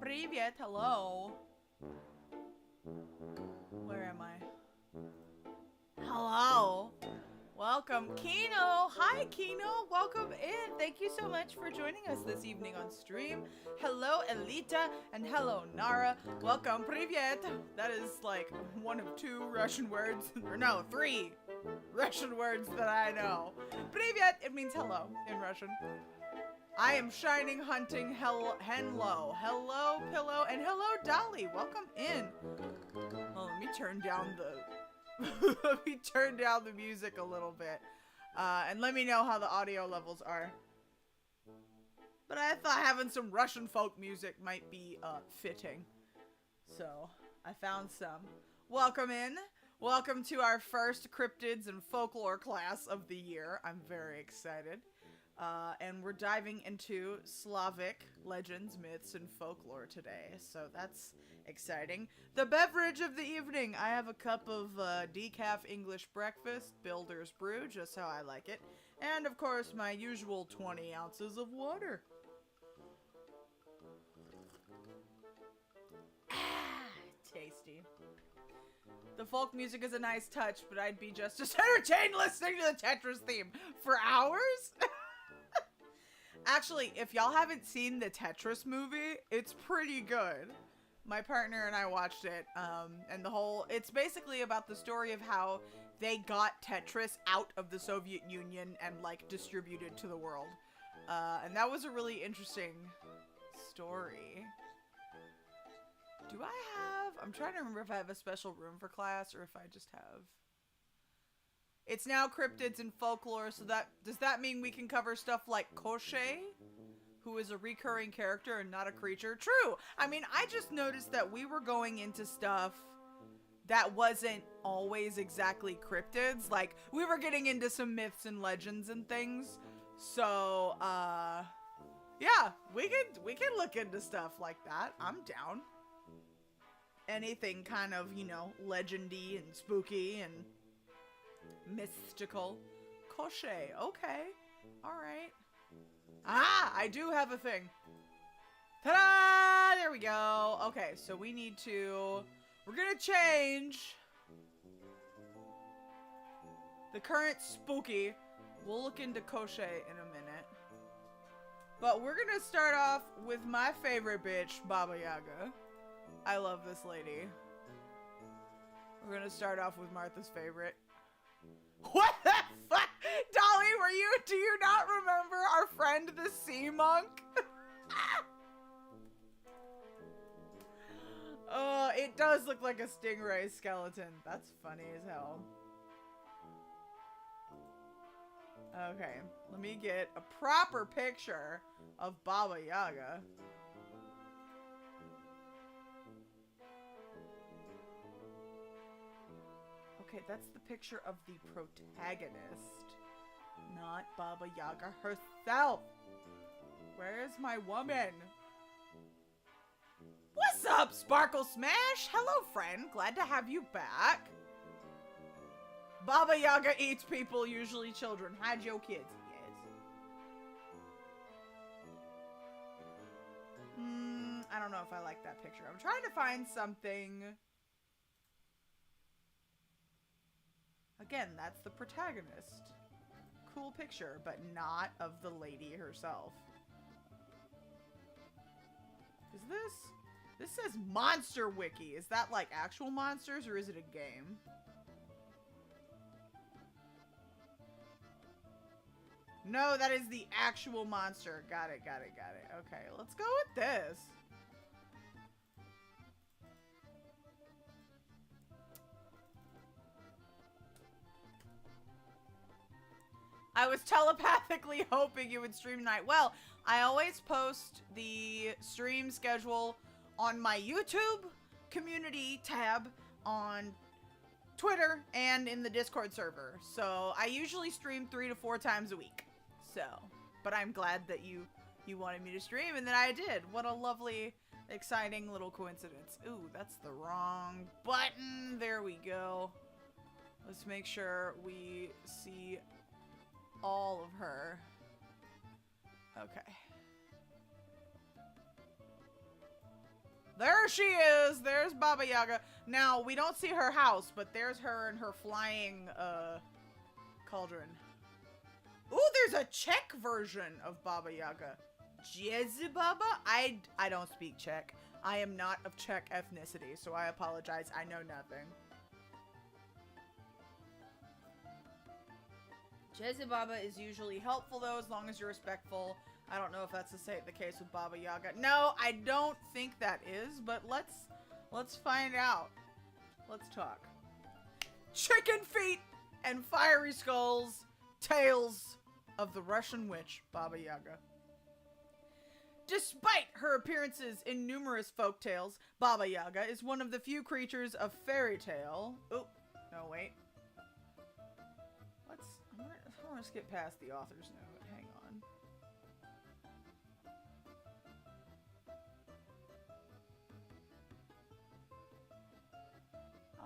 Привет, hello. Where am I? Hello. Welcome, Kino. Hi, Kino. Welcome in. Thank you so much for joining us this evening on stream. Hello, Elita, and hello, Nara. Welcome, Привет. That is like one of two Russian words, or no, three Russian words that I know. Привет, it means hello in Russian. I am shining, hunting, henlo. Hello, Pillow, and hello, Dolly. Welcome in. Oh, let me turn down the let me turn down the music a little bit. And let me know how the audio levels are. But I thought having some Russian folk music might be fitting. So, I found some. Welcome in. Welcome to our first Cryptids and Folklore class of the year. I'm very excited. And we're diving into Slavic legends, myths, and folklore today, so that's exciting. The beverage of the evening! I have a cup of decaf English breakfast, Builder's Brew, just how I like it, and of course my usual 20 ounces of water. Ah, tasty. The folk music is a nice touch, but I'd be just as entertained listening to the Tetris theme for hours. Actually, if y'all haven't seen the Tetris movie, it's pretty good. My partner and I watched it, and it's basically about the story of how they got Tetris out of the Soviet Union and, like, distributed to the world. And that was a really interesting story. I'm trying to remember if I have a special room for class or if I just have... It's now Cryptids and Folklore, so does that mean we can cover stuff like Koshchei, who is a recurring character and not a creature? True! I mean, I just noticed that we were going into stuff that wasn't always exactly cryptids. Like, we were getting into some myths and legends and things. So, yeah, we can look into stuff like that. I'm down. Anything kind of, you know, legendy and spooky and mystical. Koshchei, okay. Alright. Ah, I do have a thing. Ta-da! There we go. Okay, so we're gonna change the current spooky. We'll look into Koshchei in a minute. But we're gonna start off with my favorite bitch, Baba Yaga. I love this lady. We're gonna start off with Martha's favorite. What the fuck? Dolly, do you not remember our friend the sea monk? Oh, it does look like a stingray skeleton. That's funny as hell. Okay, let me get a proper picture of Baba Yaga. Okay, that's the picture of the protagonist, not Baba Yaga herself. Where is my woman? What's up, Sparkle Smash? Hello, friend. Glad to have you back. Baba Yaga eats people, usually children. Hide your kids. Yes. I don't know if I like that picture. I'm trying to find something... Again, that's the protagonist. Cool picture, but not of the lady herself. Is this? This says Monster Wiki. Is that like actual monsters or is it a game? No, that is the actual monster. Got it, got it, got it. Okay, let's go with this. I was telepathically hoping you would stream tonight. Well, I always post the stream schedule on my YouTube community tab on Twitter and in the Discord server. So I usually stream 3 to 4 times a week. So, but I'm glad that you wanted me to stream and that I did. What a lovely, exciting little coincidence. Ooh, that's the wrong button. There we go. Let's make sure we see all of her. Okay. There she is. There's Baba Yaga. Now, we don't see her house, but there's her and her flying, cauldron. Ooh, there's a Czech version of Baba Yaga. Jezibaba? I don't speak Czech. I am not of Czech ethnicity, so I apologize. I know nothing. Jezibaba is usually helpful, though, as long as you're respectful. I don't know if that's the case with Baba Yaga. No, I don't think that is, but let's find out. Let's talk. Chicken feet and fiery skulls. Tales of the Russian witch, Baba Yaga. Despite her appearances in numerous folk tales, Baba Yaga is one of the few creatures of fairy tale. Oh, no, wait. I want to skip past the author's note. Hang on.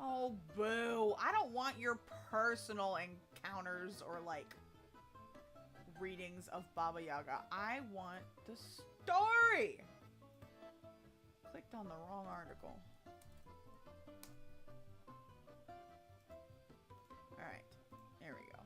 Oh, boo. I don't want your personal encounters or, like, readings of Baba Yaga. I want the story. Clicked on the wrong article. Alright. There we go.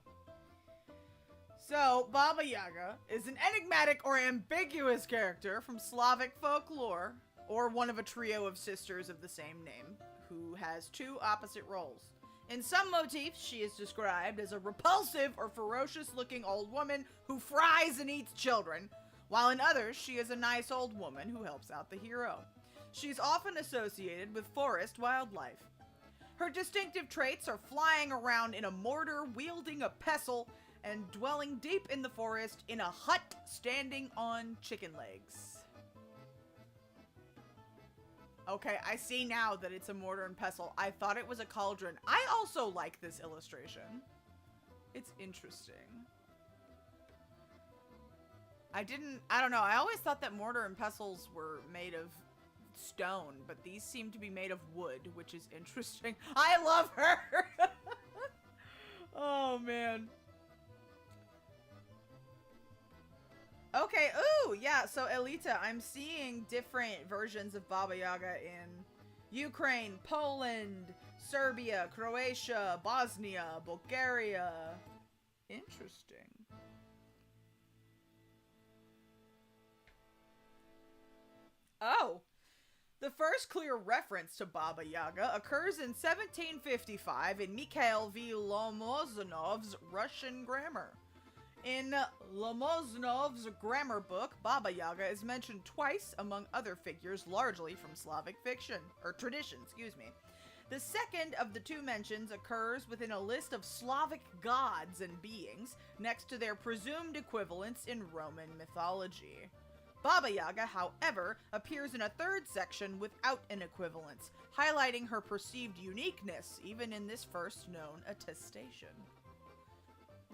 So, Baba Yaga is an enigmatic or ambiguous character from Slavic folklore, or one of a trio of sisters of the same name, who has two opposite roles. In some motifs, she is described as a repulsive or ferocious-looking old woman who fries and eats children, while in others, she is a nice old woman who helps out the hero. She's often associated with forest wildlife. Her distinctive traits are flying around in a mortar, wielding a pestle, and dwelling deep in the forest in a hut standing on chicken legs. Okay, I see now that it's a mortar and pestle. I thought it was a cauldron. I also like this illustration. It's interesting. I don't know. I always thought that mortar and pestles were made of stone, but these seem to be made of wood, which is interesting. I love her! Oh, man. Okay, ooh, yeah, so Elita, I'm seeing different versions of Baba Yaga in Ukraine, Poland, Serbia, Croatia, Bosnia, Bulgaria. Interesting. Oh, the first clear reference to Baba Yaga occurs in 1755 in Mikhail V. Lomozanov's Russian grammar. In Lomozanov's grammar book, Baba Yaga is mentioned twice among other figures largely from Slavic fiction, or tradition, excuse me. The second of the two mentions occurs within a list of Slavic gods and beings next to their presumed equivalents in Roman mythology. Baba Yaga, however, appears in a third section without an equivalence, highlighting her perceived uniqueness even in this first known attestation.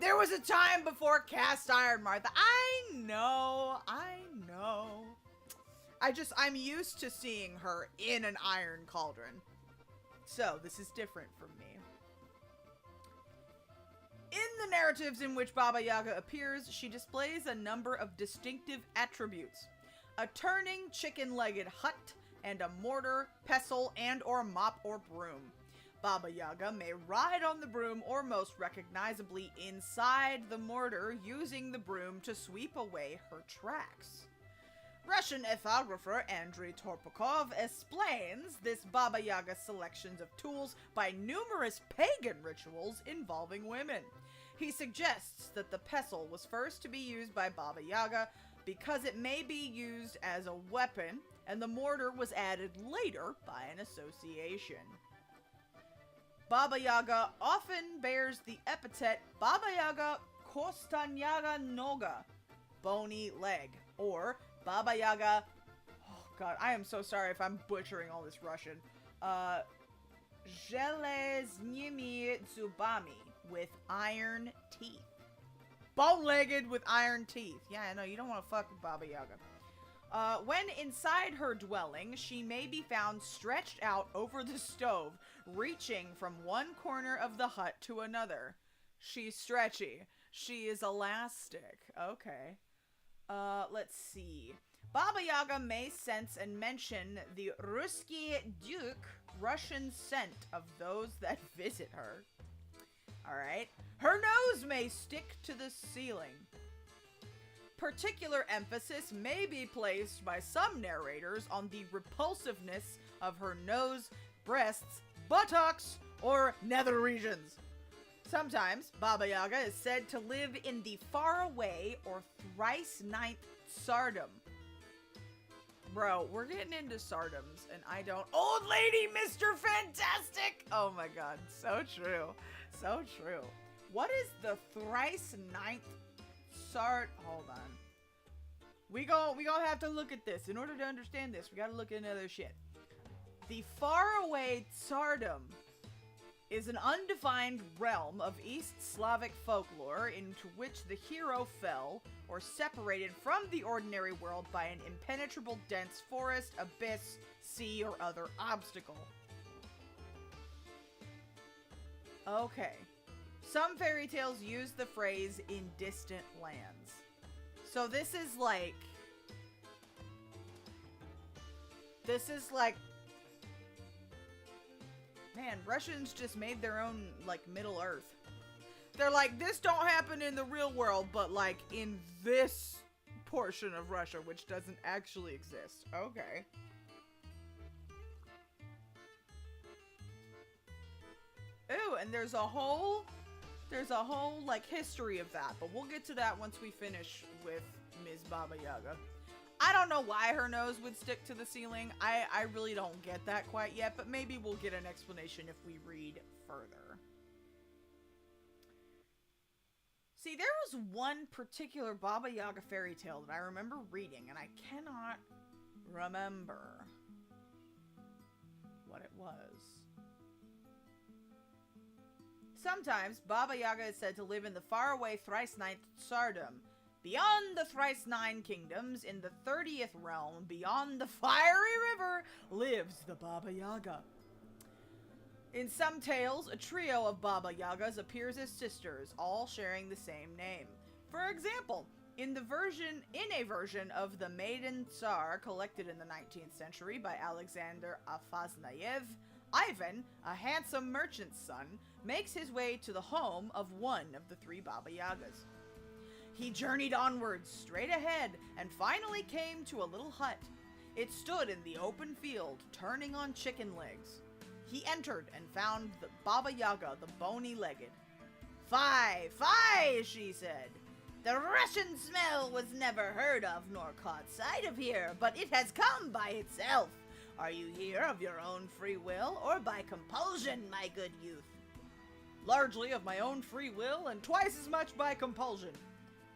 There was a time before cast iron, Martha. I know. I'm used to seeing her in an iron cauldron. So, this is different from me. In the narratives in which Baba Yaga appears, she displays a number of distinctive attributes. A turning chicken-legged hut, and a mortar, pestle, and or mop or broom. Baba Yaga may ride on the broom or most recognizably inside the mortar, using the broom to sweep away her tracks. Russian ethnographer Andrei Torpakov explains this Baba Yaga selections of tools by numerous pagan rituals involving women. He suggests that the pestle was first to be used by Baba Yaga because it may be used as a weapon, and the mortar was added later by an association. Baba Yaga often bears the epithet Baba Yaga Kostanyaga Noga, bony leg, or Baba Yaga, oh god, I am so sorry if I'm butchering all this Russian, Zheleznymi Zubami, with iron teeth. Bone-legged with iron teeth. Yeah, I know, you don't want to fuck with Baba Yaga. When inside her dwelling, she may be found stretched out over the stove, reaching from one corner of the hut to another. She's stretchy. She is elastic. Okay. Let's see. Baba Yaga may sense and mention the Ruski Duk, Russian scent of those that visit her. Alright. Her nose may stick to the ceiling. Particular emphasis may be placed by some narrators on the repulsiveness of her nose, breasts, buttocks, or nether regions. Sometimes, Baba Yaga is said to live in the faraway or thrice ninth Tsardom. Bro, we're getting into Tsardoms, and I don't— Old Lady Mr. Fantastic! Oh my god, so true. So true. What is the thrice ninth Tsard— Hold on. We gonna have to look at this. In order to understand this, we gotta look at other shit. The faraway Tsardom is an undefined realm of East Slavic folklore into which the hero fell or separated from the ordinary world by an impenetrable dense forest, abyss, sea, or other obstacle. Okay. Some fairy tales use the phrase "in distant lands." So this is like... Man, Russians just made their own, like, Middle Earth. They're like, this don't happen in the real world, but, like, in this portion of Russia, which doesn't actually exist. Okay. Ooh, and there's a whole, like, history of that, but we'll get to that once we finish with Ms. Baba Yaga. I don't know why her nose would stick to the ceiling. I really don't get that quite yet, but maybe we'll get an explanation if we read further. See, there was one particular Baba Yaga fairy tale that I remember reading, and I cannot remember what it was. Sometimes, Baba Yaga is said to live in the faraway thrice-ninth Tsardom. Beyond the thrice-nine kingdoms, in the 30th realm, beyond the fiery river, lives the Baba Yaga. In some tales, a trio of Baba Yagas appears as sisters, all sharing the same name. For example, in a version of the Maiden Tsar collected in the 19th century by Alexander Afaznayev, Ivan, a handsome merchant's son, makes his way to the home of one of the three Baba Yagas. He journeyed onwards, straight ahead, and finally came to a little hut. It stood in the open field, turning on chicken legs. He entered and found the Baba Yaga, the bony-legged. "Fie, fie," she said. "The Russian smell was never heard of nor caught sight of here, but it has come by itself. Are you here of your own free will, or by compulsion, my good youth?" "Largely of my own free will, and twice as much by compulsion.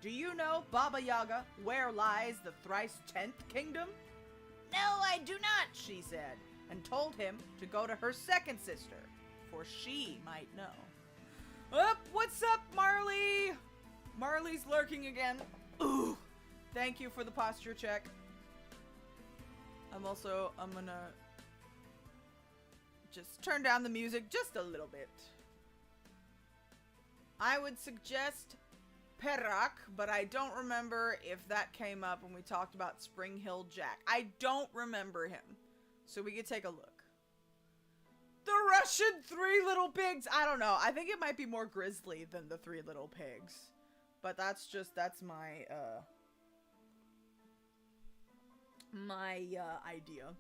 Do you know, Baba Yaga, where lies the thrice-10th kingdom?" "No, I do not," she said, and told him to go to her second sister, for she might know. What's up, Marley? Marley's lurking again. Ooh, thank you for the posture check. I'm gonna just turn down the music just a little bit. I would suggest Perak, but I don't remember if that came up when we talked about Spring Hill Jack. I don't remember him. So we could take a look. The Russian Three Little Pigs! I don't know. I think it might be more grisly than the Three Little Pigs. But that's my, idea.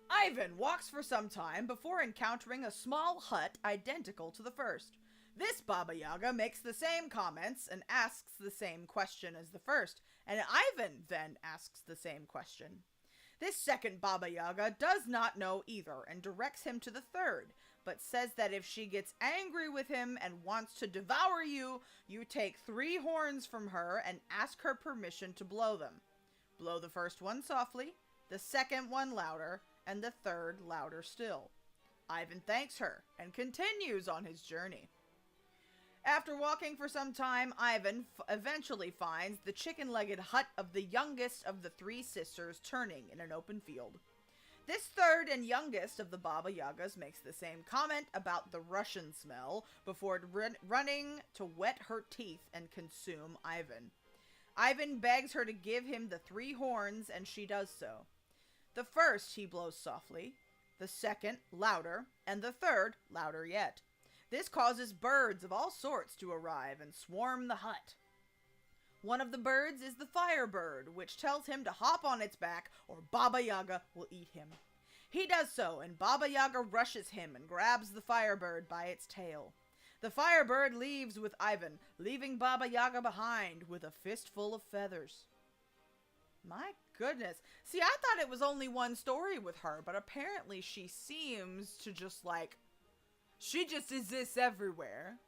Ivan walks for some time before encountering a small hut identical to the first. This Baba Yaga makes the same comments and asks the same question as the first, and Ivan then asks the same question. This second Baba Yaga does not know either and directs him to the third, but says that if she gets angry with him and wants to devour you, you take 3 horns from her and ask her permission to blow them. Blow the first one softly, the second one louder, and the third louder still. Ivan thanks her and continues on his journey. After walking for some time, Ivan eventually finds the chicken-legged hut of the youngest of the 3 sisters turning in an open field. This third and youngest of the Baba Yagas makes the same comment about the Russian smell before running to wet her teeth and consume Ivan. Ivan begs her to give him the 3 horns, and she does so. The first he blows softly, the second louder, and the third louder yet. This causes birds of all sorts to arrive and swarm the hut. One of the birds is the firebird, which tells him to hop on its back or Baba Yaga will eat him. He does so, and Baba Yaga rushes him and grabs the firebird by its tail. The firebird leaves with Ivan, leaving Baba Yaga behind with a fistful of feathers. My goodness. See, I thought it was only one story with her, but apparently she seems to just she just exists everywhere.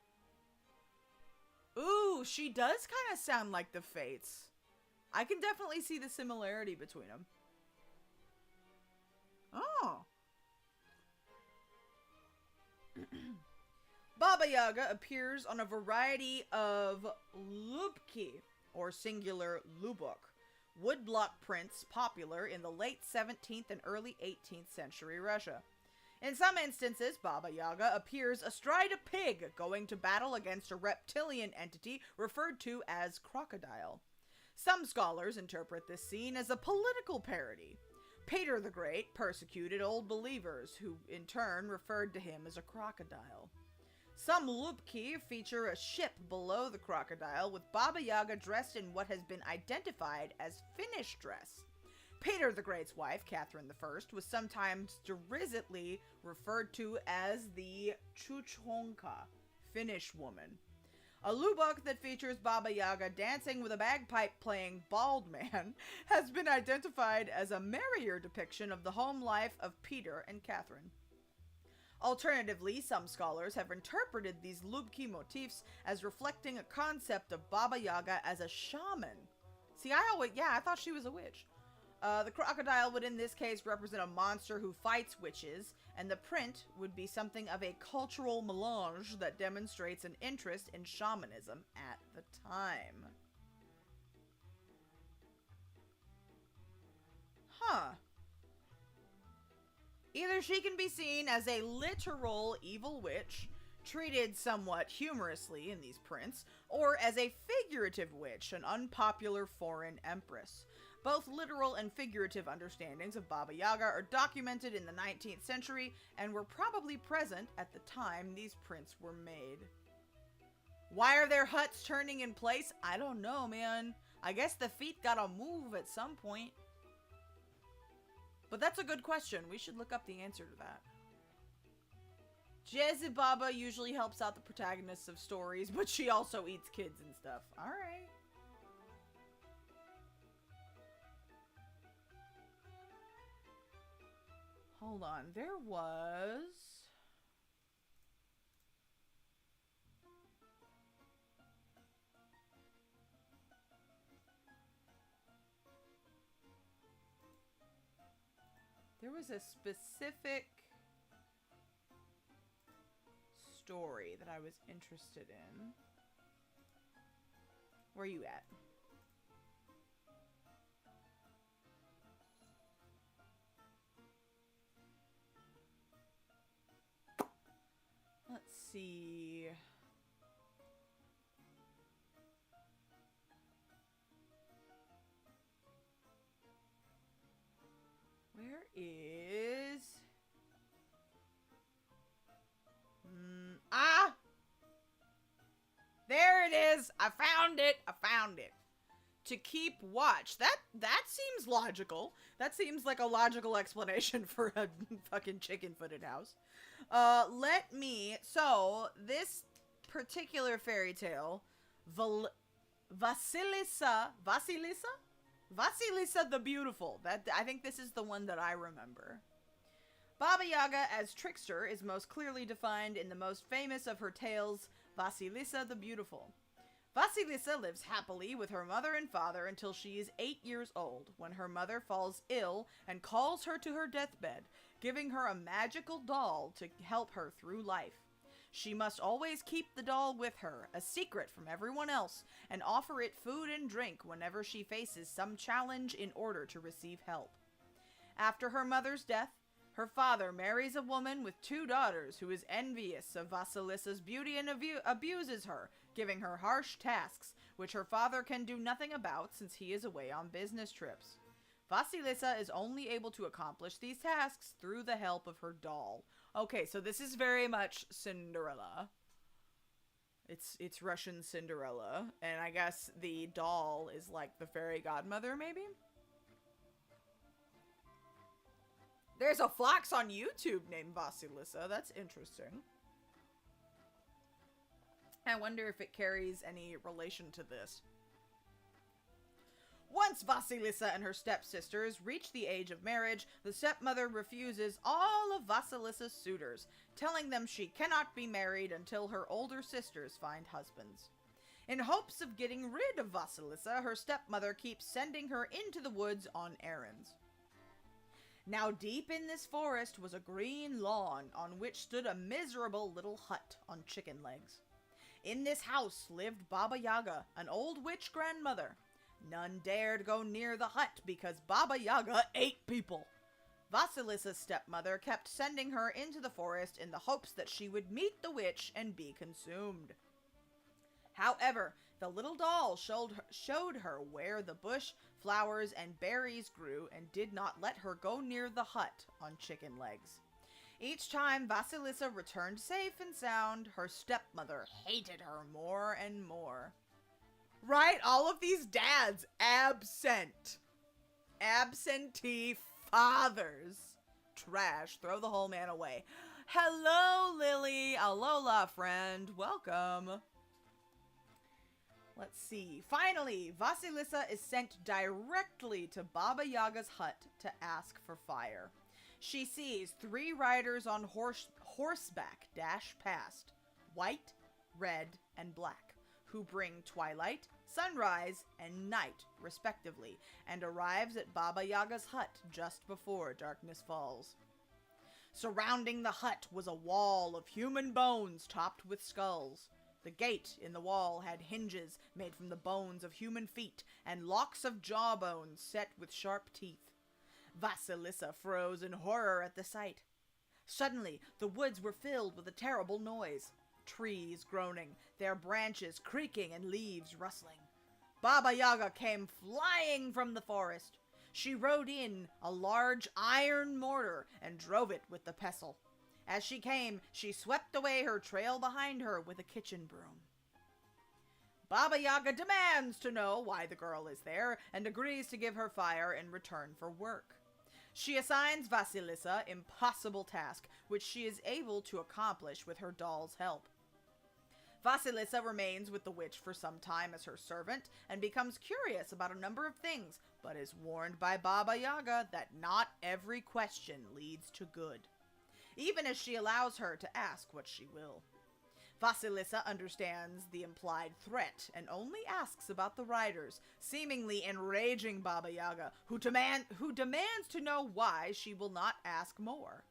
Ooh, she does kind of sound like the Fates. I can definitely see the similarity between them. Oh. Baba Yaga appears on a variety of lubki, or singular lubok, woodblock prints popular in the late 17th and early 18th century Russia. In some instances, Baba Yaga appears astride a pig going to battle against a reptilian entity referred to as crocodile. Some scholars interpret this scene as a political parody. Peter the Great persecuted old believers, who in turn referred to him as a crocodile. Some lubki feature a ship below the crocodile with Baba Yaga dressed in what has been identified as Finnish dress. Peter the Great's wife, Catherine I, was sometimes derisively referred to as the Chuchonka, Finnish woman. A lubok that features Baba Yaga dancing with a bagpipe-playing bald man has been identified as a merrier depiction of the home life of Peter and Catherine. Alternatively, some scholars have interpreted these lubki motifs as reflecting a concept of Baba Yaga as a shaman. See, I thought she was a witch. The crocodile would in this case represent a monster who fights witches, and the print would be something of a cultural melange that demonstrates an interest in shamanism at the time. Huh. Either she can be seen as a literal evil witch, treated somewhat humorously in these prints, or as a figurative witch, an unpopular foreign empress. Both literal and figurative understandings of Baba Yaga are documented in the 19th century and were probably present at the time these prints were made. Why are their huts turning in place? I don't know, man. I guess the feet gotta move at some point. But that's a good question. We should look up the answer to that. Jezzy Baba usually helps out the protagonists of stories, but she also eats kids and stuff. Alright. Hold on. There was... There was a specific story that I was interested in. Where are you at? Let's see. Where is... There it is! I found it! I found it! To keep watch. That seems logical. That seems like a logical explanation for a fucking chicken-footed house. So, this particular fairy tale, Vasilisa the Beautiful. I think this is the one that I remember. Baba Yaga as trickster is most clearly defined in the most famous of her tales, Vasilisa the Beautiful. Vasilisa lives happily with her mother and father until she is 8 years old, when her mother falls ill and calls her to her deathbed, giving her a magical doll to help her through life. She must always keep the doll with her, a secret from everyone else, and offer it food and drink whenever she faces some challenge in order to receive help. After her mother's death, her father marries a woman with 2 daughters who is envious of Vasilisa's beauty and abuses her, giving her harsh tasks, which her father can do nothing about since he is away on business trips. Vasilisa is only able to accomplish these tasks through the help of her doll. Okay, so this is very much Cinderella. It's Russian Cinderella, and I guess the doll is like the fairy godmother, maybe? There's a fox on YouTube named Vasilisa. That's interesting. I wonder if it carries any relation to this. Once Vasilisa and her stepsisters reach the age of marriage, the stepmother refuses all of Vasilisa's suitors, telling them she cannot be married until her older sisters find husbands. In hopes of getting rid of Vasilisa, her stepmother keeps sending her into the woods on errands. Now deep in this forest was a green lawn on which stood a miserable little hut on chicken legs. In this house lived Baba Yaga, an old witch grandmother. None dared go near the hut because Baba Yaga ate people. Vasilisa's stepmother kept sending her into the forest in the hopes that she would meet the witch and be consumed. However, the little doll showed her where the bush, flowers, and berries grew and did not let her go near the hut on chicken legs. Each time Vasilisa returned safe and sound, her stepmother hated her more and more. Right? All of these dads absent. Absentee fathers. Trash. Throw the whole man away. Hello, Lily. Alola, friend. Welcome. Let's see. Finally, Vasilisa is sent directly to Baba Yaga's hut to ask for fire. She sees 3 riders on horseback dash past, white, red, and black, who bring twilight, sunrise, and night, respectively, and arrives at Baba Yaga's hut just before darkness falls. Surrounding the hut was a wall of human bones topped with skulls. The gate in the wall had hinges made from the bones of human feet and locks of jawbones set with sharp teeth. Vasilisa froze in horror at the sight. Suddenly, the woods were filled with a terrible noise. Trees groaning, their branches creaking and leaves rustling. Baba Yaga came flying from the forest. She rode in a large iron mortar and drove it with the pestle. As she came, she swept away her trail behind her with a kitchen broom. Baba Yaga demands to know why the girl is there and agrees to give her fire in return for work. She assigns Vasilisa impossible task, which she is able to accomplish with her doll's help. Vasilisa remains with the witch for some time as her servant and becomes curious about a number of things, but is warned by Baba Yaga that not every question leads to good, even as she allows her to ask what she will. Vasilisa understands the implied threat and only asks about the riders, seemingly enraging Baba Yaga, who demands to know why she will not ask more.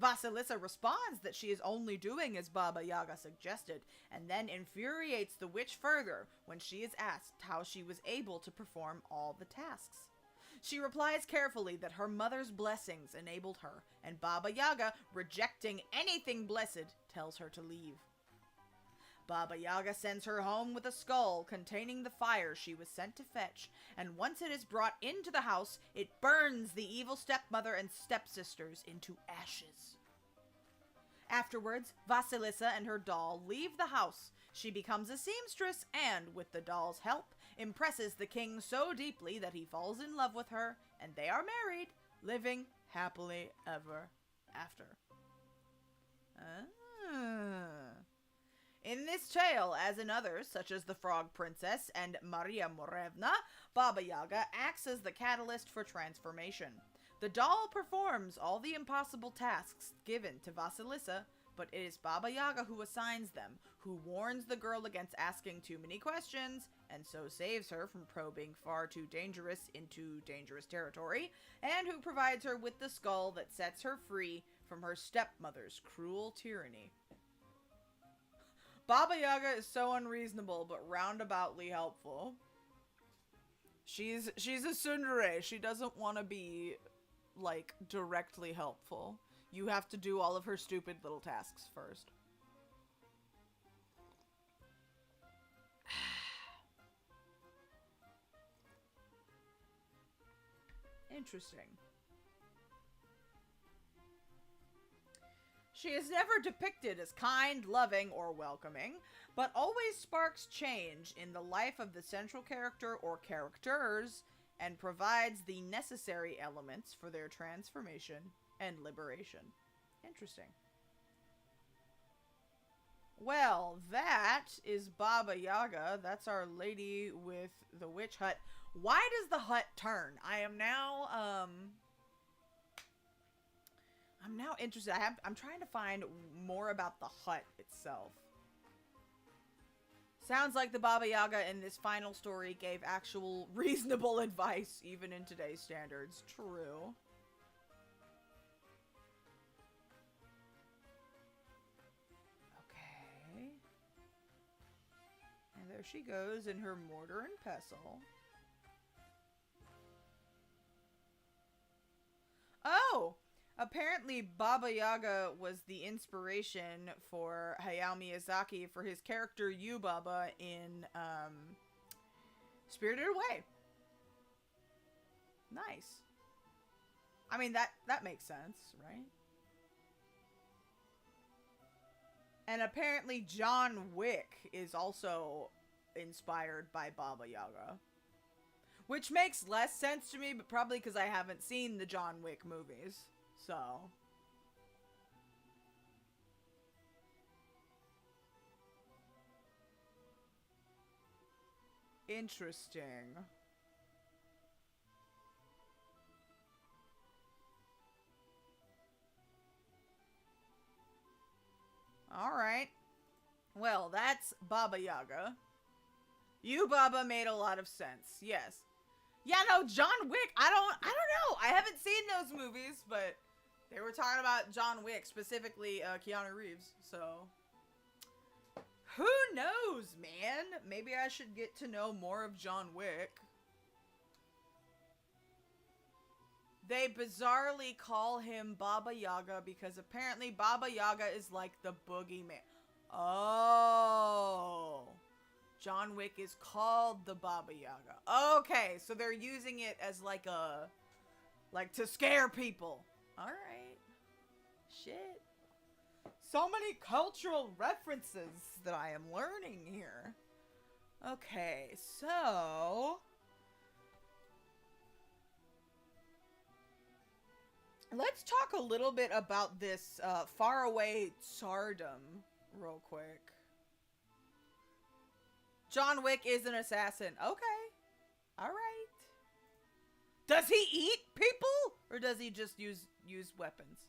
Vasilisa responds that she is only doing as Baba Yaga suggested, and then infuriates the witch further when she is asked how she was able to perform all the tasks. She replies carefully that her mother's blessings enabled her, and Baba Yaga, rejecting anything blessed, tells her to leave. Baba Yaga sends her home with a skull containing the fire she was sent to fetch, and once it is brought into the house, it burns the evil stepmother and stepsisters into ashes. Afterwards, Vasilisa and her doll leave the house. She becomes a seamstress and, with the doll's help, impresses the king so deeply that he falls in love with her, and they are married, living happily ever after. In this tale, as in others, such as the Frog Princess and Maria Morevna, Baba Yaga acts as the catalyst for transformation. The doll performs all the impossible tasks given to Vasilisa, but it is Baba Yaga who assigns them, who warns the girl against asking too many questions, and so saves her from probing far too dangerous into dangerous territory, and who provides her with the skull that sets her free from her stepmother's cruel tyranny. Baba Yaga is so unreasonable, but roundaboutly helpful. She's a tsundere. She doesn't want to be, like, directly helpful. You have to do all of her stupid little tasks first. Interesting. She is never depicted as kind, loving, or welcoming, but always sparks change in the life of the central character or characters and provides the necessary elements for their transformation and liberation. Interesting. Well, that is Baba Yaga. That's our lady with the witch hut. Why does the hut turn? I'm now interested. I'm trying to find more about the hut itself. Sounds like the Baba Yaga in this final story gave actual reasonable advice, even in today's standards. True. Okay. And there she goes in her mortar and pestle. Oh! Apparently, Baba Yaga was the inspiration for Hayao Miyazaki for his character Yubaba in Spirited Away. Nice. I mean, that makes sense, right? And apparently John Wick is also inspired by Baba Yaga. Which makes less sense to me, but probably because I haven't seen the John Wick movies. So. Interesting. Alright. Well, that's Baba Yaga. Baba made a lot of sense. Yes. Yeah, no, John Wick, I don't know. I haven't seen those movies, but they were talking about John Wick, specifically Keanu Reeves, so. Who knows, man? Maybe I should get to know more of John Wick. They bizarrely call him Baba Yaga because apparently Baba Yaga is like the boogeyman. Oh. John Wick is called the Baba Yaga. Okay, so they're using it as like to scare people. Alright. Shit. So many cultural references that I am learning here. Okay, so. Let's talk a little bit about this faraway tsardom real quick. John Wick is an assassin. Okay. Alright. Does he eat people? Or does he just use weapons?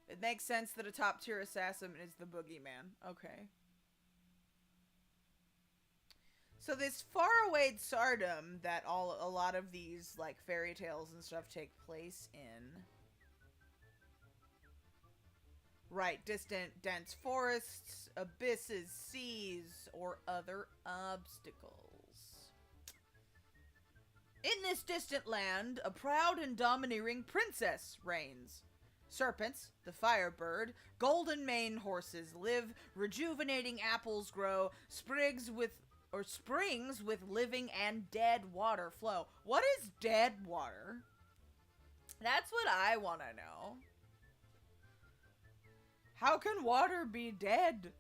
It makes sense that a top tier assassin is the boogeyman. Okay. So this faraway tsardom that a lot of these like fairy tales and stuff take place in. Right, distant, dense forests, abysses, seas, or other obstacles. In this distant land, a proud and domineering princess reigns. Serpents, the firebird, golden mane horses live, rejuvenating apples grow, springs with living and dead water flow. What is dead water? That's what I want to know. How can water be dead?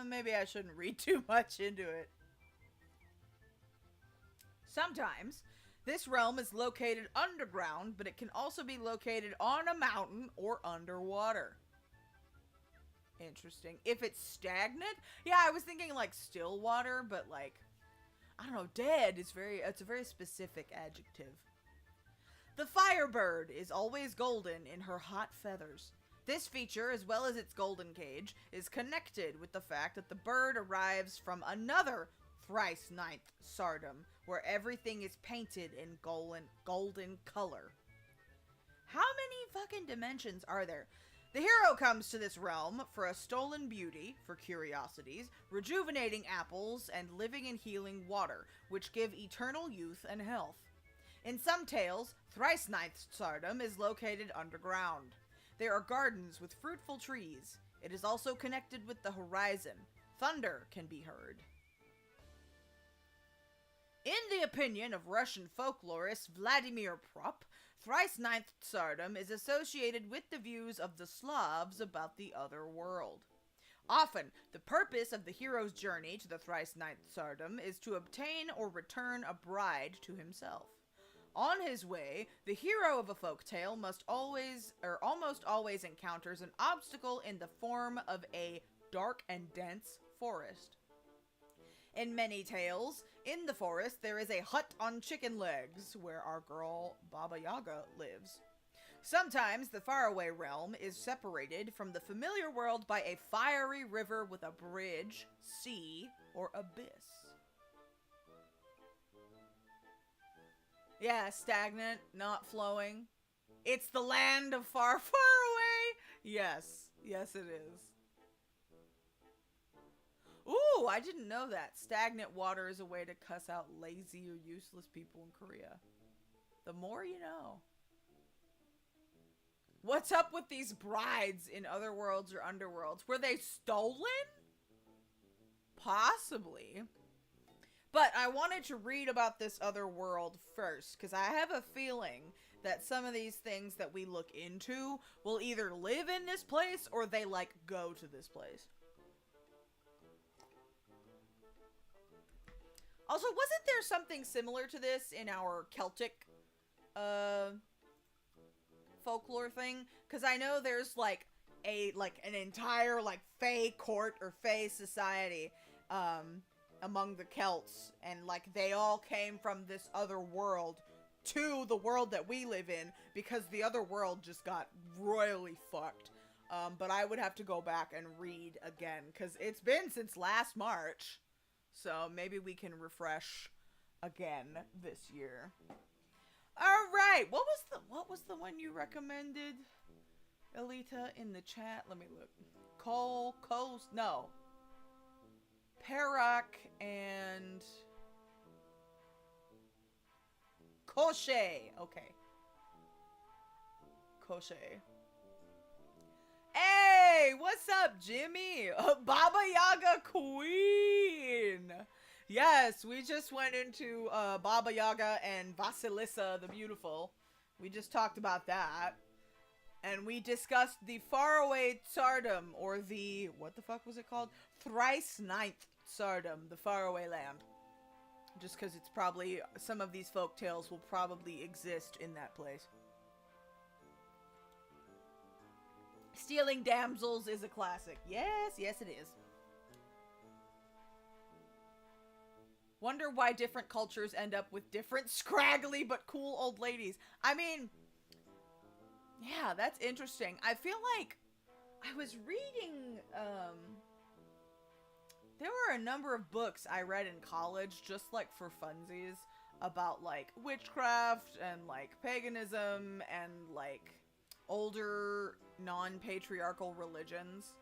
Maybe I shouldn't read too much into it. Sometimes, this realm is located underground, but it can also be located on a mountain or underwater. Interesting. If it's stagnant? Yeah, I was thinking like still water, but like, I don't know, dead is it's a very specific adjective. The firebird is always golden in her hot feathers. This feature, as well as its golden cage, is connected with the fact that the bird arrives from another thrice ninth tsardom, where everything is painted in golden color. How many fucking dimensions are there? The hero comes to this realm for a stolen beauty, for curiosities, rejuvenating apples, and living and healing water, which give eternal youth and health. In some tales, thrice ninth tsardom is located underground. There are gardens with fruitful trees. It is also connected with the horizon. Thunder can be heard. In the opinion of Russian folklorist Vladimir Prop, thrice ninth Tsardom is associated with the views of the Slavs about the other world. Often, the purpose of the hero's journey to the thrice ninth Tsardom is to obtain or return a bride to himself. On his way, the hero of a folktale must always, or almost always, encounters an obstacle in the form of a dark and dense forest. In many tales, in the forest there is a hut on chicken legs where our girl Baba Yaga lives. Sometimes the faraway realm is separated from the familiar world by a fiery river with a bridge, sea, or abyss. Yeah, stagnant, not flowing. It's the land of far, far away. Yes, yes it is. Ooh, I didn't know that. Stagnant water is a way to cuss out lazy or useless people in Korea. The more you know. What's up with these brides in other worlds or underworlds? Were they stolen? Possibly. But I wanted to read about this other world first, because I have a feeling that some of these things that we look into will either live in this place or they, like, go to this place. Also, wasn't there something similar to this in our Celtic, folklore thing? Because I know there's, like, an entire, like, fae court or fae society, among the Celts, and, like, they all came from this other world to the world that we live in, because the other world just got royally fucked. But I would have to go back and read again, because it's been since last March. So maybe we can refresh again this year. All right, what was the one you recommended, Elita, in the chat? Let me look. Perak and Koshe. Okay. Koshe. Hey, what's up, Jimmy? Baba Yaga Queen. Yes, we just went into Baba Yaga and Vasilisa the Beautiful. We just talked about that. And we discussed the faraway Tsardom, or the, what the fuck was it called? Thrice ninth Tsardom, the faraway land. Just because it's probably, some of these folk tales will probably exist in that place. Stealing damsels is a classic. Yes, yes it is. Wonder why different cultures end up with different scraggly but cool old ladies. I mean, yeah, that's interesting. I feel like I was reading, there were a number of books I read in college just, like, for funsies about, like, witchcraft and, like, paganism and, like, older non-patriarchal religions.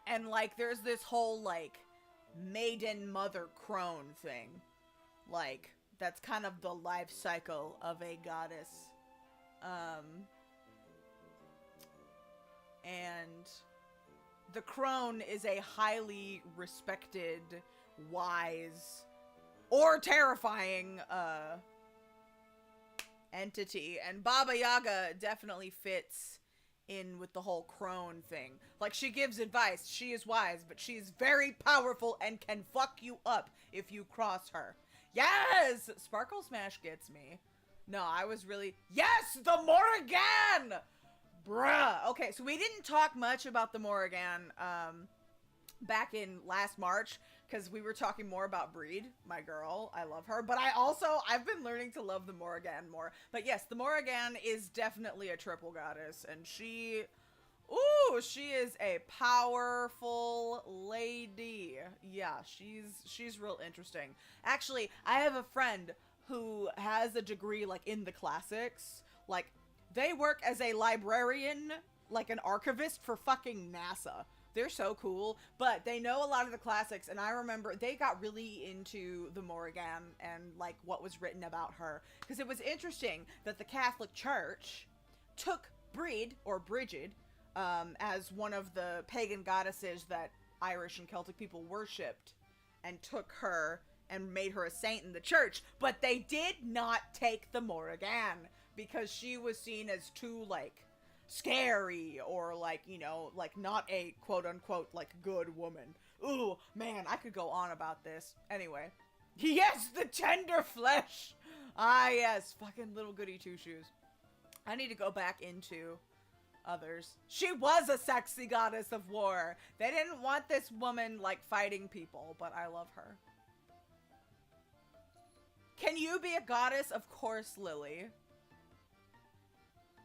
And, like, there's this whole, like, maiden mother crone thing. Like, that's kind of the life cycle of a goddess. And the crone is a highly respected, wise, or terrifying, entity. And Baba Yaga definitely fits in with the whole crone thing. Like, she gives advice, she is wise, but she is very powerful and can fuck you up if you cross her. Yes! Sparkle Smash gets me. No, I was really... Yes! The Morrigan! Bruh. Okay, so we didn't talk much about the Morrigan, back in last March, because we were talking more about Breed, my girl. I love her. But I've been learning to love the Morrigan more. But yes, the Morrigan is definitely a triple goddess, and she... Ooh, she is a powerful lady. Yeah, she's real interesting. Actually, I have a friend who has a degree, like, in the classics. Like, they work as a librarian, like an archivist for fucking NASA. They're so cool, but they know a lot of the classics, and I remember they got really into the Morrigan and, like, what was written about her. Because it was interesting that the Catholic Church took Breed, or Brigid, as one of the pagan goddesses that Irish and Celtic people worshipped, and took her and made her a saint in the church. But they did not take the Morrigan because she was seen as too, like, scary or, like, you know, like, not a quote-unquote, like, good woman. Ooh, man, I could go on about this. Anyway. Yes, the tender flesh! Ah, yes, fucking little goody two-shoes. I need to go back into others. She was a sexy goddess of war. They didn't want this woman, like, fighting people, but I love her. Can you be a goddess? Of course, Lily.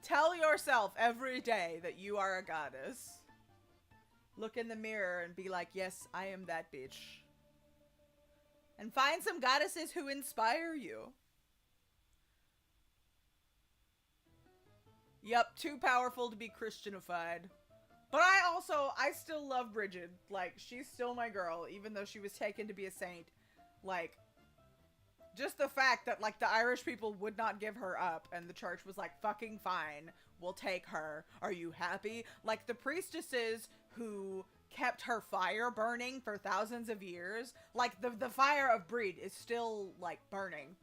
Tell yourself every day that you are a goddess. Look in the mirror and be like, yes, I am that bitch. And find some goddesses who inspire you. Yep, too powerful to be Christianified. But I still love Bridget. Like, she's still my girl, even though she was taken to be a saint. Like, just the fact that, like, the Irish people would not give her up, and the church was like, fucking fine, we'll take her. Are you happy? Like, the priestesses who kept her fire burning for thousands of years, like, the fire of Brede is still, like, burning.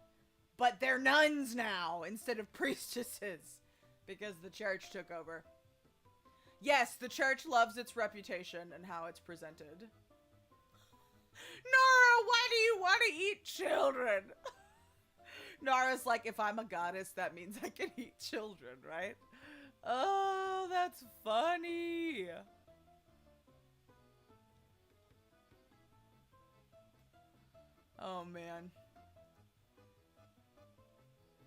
But they're nuns now, instead of priestesses, because the church took over. Yes, the church loves its reputation and how it's presented. Nara, why do you want to eat children? Nara's like, if I'm a goddess, that means I can eat children, right? Oh, that's funny. Oh, man.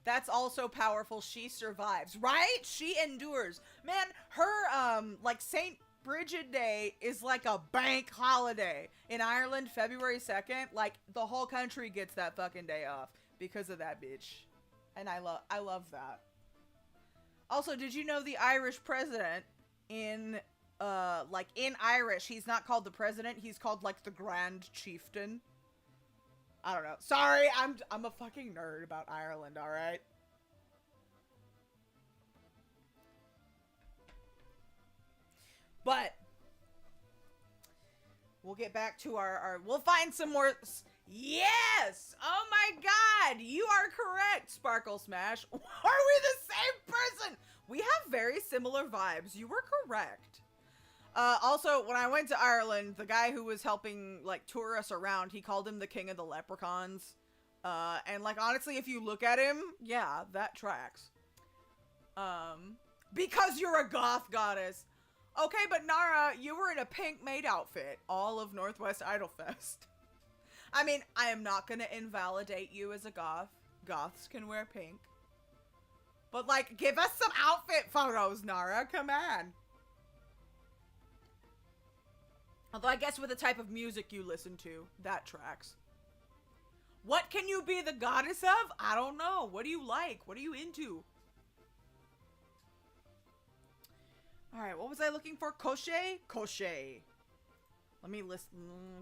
That's also powerful. She survives, right? She endures. Man, her, like, St. Bridget Day is like a bank holiday. In Ireland, February 2nd, like, the whole country gets that fucking day off because of that bitch. And I love that. Also, did you know the Irish president in, like, in Irish, he's not called the president, he's called, like, the Grand Chieftain. I don't know. Sorry, I'm a fucking nerd about Ireland, alright? But we'll get back to our we'll find some more. Yes! Oh my god! You are correct, Sparkle Smash. Are we the same person? We have very similar vibes. You were correct. Also, when I went to Ireland, the guy who was helping, like, tour us around, he called him the King of the Leprechauns. And, like, honestly, if you look at him, yeah, that tracks. Because you're a goth goddess. Okay, but Nara, you were in a pink maid outfit all of Northwest Idolfest. I mean, I am not gonna invalidate you as a goth. Goths can wear pink. But, like, give us some outfit photos, Nara. Come on. Although I guess with the type of music you listen to, that tracks. What can you be the goddess of? I don't know. What do you like? What are you into? Alright, what was I looking for? Crochet? Crochet. Let me list.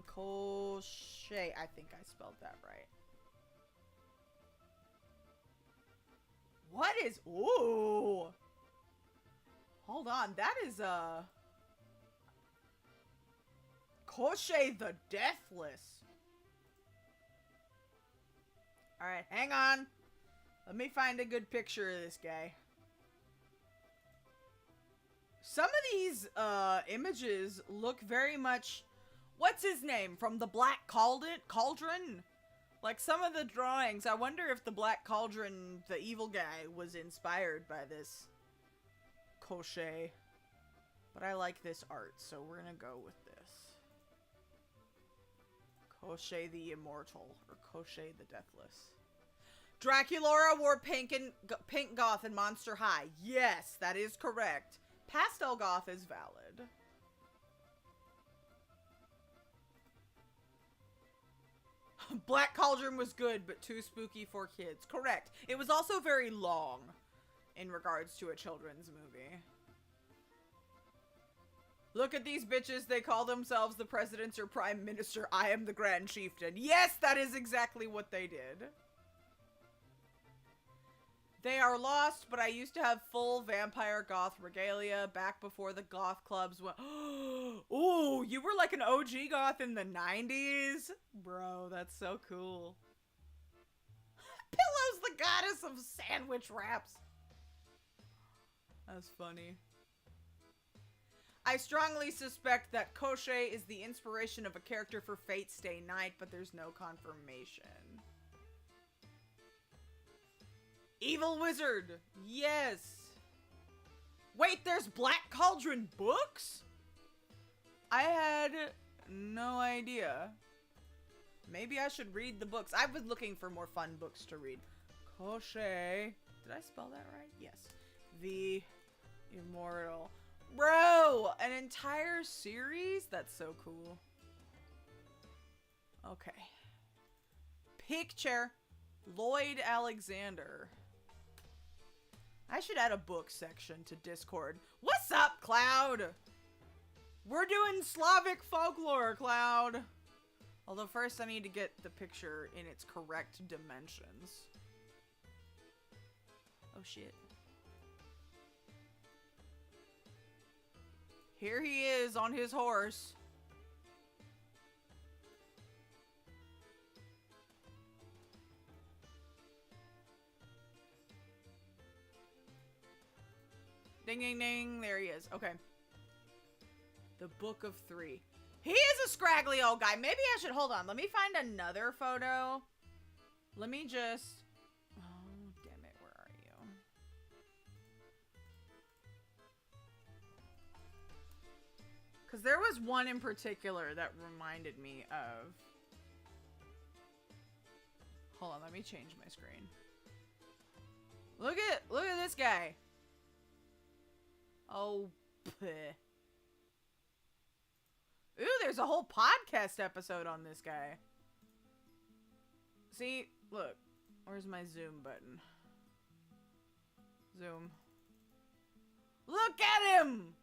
Crochet. I think I spelled that right. What is... Ooh. Hold on. That is, Crochet the Deathless. Alright, hang on. Let me find a good picture of this guy. Some of these, images look very much... What's his name? From the Black Cauldron? Like, some of the drawings, I wonder if the Black Cauldron, the evil guy, was inspired by this Crochet. But I like this art, so we're gonna go with this. Crochet the Immortal, or Crochet the Deathless. Draculaura wore pink goth in Monster High. Yes, that is correct. Pastel goth is valid. Black Cauldron was good, but too spooky for kids. Correct. It was also very long in regards to a children's movie. Look at these bitches. They call themselves the presidents or prime minister. I am the Grand Chieftain. Yes, that is exactly what they did. They are lost, but I used to have full vampire goth regalia back before the goth clubs went. Ooh, you were like an OG goth in the 90s? Bro, that's so cool. Pillow's the goddess of sandwich wraps. That's funny. I strongly suspect that Koshei is the inspiration of a character for Fate Stay Night, but there's no confirmation. Evil Wizard! Yes! Wait, there's Black Cauldron books? I had no idea. Maybe I should read the books. I was looking for more fun books to read. Koshei. Did I spell that right? Yes. The Immortal. Bro! An entire series? That's so cool. Okay. Picture. Lloyd Alexander. I should add a book section to Discord. What's up, Cloud? We're doing Slavic folklore, Cloud. Although first I need to get the picture in its correct dimensions. Oh shit. Here he is on his horse. Ding, ding, ding. There he is. Okay. The Book of Three. He is a scraggly old guy. Maybe I should... Hold on. Let me find another photo. Let me just... Oh, damn it. Where are you? Because there was one in particular that reminded me of... Hold on. Let me change my screen. Look at this guy. Oh, bleh. Ooh, there's a whole podcast episode on this guy. See, look. Where's my zoom button? Zoom. Look at him!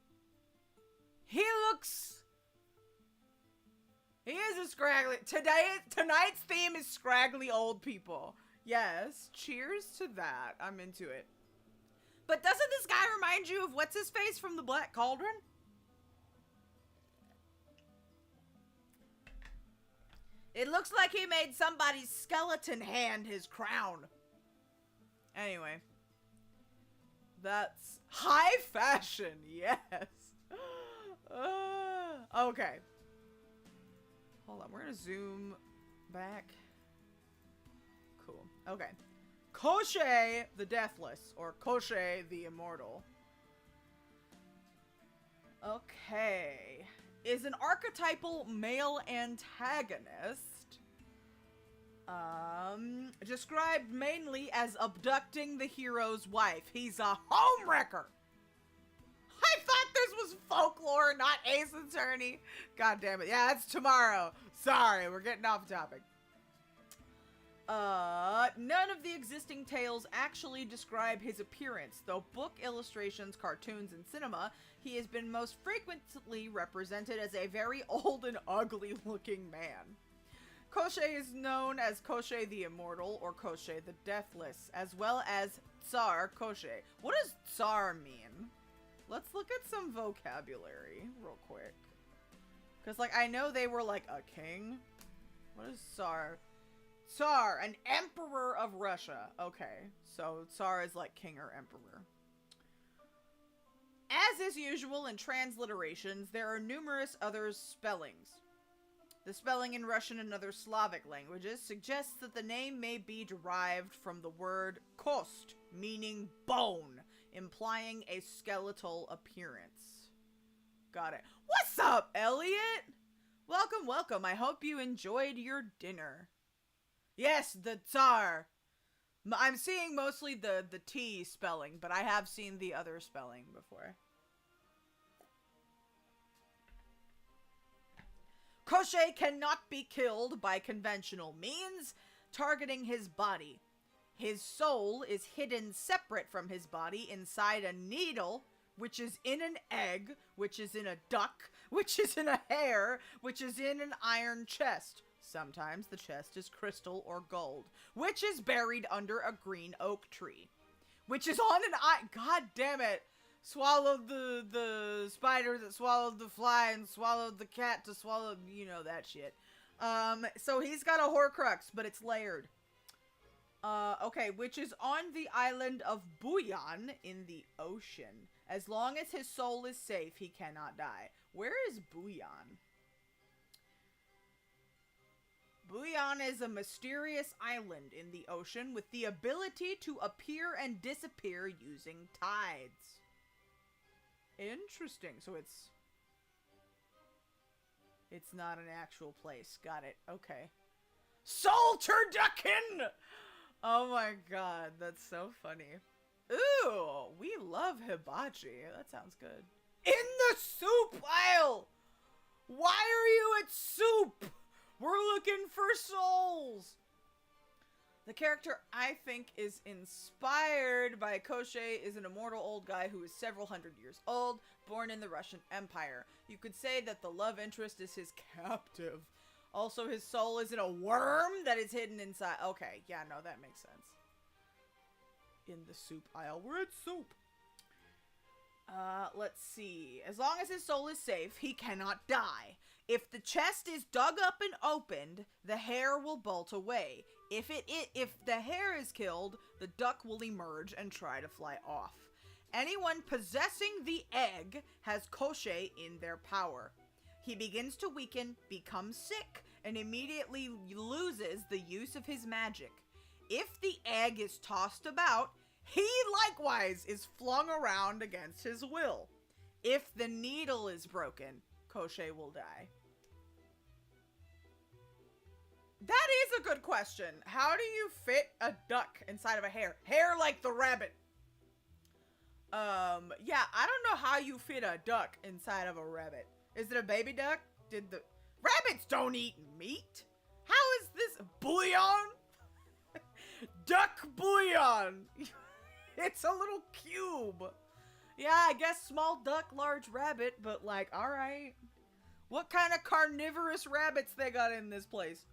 He looks... He is a scraggly... Tonight's theme is scraggly old people. Yes, cheers to that. I'm into it. But doesn't this guy remind you of what's-his-face from the Black Cauldron? It looks like he made somebody's skeleton hand his crown. Anyway. That's high fashion, yes. Okay. Hold on, we're gonna zoom back. Cool, okay. Koshei the Deathless, or Koshei the Immortal. Okay. Is an archetypal male antagonist. Described mainly as abducting the hero's wife. He's a homewrecker. I thought this was folklore, not Ace Attorney. God damn it. Yeah, it's tomorrow. Sorry, we're getting off topic. None of the existing tales actually describe his appearance, though book illustrations, cartoons, and cinema, he has been most frequently represented as a very old and ugly-looking man. Koshei is known as Koshei the Immortal, or Koshei the Deathless, as well as Tsar Koshei. What does Tsar mean? Let's look at some vocabulary real quick. Because, like, I know they were, like, a king. What is Tsar? Tsar, an emperor of Russia. Okay, so Tsar is like king or emperor. As is usual in transliterations, there are numerous other spellings. The spelling in Russian and other Slavic languages suggests that the name may be derived from the word kost, meaning bone, implying a skeletal appearance. Got it. What's up, Elliot? Welcome, welcome. I hope you enjoyed your dinner. Yes, the Tsar. I'm seeing mostly the T spelling, but I have seen the other spelling before. Koshei cannot be killed by conventional means, targeting his body. His soul is hidden separate from his body inside a needle, which is in an egg, which is in a duck, which is in a hare, which is in an iron chest. Sometimes the chest is crystal or gold, which is buried under a green oak tree. which is on an island. God damn it. Swallowed the spider that swallowed the fly and swallowed the cat to swallow, you know, that shit. So he's got a Horcrux, but it's layered. Okay, which is on the island of Buyan in the ocean. As long as his soul is safe, he cannot die. Where is Buyan? Buyan is a mysterious island in the ocean with the ability to appear and disappear using tides. Interesting. So it's not an actual place. Got it. Okay. Soul Turducken! Oh my god, that's so funny. Ooh, we love hibachi. That sounds good. In the soup aisle! Why are you at soup? We're looking for souls! The character I think is inspired by Koschei is an immortal old guy who is several hundred years old, born in the Russian Empire. You could say that the love interest is his captive. Also, his soul is in a worm that is hidden inside. Okay, yeah, no, that makes sense. In the soup aisle. We're at soup. Let's see. As long as his soul is safe, he cannot die. If the chest is dug up and opened, the hair will bolt away. If the hair is killed, the duck will emerge and try to fly off. Anyone possessing the egg has Koschei in their power. He begins to weaken, becomes sick, and immediately loses the use of his magic. If the egg is tossed about, he likewise is flung around against his will. If the needle is broken, Koschei will die. That is a good question. How do you fit a duck inside of a hare? Hair like the rabbit. Yeah, I don't know how you fit a duck inside of a rabbit. Is it a baby duck? Rabbits don't eat meat. How is this bouillon? Duck bouillon. It's a little cube. Yeah, I guess small duck, large rabbit, but like, all right. What kind of carnivorous rabbits they got in this place?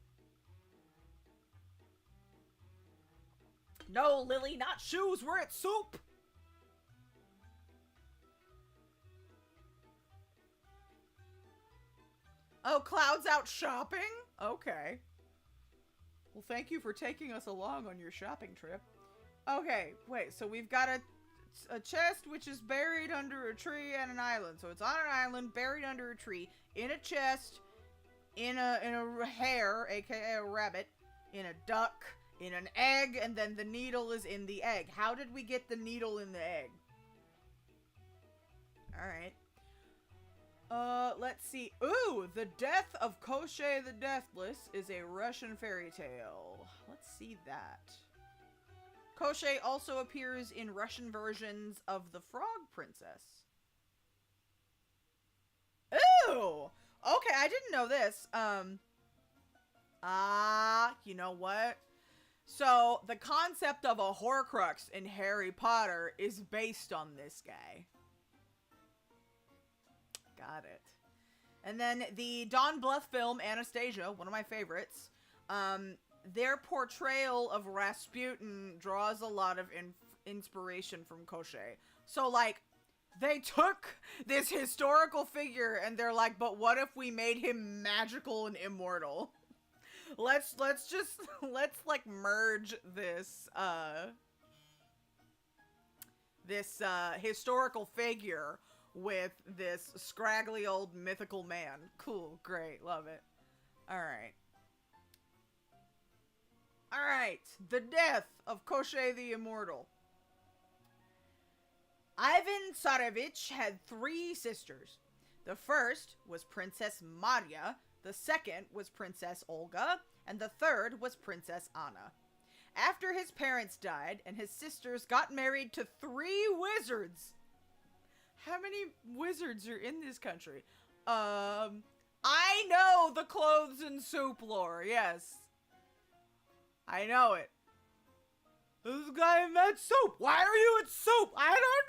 No, Lily, not shoes. We're at soup. Oh, Cloud's out shopping? Okay. Well, thank you for taking us along on your shopping trip. Okay, wait, so we've got a chest which is buried under a tree and an island. So it's on an island, buried under a tree, in a chest, in a hare, aka a rabbit, in a duck, in an egg, and then the needle is in the egg. How did we get the needle in the egg? Alright. Let's see. Ooh, the death of Koschei the Deathless is a Russian fairy tale. Let's see that. Koschei also appears in Russian versions of the Frog Princess. Ooh! Okay, I didn't know this. You know what? So, the concept of a Horcrux in Harry Potter is based on this guy. Got it. And then the Don Bluth film, Anastasia, one of my favorites, their portrayal of Rasputin draws a lot of inspiration from Koschei. So, like, they took this historical figure and they're like, but what if we made him magical and immortal? Let's like merge this historical figure with this scraggly old mythical man. Cool, great, love it. Alright. Alright, the death of Koschei the Immortal. Ivan Tsarevich had 3 sisters. The first was Princess Maria, the second was Princess Olga, and the third was Princess Anna. After his parents died and his sisters got married to 3 wizards. How many wizards are in this country? I know the clothes and soup lore, yes. I know it. This guy met soup. Why are you at soup? I don't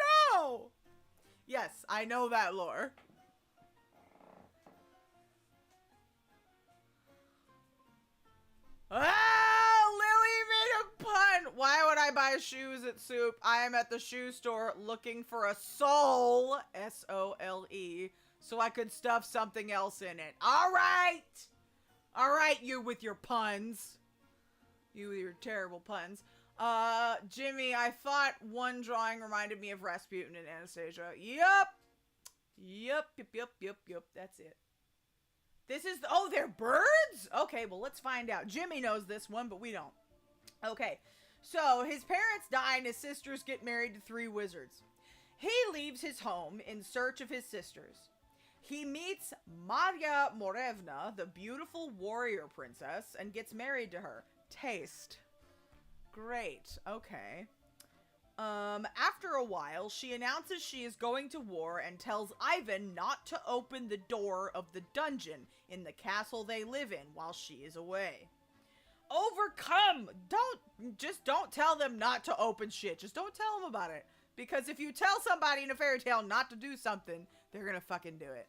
know. Yes, I know that lore. Ah, Lily made a pun. Why would I buy shoes at Soup, I am at the shoe store looking for a sole, S-O-L-E, so I could stuff something else in it. All right! All right, you with your puns. You with your terrible puns. Jimmy, I thought one drawing reminded me of Rasputin and Anastasia. Yup. Yup. That's it. This is, oh, they're birds? Okay, well, let's find out. Jimmy knows this one, but we don't. Okay, so his parents die and his sisters get married to 3 wizards. He leaves his home in search of his sisters. He meets Maria Morevna, the beautiful warrior princess, and gets married to her. Taste. Great. Okay. After a while, she announces she is going to war and tells Ivan not to open the door of the dungeon in the castle they live in while she is away. Overcome! Don't tell them not to open shit. Just don't tell them about it. Because if you tell somebody in a fairy tale not to do something, they're gonna fucking do it.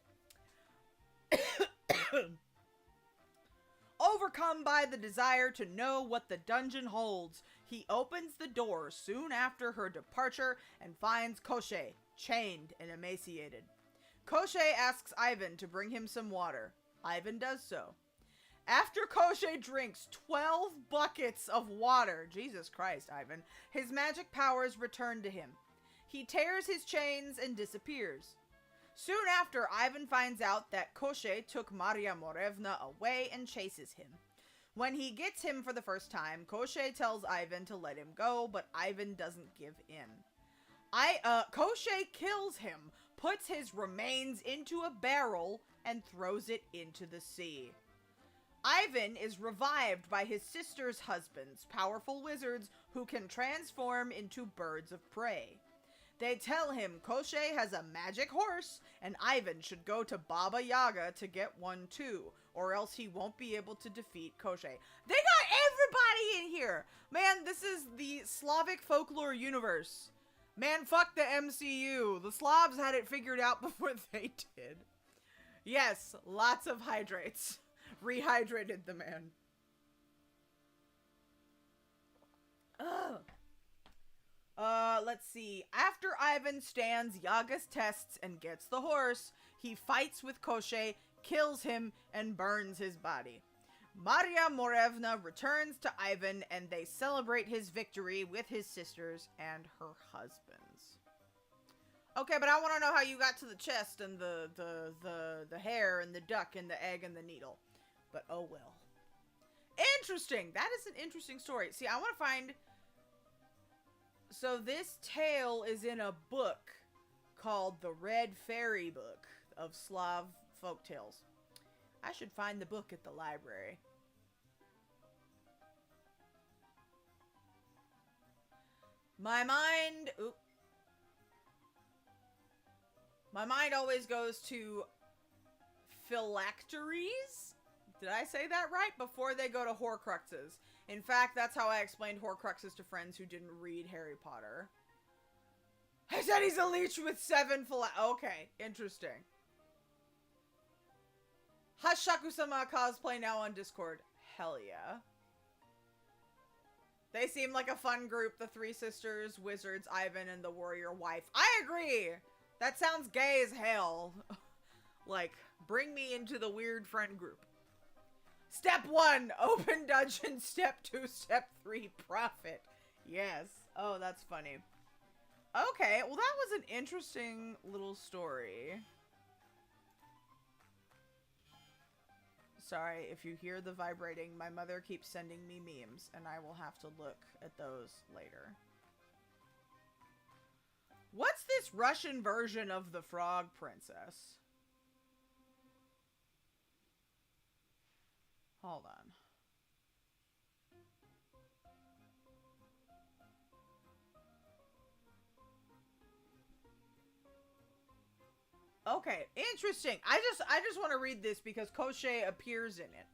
Overcome by the desire to know what the dungeon holds, he opens the door soon after her departure and finds Koshchei, chained and emaciated. Koshchei asks Ivan to bring him some water. Ivan does so. After Koshchei drinks 12 buckets of water, Jesus Christ, Ivan, his magic powers return to him. He tears his chains and disappears. Soon after, Ivan finds out that Koshchei took Maria Morevna away and chases him. When he gets him for the first time, Koshchei tells Ivan to let him go, but Ivan doesn't give in. Koshchei kills him, puts his remains into a barrel, and throws it into the sea. Ivan is revived by his sister's husbands, powerful wizards who can transform into birds of prey. They tell him Koshchei has a magic horse, and Ivan should go to Baba Yaga to get one too, or else he won't be able to defeat Koshchei. They got everybody in here! Man, this is the Slavic folklore universe. Man, fuck the MCU. The Slavs had it figured out before they did. Yes, lots of hydrates. Rehydrated the man. Ugh. Let's see. After Ivan stands Yaga's tests and gets the horse, he fights with Koshchei, kills him, and burns his body. Maria Morevna returns to Ivan, and they celebrate his victory with his sisters and her husbands. Okay, but I want to know how you got to the chest and the hair and the duck and the egg and the needle. But oh well. Interesting. That is an interesting story. See, I want to find... So this tale is in a book called The Red Fairy Book of Slav Folktales. I should find the book at the library. My mind... Oop. My mind always goes to phylacteries? Did I say that right? Before they go to Horcruxes. In fact, that's how I explained Horcruxes to friends who didn't read Harry Potter. I said he's a leech with 7 Okay, interesting. Hashaku-sama cosplay now on Discord. Hell yeah. They seem like a fun group, the 3 sisters, wizards, Ivan, and the warrior wife. I agree! That sounds gay as hell. Like, bring me into the weird friend group. Step 1, open dungeon. Step 2, step 3, profit. Yes. Oh, that's funny. Okay, well that was an interesting little story. Sorry if you hear the vibrating. My mother keeps sending me memes, and I will have to look at those later. What's this Russian version of the Frog Princess? Hold on. Okay, interesting. I just want to read this because Koshchei appears in it.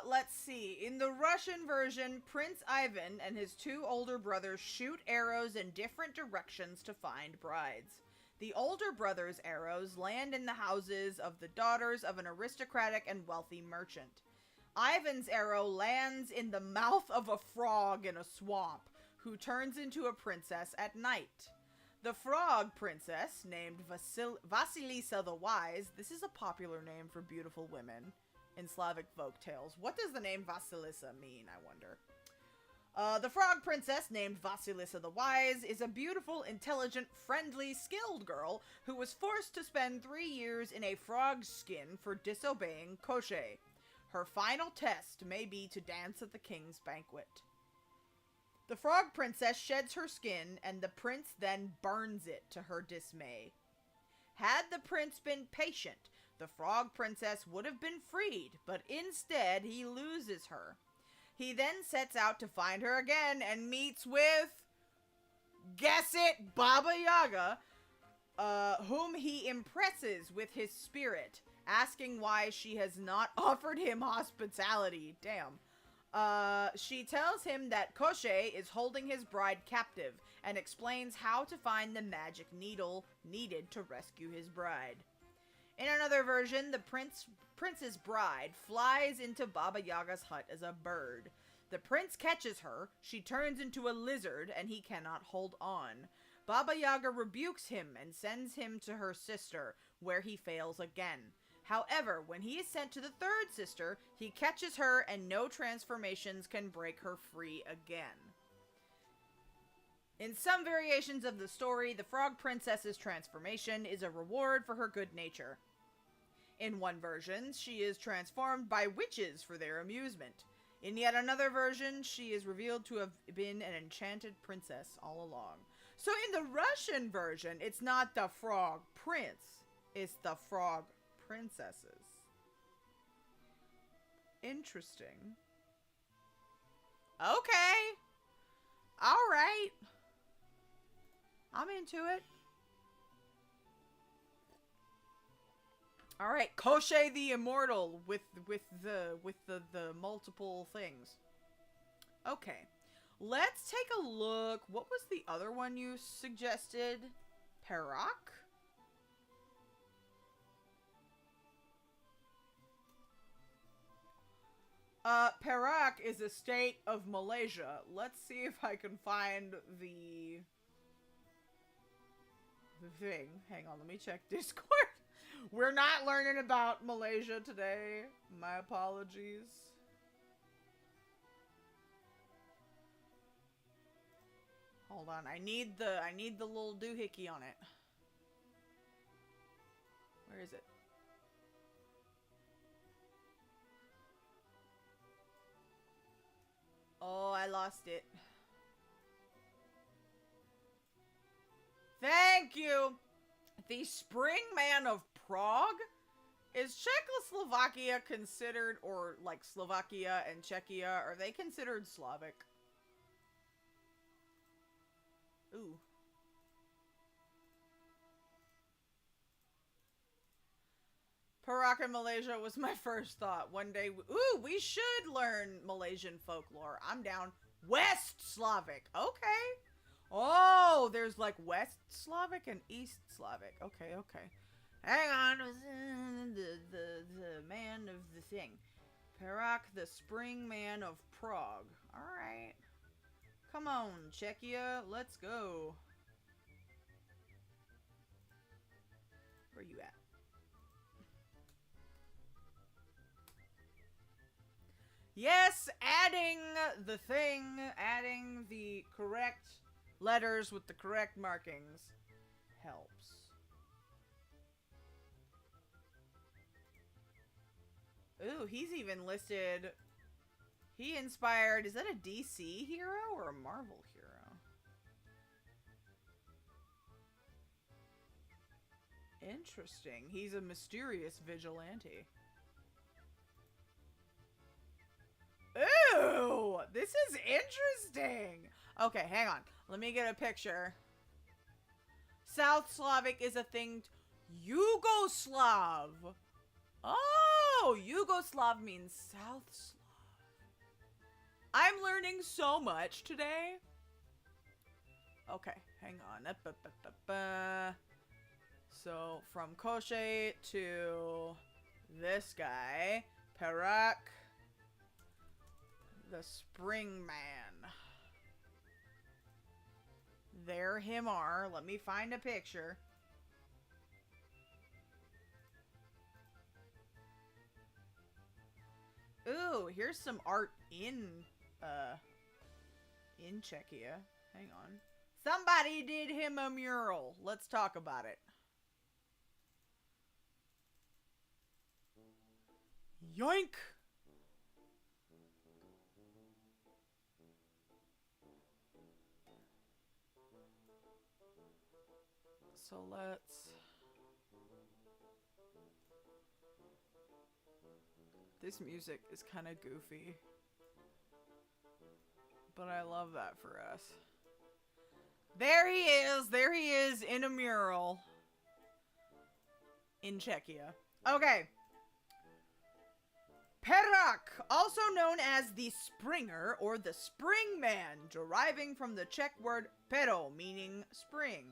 Let's see. In the Russian version, Prince Ivan and his 2 older brothers shoot arrows in different directions to find brides. The older brother's arrows land in the houses of the daughters of an aristocratic and wealthy merchant. Ivan's arrow lands in the mouth of a frog in a swamp, who turns into a princess at night. The frog princess, named Vasilisa the Wise, this is a popular name for beautiful women in Slavic folk tales. What does the name Vasilisa mean, I wonder? The frog princess, named Vasilisa the Wise, is a beautiful, intelligent, friendly, skilled girl who was forced to spend 3 years in a frog's skin for disobeying Koshchei. Her final test may be to dance at the king's banquet. The frog princess sheds her skin, and the prince then burns it to her dismay. Had the prince been patient, the frog princess would have been freed, but instead he loses her. He then sets out to find her again and meets with, guess it, Baba Yaga, whom he impresses with his spirit, asking why she has not offered him hospitality. Damn. She tells him that Koshchei is holding his bride captive and explains how to find the magic needle needed to rescue his bride. In another version, the prince's bride flies into Baba Yaga's hut as a bird. The prince catches her, she turns into a lizard, and he cannot hold on. Baba Yaga rebukes him and sends him to her sister, where he fails again. However, when he is sent to the third sister, he catches her and no transformations can break her free again. In some variations of the story, the frog princess's transformation is a reward for her good nature. In one version, she is transformed by witches for their amusement. In yet another version, she is revealed to have been an enchanted princess all along. So in the Russian version, it's not the frog prince, it's the frog princesses. Interesting. Okay. Alright. I'm into it. All right, Koshchei the Immortal with the multiple things. Okay, let's take a look. What was the other one you suggested? Perak? Perak is a state of Malaysia. Let's see if I can find the thing. Hang on, let me check Discord. We're not learning about Malaysia today. My apologies. Hold on, I need the little doohickey on it. Where is it? Oh, I lost it. Thank you. The Spring Man of Prague? Is Czechoslovakia considered, or like Slovakia and Czechia, are they considered Slavic? Ooh. Perak in Malaysia was my first thought. One day, ooh, we should learn Malaysian folklore. I'm down. West Slavic. Okay. Oh, there's like West Slavic and East Slavic. Okay, okay. Hang on. The man of the thing. Perak, the Spring Man of Prague. Alright. Come on, Czechia. Let's go. Where you at? Yes, adding the thing, adding the correct letters with the correct markings helps. Ooh, he's even listed. He inspired, is that a DC hero or a Marvel hero? Interesting. He's a mysterious vigilante. Ooh, this is interesting. Okay, hang on. Let me get a picture. South Slavic is a thing. Yugoslav. Oh, Yugoslav means South Slav. I'm learning so much today. Okay, hang on. So, from Koshchei to this guy, Perak. The Spring Man. There him are. Let me find a picture. Ooh, here's some art in Czechia. Hang on. Somebody did him a mural. Let's talk about it. Yoink! So let's... This music is kind of goofy. But I love that for us. There he is! There he is in a mural. In Czechia. Okay. Perak, also known as the Springer or the Spring Man, deriving from the Czech word pero, meaning spring,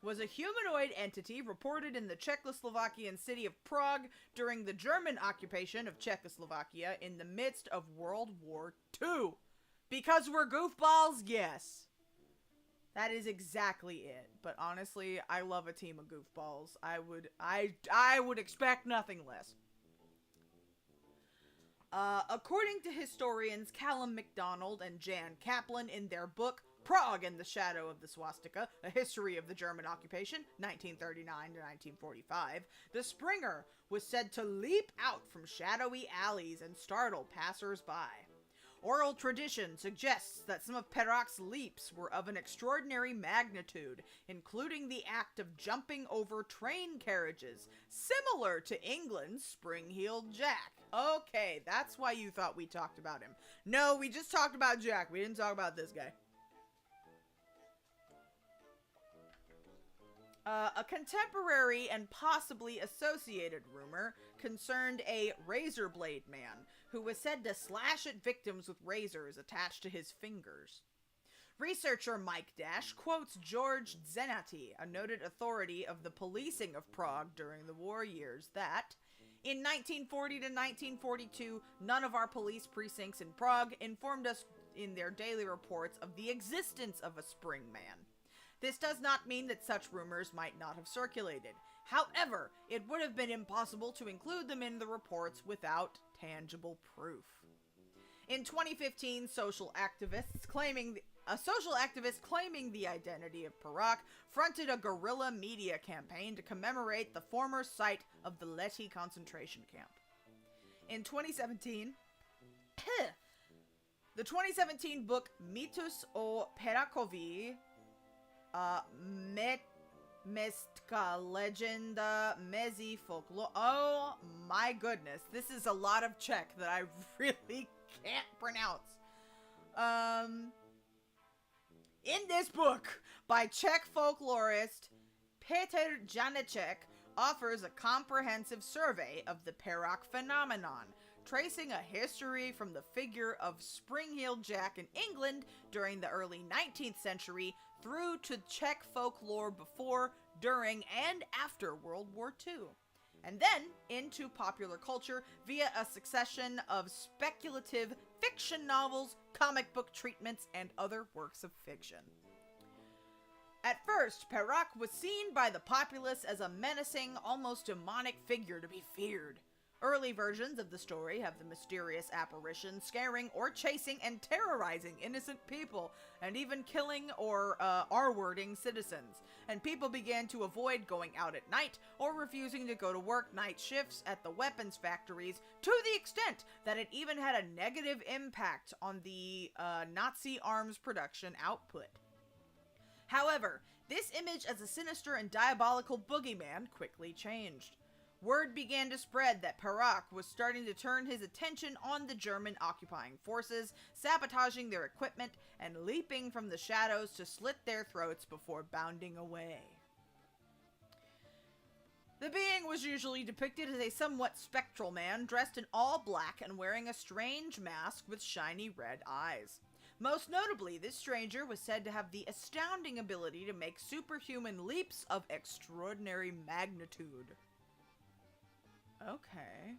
was a humanoid entity reported in the Czechoslovakian city of Prague during the German occupation of Czechoslovakia in the midst of World War II. Because we're goofballs, yes. That is exactly it. But honestly, I love a team of goofballs. I would expect nothing less. According to historians Callum MacDonald and Jan Kaplan in their book Prague and the Shadow of the Swastika, A History of the German Occupation, 1939 to 1945, the Springer was said to leap out from shadowy alleys and startle passers-by. Oral tradition suggests that some of Perak's leaps were of an extraordinary magnitude, including the act of jumping over train carriages, similar to England's Spring-Heeled Jack. Okay, that's why you thought we talked about him. No, we just talked about Jack. We didn't talk about this guy. A contemporary and possibly associated rumor concerned a razor blade man who was said to slash at victims with razors attached to his fingers. Researcher Mike Dash quotes George Zenati, a noted authority of the policing of Prague during the war years, that in 1940 to 1942, none of our police precincts in Prague informed us in their daily reports of the existence of a spring man. This does not mean that such rumors might not have circulated. However, it would have been impossible to include them in the reports without tangible proof. In 2015, a social activist claiming the identity of Perak fronted a guerrilla media campaign to commemorate the former site of the Lety concentration camp. In 2017, the 2017 book Mitus o Perakovi, Mestka Legenda Mezi Folklore. Oh my goodness, this is a lot of Czech that I really can't pronounce. In this book by Czech folklorist Peter Janeček offers a comprehensive survey of the Perak phenomenon, tracing a history from the figure of Spring-Heeled Jack in England during the early 19th century through to Czech folklore before, during, and after World War II, and then into popular culture via a succession of speculative fiction novels, comic book treatments, and other works of fiction. At first, Perak was seen by the populace as a menacing, almost demonic figure to be feared. Early versions of the story have the mysterious apparition scaring or chasing and terrorizing innocent people, and even killing or R-wording citizens, and people began to avoid going out at night or refusing to go to work night shifts at the weapons factories, to the extent that it even had a negative impact on the Nazi arms production output. However, this image as a sinister and diabolical boogeyman quickly changed. Word began to spread that Perak was starting to turn his attention on the German occupying forces, sabotaging their equipment and leaping from the shadows to slit their throats before bounding away. The being was usually depicted as a somewhat spectral man dressed in all black and wearing a strange mask with shiny red eyes. Most notably, this stranger was said to have the astounding ability to make superhuman leaps of extraordinary magnitude. Okay.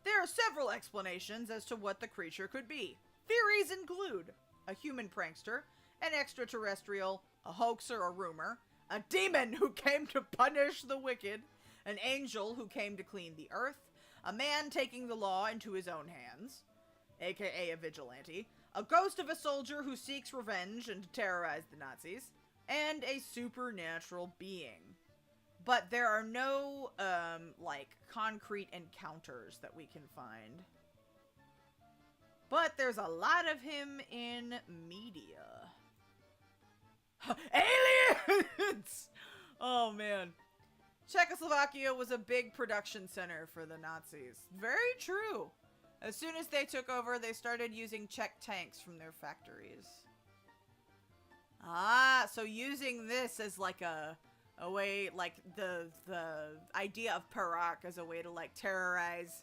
There There are several explanations as to what the creature could be. Theories include a human prankster, an extraterrestrial, a hoaxer or rumor, a demon who came to punish the wicked, an angel who came to clean the earth, a man taking the law into his own hands, aka a vigilante, a ghost of a soldier who seeks revenge and to terrorize the Nazis, and a supernatural being. But there are no, like, concrete encounters that we can find. But there's a lot of him in media. Aliens! Oh, man. Czechoslovakia was a big production center for the Nazis. Very true. As soon as they took over, they started using Czech tanks from their factories. Ah, so using this as like a way, like the idea of Perak as a way to like terrorize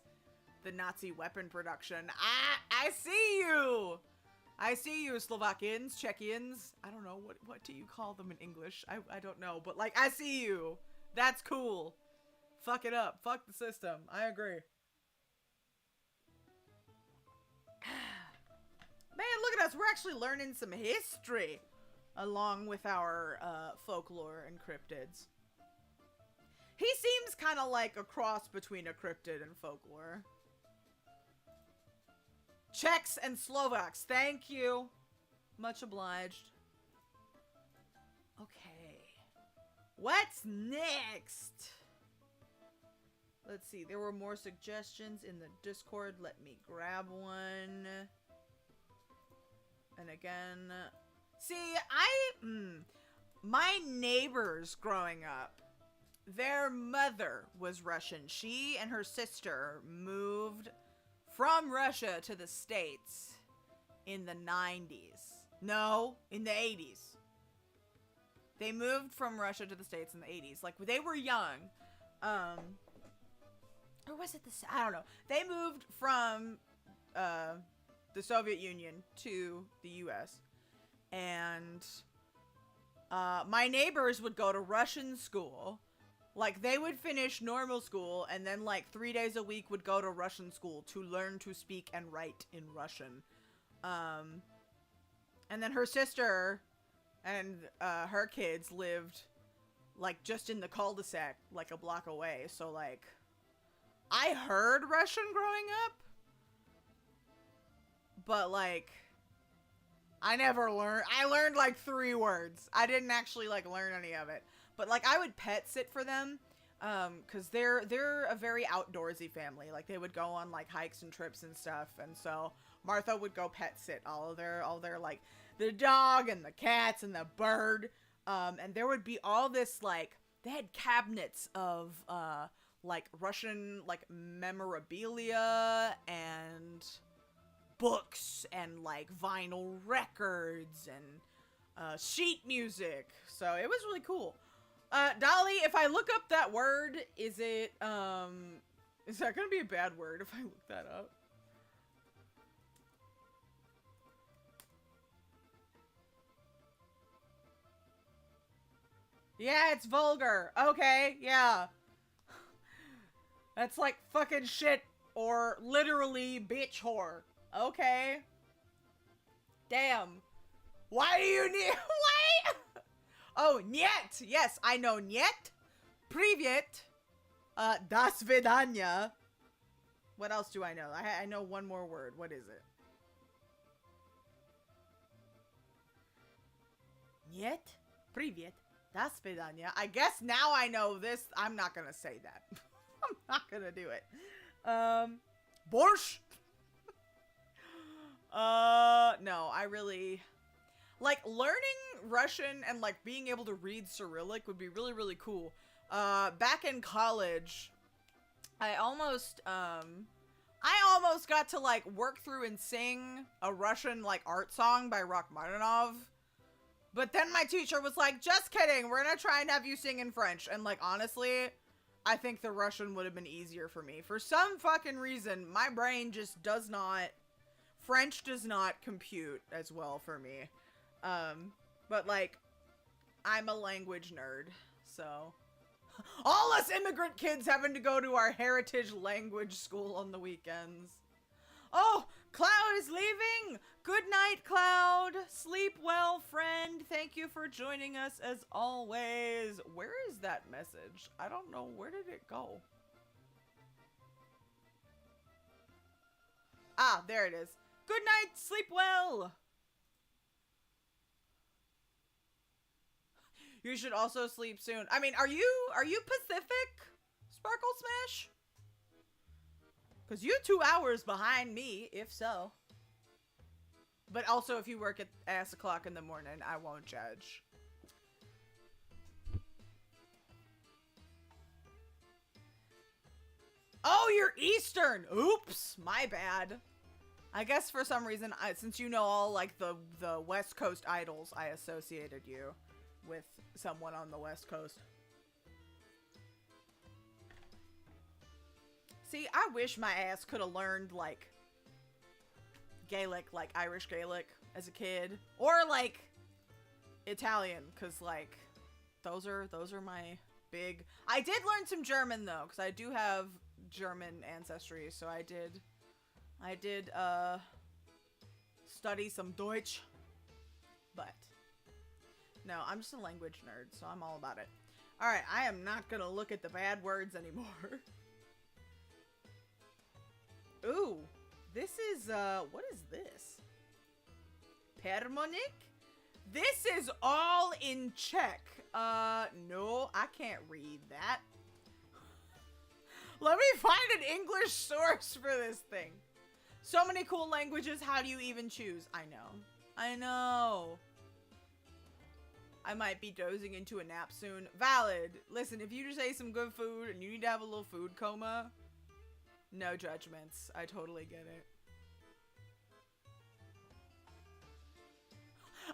the Nazi weapon production. I see you! I see you, Slovakians, Czechians. I don't know, what do you call them in English? I don't know, but like, I see you. That's cool. Fuck it up. Fuck the system. I agree. Man, look at us. We're actually learning some history along with our folklore and cryptids. He seems kind of like a cross between a cryptid and folklore. Czechs and Slovaks. Thank you. Much obliged. Okay. What's next? Let's see. There were more suggestions in the Discord. Let me grab one. And again, see, my neighbors growing up, their mother was Russian. She and her sister moved from Russia to the States in the 90s. No, in the 80s. They moved from Russia to the States in the 80s. Like, they were young. Or was it I don't know. They moved from the Soviet Union to the US. And my neighbors would go to Russian school. Like, they would finish normal school and then, like, 3 days a week would go to Russian school to learn to speak and write in Russian. And then her sister and her kids lived, like, just in the cul-de-sac, like, a block away. So, like, I heard Russian growing up. But, like, I never learned. I learned, like, 3 words. I didn't actually, like, learn any of it. But, like, I would pet sit for them, because they're a very outdoorsy family. Like, they would go on, like, hikes and trips and stuff. And so Martha would go pet sit all their, like, the dog and the cats and the bird. And there would be all this, like, they had cabinets of, like, Russian, like, memorabilia and books and, like, vinyl records and sheet music. So it was really cool. Dolly, if I look up that word, is that gonna be a bad word if I look that up? Yeah, it's vulgar. Okay, yeah. That's like fucking shit or literally bitch whore. Okay. Damn. Why do you need- Why? Oh, niet! Yes, I know niet. Привет. До свидания. What else do I know? I know one more word. What is it? Нет. Привет. До свидания. I guess now I know this. I'm not gonna say that. I'm not gonna do it. Borscht. No, I really... Like, learning Russian and, like, being able to read Cyrillic would be really, really cool. Back in college, I almost got to, like, work through and sing a Russian, like, art song by Rachmaninoff. But then my teacher was like, just kidding, we're gonna try and have you sing in French. And, like, honestly, I think the Russian would have been easier for me. For some fucking reason, my brain just does not... French does not compute as well for me. But, like, I'm a language nerd, so All us immigrant kids having to go to our heritage language school on the weekends. Oh, Cloud is leaving! Good night, Cloud! Sleep well, friend. Thank you for joining us as always. Where is that message? I don't know. Where did it go? Ah, there it is. Good night, sleep well! You should also sleep soon. I mean, are you Pacific? Sparkle Smash? Because you're 2 hours behind me, if so. But also, if you work at ass o'clock in the morning, I won't judge. Oh, you're Eastern! Oops, my bad. I guess for some reason, since you know all, like, the West Coast idols, I associated you with someone on the West Coast. See, I wish my ass could have learned, like, Gaelic, like Irish Gaelic as a kid. Or, like, Italian, because, like, those are my big... I did learn some German, though, because I do have German ancestry, so I did study some Deutsch. But, no, I'm just a language nerd, so I'm all about it. Alright, I am not gonna look at the bad words anymore. Ooh, this is, what is this? Permonik? This is all in Czech. No, I can't read that. Let me find an English source for this thing. So many cool languages, how do you even choose? I know. I might be dozing into a nap soon. Valid. Listen, if you just ate some good food and you need to have a little food coma, no judgments. I totally get it.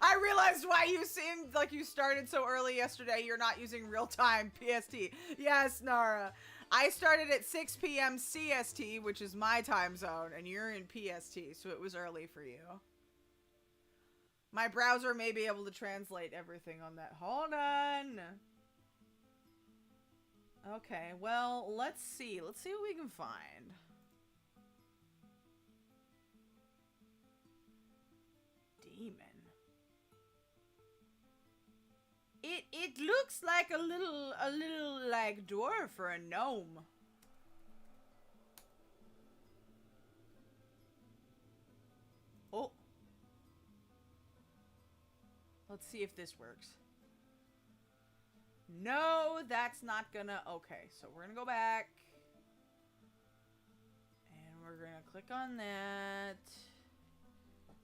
I realized why you seemed like you started so early yesterday. You're not using real-time PST. Yes, Nara. I started at 6 p.m. CST, which is my time zone, and you're in PST, so it was early for you. My browser may be able to translate everything on that. Hold on. Okay, well, let's see. Let's see what we can find. Demon. It looks like a little like dwarf or a gnome. Oh. Let's see if this works. No, that's not gonna... Okay, so we're gonna go back. And we're gonna click on that. And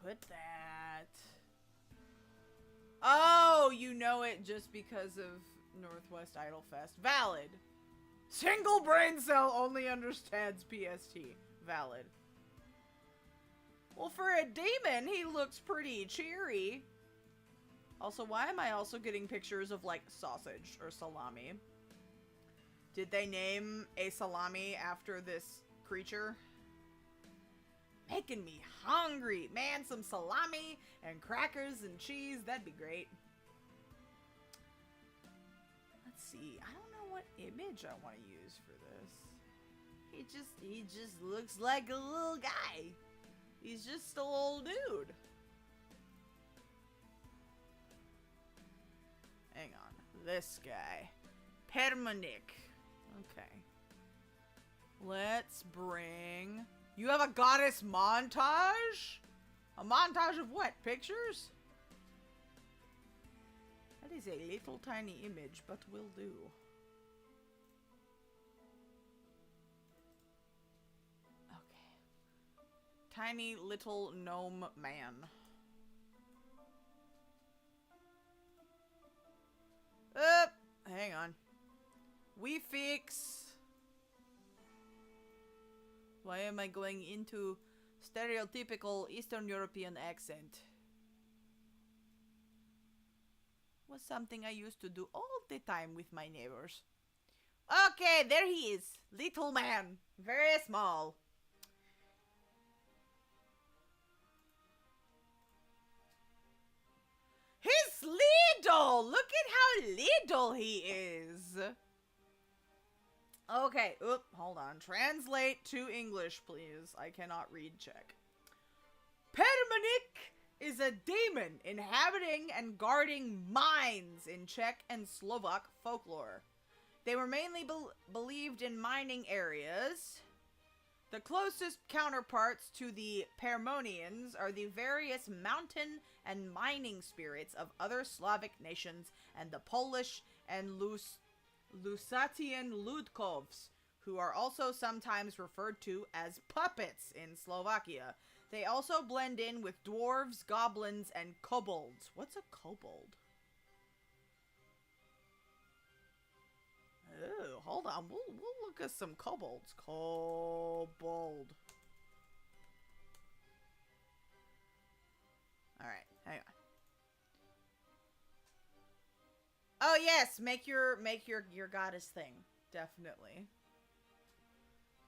we're gonna put that. Oh, you know it just because of Northwest Idol Fest. Valid. Single brain cell only understands PST. Valid. Well, for a demon, he looks pretty cheery. Also, why am I also getting pictures of, like, sausage or salami? Did they name a salami after this creature? Making me hungry. Man, some salami and crackers and cheese. That'd be great. Let's see. I don't know what image I want to use for this. He just looks like a little guy. He's just a little dude. Hang on. This guy. Permonik. Okay. Let's bring... You have a goddess montage? A montage of what? Pictures? That is a little tiny image, but will do. Okay. Tiny little gnome man. Hang on. We fix... Why am I going into stereotypical Eastern European accent? Was something I used to do all the time with my neighbors. Okay, there he is. Little man. Very small. He's little! Look at how little he is! Okay, oop, hold on. Translate to English, please. I cannot read Czech. Permanik is a demon inhabiting and guarding mines in Czech and Slovak folklore. They were mainly believed in mining areas. The closest counterparts to the Permonians are the various mountain and mining spirits of other Slavic nations and the Polish and Lusatian Ludkovs, who are also sometimes referred to as puppets in Slovakia. They also blend in with dwarves, goblins, and kobolds. What's a kobold? Oh, hold on. We'll look at some kobolds. Kobold. Alright, hang on. Oh yes, make your goddess thing. Definitely.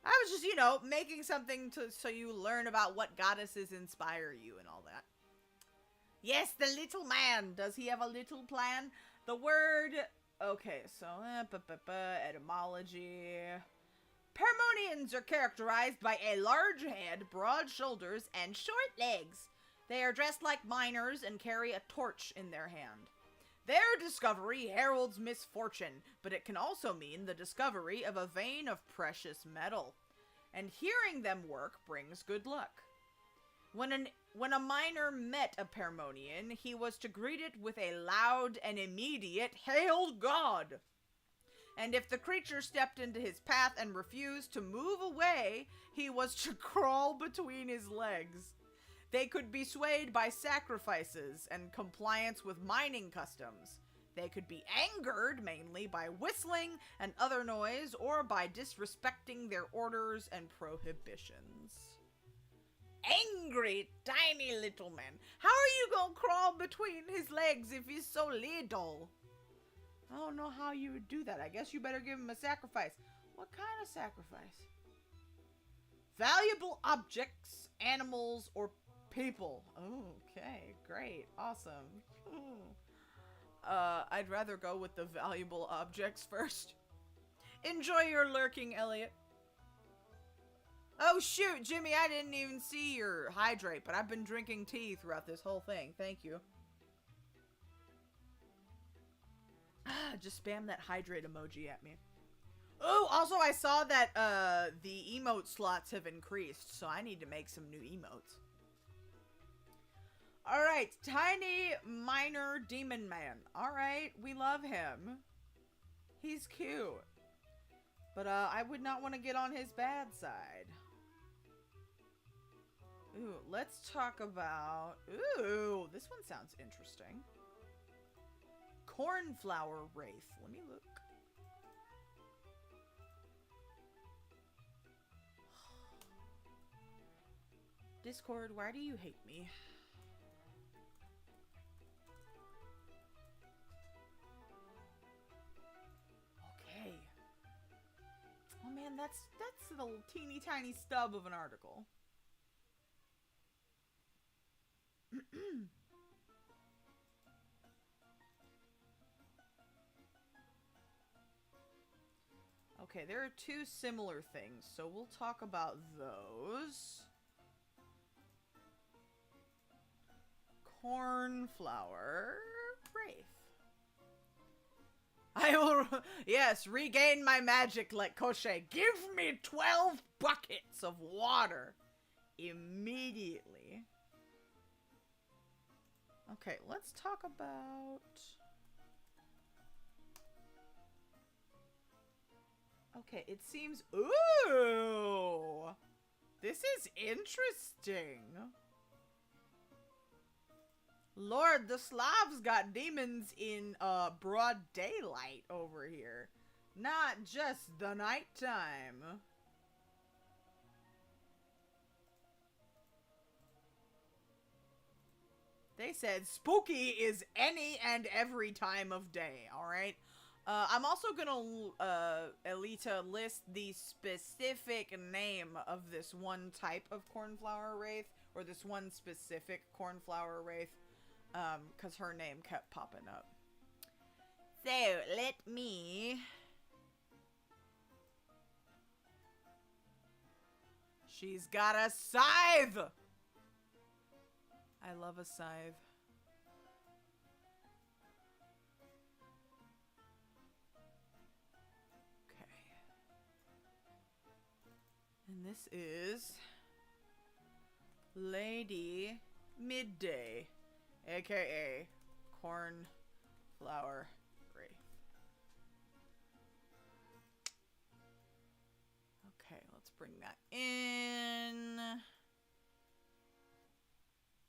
I was just, you know, making something so you learn about what goddesses inspire you and all that. Yes, the little man. Does he have a little plan? The word... Okay, so, etymology. Permonians are characterized by a large head, broad shoulders, and short legs. They are dressed like miners and carry a torch in their hand. Their discovery heralds misfortune, but it can also mean the discovery of a vein of precious metal. And hearing them work brings good luck. When a miner met a Permonian, he was to greet it with a loud and immediate "Hail God!" And if the creature stepped into his path and refused to move away, he was to crawl between his legs. They could be swayed by sacrifices and compliance with mining customs. They could be angered, mainly by whistling and other noise, or by disrespecting their orders and prohibitions. Angry, tiny little man. How are you gonna crawl between his legs if he's so little? I don't know how you would do that. I guess you better give him a sacrifice. What kind of sacrifice? Valuable objects, animals, or people. Okay, great, awesome. I'd rather go with the valuable objects first. Enjoy your lurking, Elliot. Oh shoot, Jimmy, I didn't even see your hydrate, but I've been drinking tea throughout this whole thing. Thank you. Just spam that hydrate emoji at me. Oh, also I saw that the emote slots have increased, so I need to make some new emotes. Alright, Tiny Minor Demon Man. Alright, we love him. He's cute. But I would not want to get on his bad side. Ooh, let's talk about... Ooh, this one sounds interesting. Cornflower Wraith. Let me look. Discord, why do you hate me? Okay. Oh man, that's a little teeny tiny stub of an article. Okay, there are two similar things, so we'll talk about those. Cornflower Wraith. I will, yes, regain my magic like Koshe. Give me 12 buckets of water immediately. Okay, let's talk about... Okay, it seems... Ooh! This is interesting. Lord, the Slavs got demons in broad daylight over here. Not just the nighttime. They said spooky is any and every time of day, alright? I'm also gonna, Elita, list the specific name of this one type of Cornflower Wraith, or this one specific Cornflower Wraith. because her name kept popping up. So, let me... She's got a scythe! I love a scythe. Okay. And this is... Lady Midday, aka Cornflower Wraith. Okay, let's bring that in.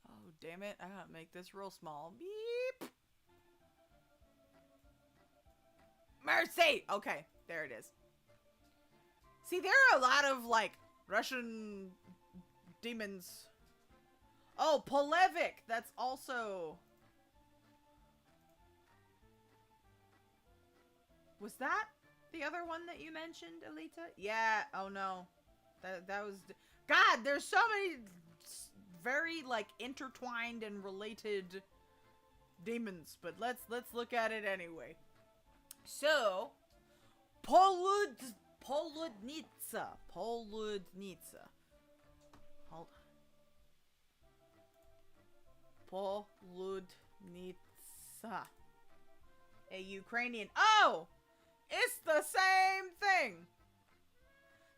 Oh, damn it. I gotta make this real small. Beep. Mercy! Okay, there it is. See, there are a lot of, like, Russian demons. Oh, Slavic. That's also... Was that the other one that you mentioned, Alita? Yeah. Oh, no. That was... God, there's so many very, like, intertwined and related demons. But let's look at it anyway. So, Poludnitsa. Hold on. Poludnitsa. A Ukrainian. Oh! It's the same thing!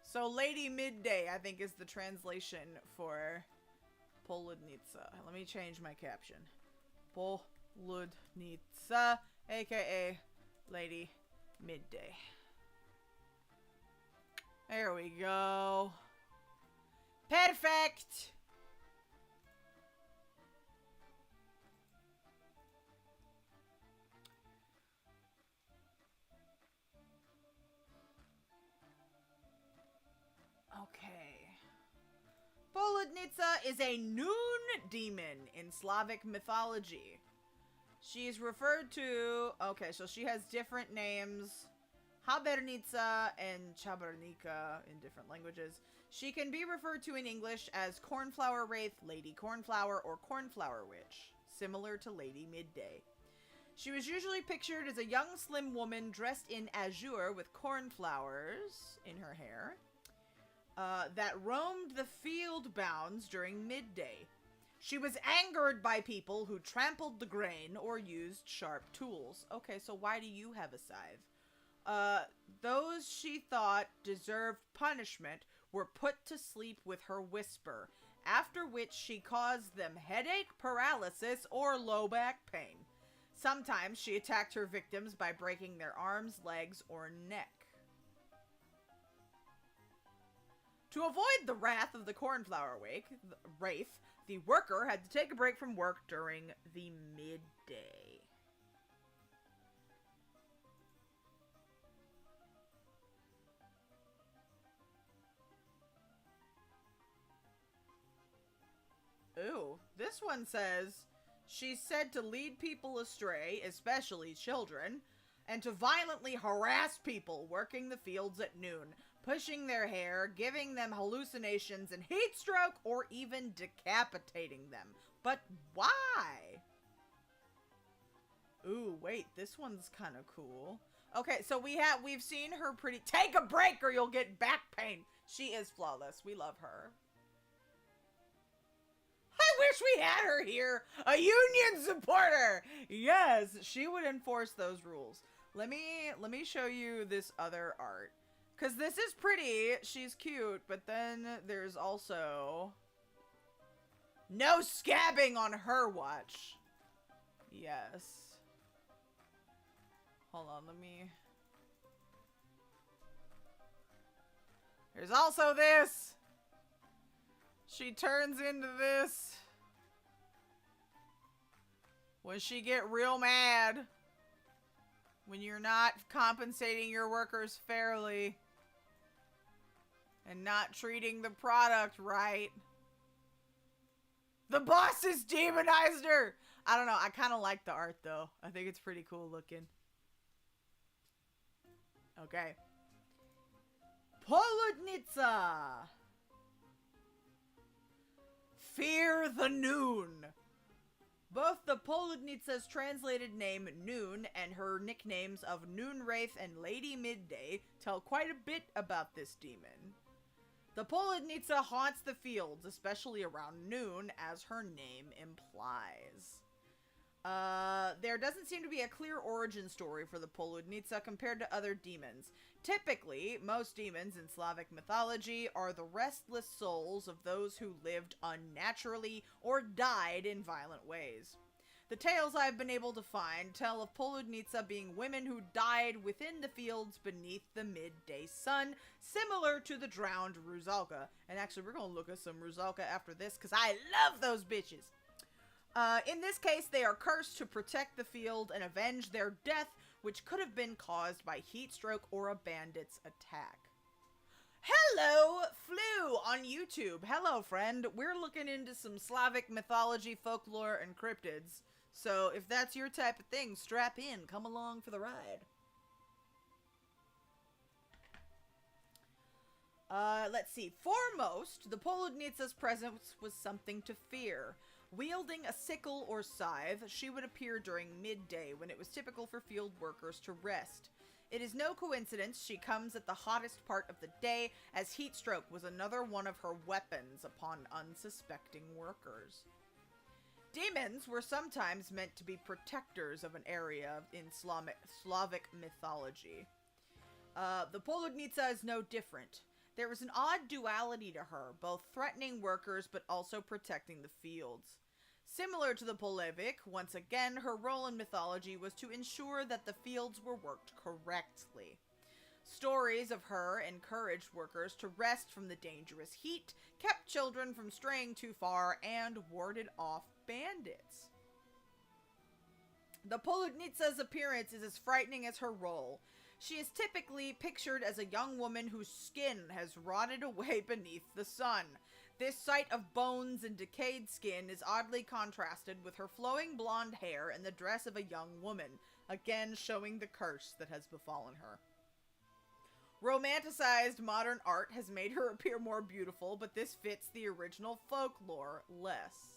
So, Lady Midday, I think, is the translation for Poludnitsa. Let me change my caption. Poludnitsa, aka Lady Midday. There we go. Perfect! Okay. Poludnitsa is a noon demon in Slavic mythology. She's referred to... Okay, so she has different names. Habernica and Chabernica in different languages. She can be referred to in English as Cornflower Wraith, Lady Cornflower, or Cornflower Witch, similar to Lady Midday. She was usually pictured as a young, slim woman dressed in azure with cornflowers in her hair that roamed the field bounds during midday. She was angered by people who trampled the grain or used sharp tools. Okay, so why do you have a scythe? Those she thought deserved punishment were put to sleep with her whisper, after which she caused them headache, paralysis, or low back pain. Sometimes she attacked her victims by breaking their arms, legs, or neck. To avoid the wrath of the Cornflower Wraith, the worker had to take a break from work during the midday. Ooh, this one says, she's said to lead people astray, especially children, and to violently harass people working the fields at noon, pushing their hair, giving them hallucinations and heat stroke, or even decapitating them. But why? Ooh, wait, this one's kind of cool. Okay, so we've seen her pretty... Take a break or you'll get back pain. She is flawless. We love her. I wish we had her here. A union supporter. Yes, she would enforce those rules. Let me show you this other art. Because this is pretty. She's cute. But then there's also... No scabbing on her watch. Yes. Hold on, let me... There's also this. She turns into this when she get real mad. When you're not compensating your workers fairly. And not treating the product right. The boss has demonized her! I don't know, I kind of like the art though. I think it's pretty cool looking. Okay. Poludnitsa! Fear the noon. Both the Poludnitsa's translated name Noon and her nicknames of Noon Wraith and Lady Midday tell quite a bit about this demon. The Poludnitsa haunts the fields, especially around noon, as her name implies. There doesn't seem to be a clear origin story for the Poludnitsa compared to other demons. Typically, most demons in Slavic mythology are the restless souls of those who lived unnaturally or died in violent ways. The tales I've been able to find tell of Poludnitsa being women who died within the fields beneath the midday sun, similar to the drowned Rusalka. And actually, we're gonna look at some Rusalka after this, because I love those bitches! In this case, they are cursed to protect the field and avenge their death, which could have been caused by heat stroke or a bandit's attack. Hello, Flu on YouTube. Hello, friend. We're looking into some Slavic mythology, folklore, and cryptids. So if that's your type of thing, strap in. Come along for the ride. Let's see. Foremost, the Poludnitsa's presence was something to fear. Wielding a sickle or scythe, she would appear during midday when it was typical for field workers to rest. It is no coincidence she comes at the hottest part of the day, as heat stroke was another one of her weapons upon unsuspecting workers. Demons were sometimes meant to be protectors of an area in Slavic mythology. The Poludnitsa is no different. There was an odd duality to her, both threatening workers but also protecting the fields. Similar to the Slavic, once again, her role in mythology was to ensure that the fields were worked correctly. Stories of her encouraged workers to rest from the dangerous heat, kept children from straying too far, and warded off bandits. The Poludnitsa's appearance is as frightening as her role. She is typically pictured as a young woman whose skin has rotted away beneath the sun. This sight of bones and decayed skin is oddly contrasted with her flowing blonde hair and the dress of a young woman, again showing the curse that has befallen her. Romanticized modern art has made her appear more beautiful, but this fits the original folklore less.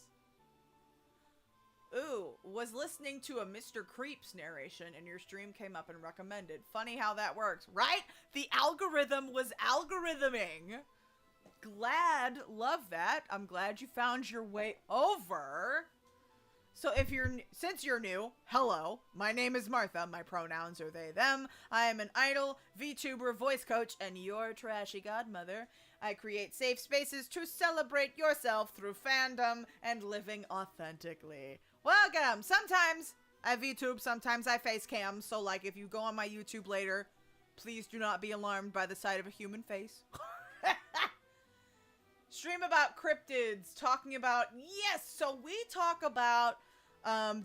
Ooh, was listening to a Mr. Creeps narration and your stream came up and recommended. Funny how that works, right? The algorithm was algorithming. Love that. I'm glad you found your way over. So since you're new, hello, my name is Martha, my pronouns are they, them. I am an idol, VTuber, voice coach, and your trashy godmother. I create safe spaces to celebrate yourself through fandom and living authentically. Welcome! Sometimes I VTube, sometimes I facecam, so like if you go on my YouTube later, please do not be alarmed by the sight of a human face. Stream about cryptids, talking about, yes, so we talk about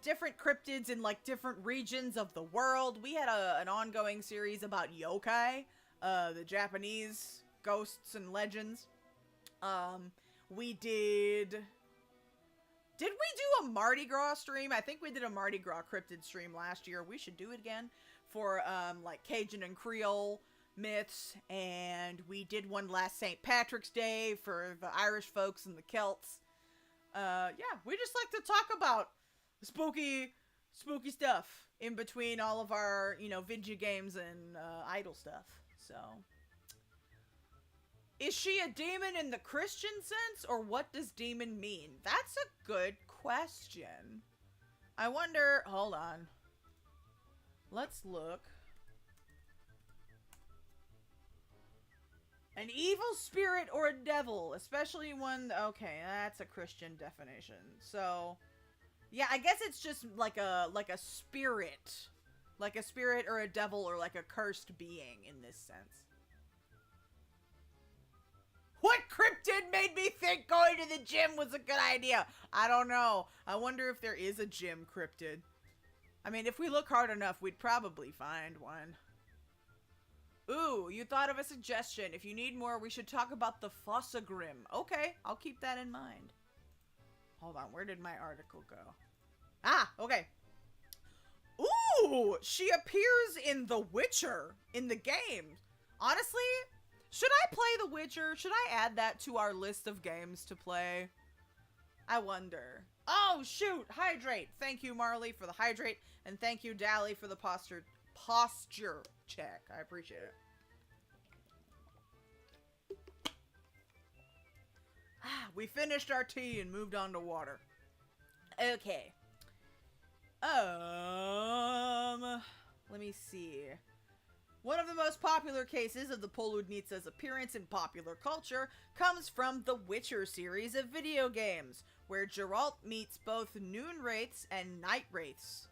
different cryptids in like different regions of the world. We had an ongoing series about yokai, the Japanese ghosts and legends. We did we do a Mardi Gras stream? I think we did a Mardi Gras cryptid stream last year. We should do it again for like Cajun and Creole myths, and we did one last St. Patrick's Day for the Irish folks and the Celts. Yeah, we just like to talk about spooky stuff in between all of our, video games and idol stuff. So, is she a demon in the Christian sense, or what does demon mean? That's a good question. I wonder, hold on. Let's look. An evil spirit or a devil, especially one, okay, that's a Christian definition. So, yeah, I guess it's just like a spirit. Like a spirit or a devil or like a cursed being in this sense. What cryptid made me think going to the gym was a good idea? I don't know. I wonder if there is a gym cryptid. I mean, if we look hard enough, we'd probably find one. Ooh, you thought of a suggestion. If you need more, we should talk about the Fossagrim. Okay, I'll keep that in mind. Hold on, where did my article go? Ah, okay. Ooh, she appears in The Witcher in the game. Honestly, should I play The Witcher? Should I add that to our list of games to play? I wonder. Oh, shoot! Hydrate! Thank you, Marley, for the hydrate, and thank you, Dally, for the posture check. I appreciate it. We finished our tea and moved on to water. Okay. Let me see. One of the most popular cases of the Poludnitsa's appearance in popular culture comes from the Witcher series of video games, where Geralt meets both noon wraiths and night wraiths.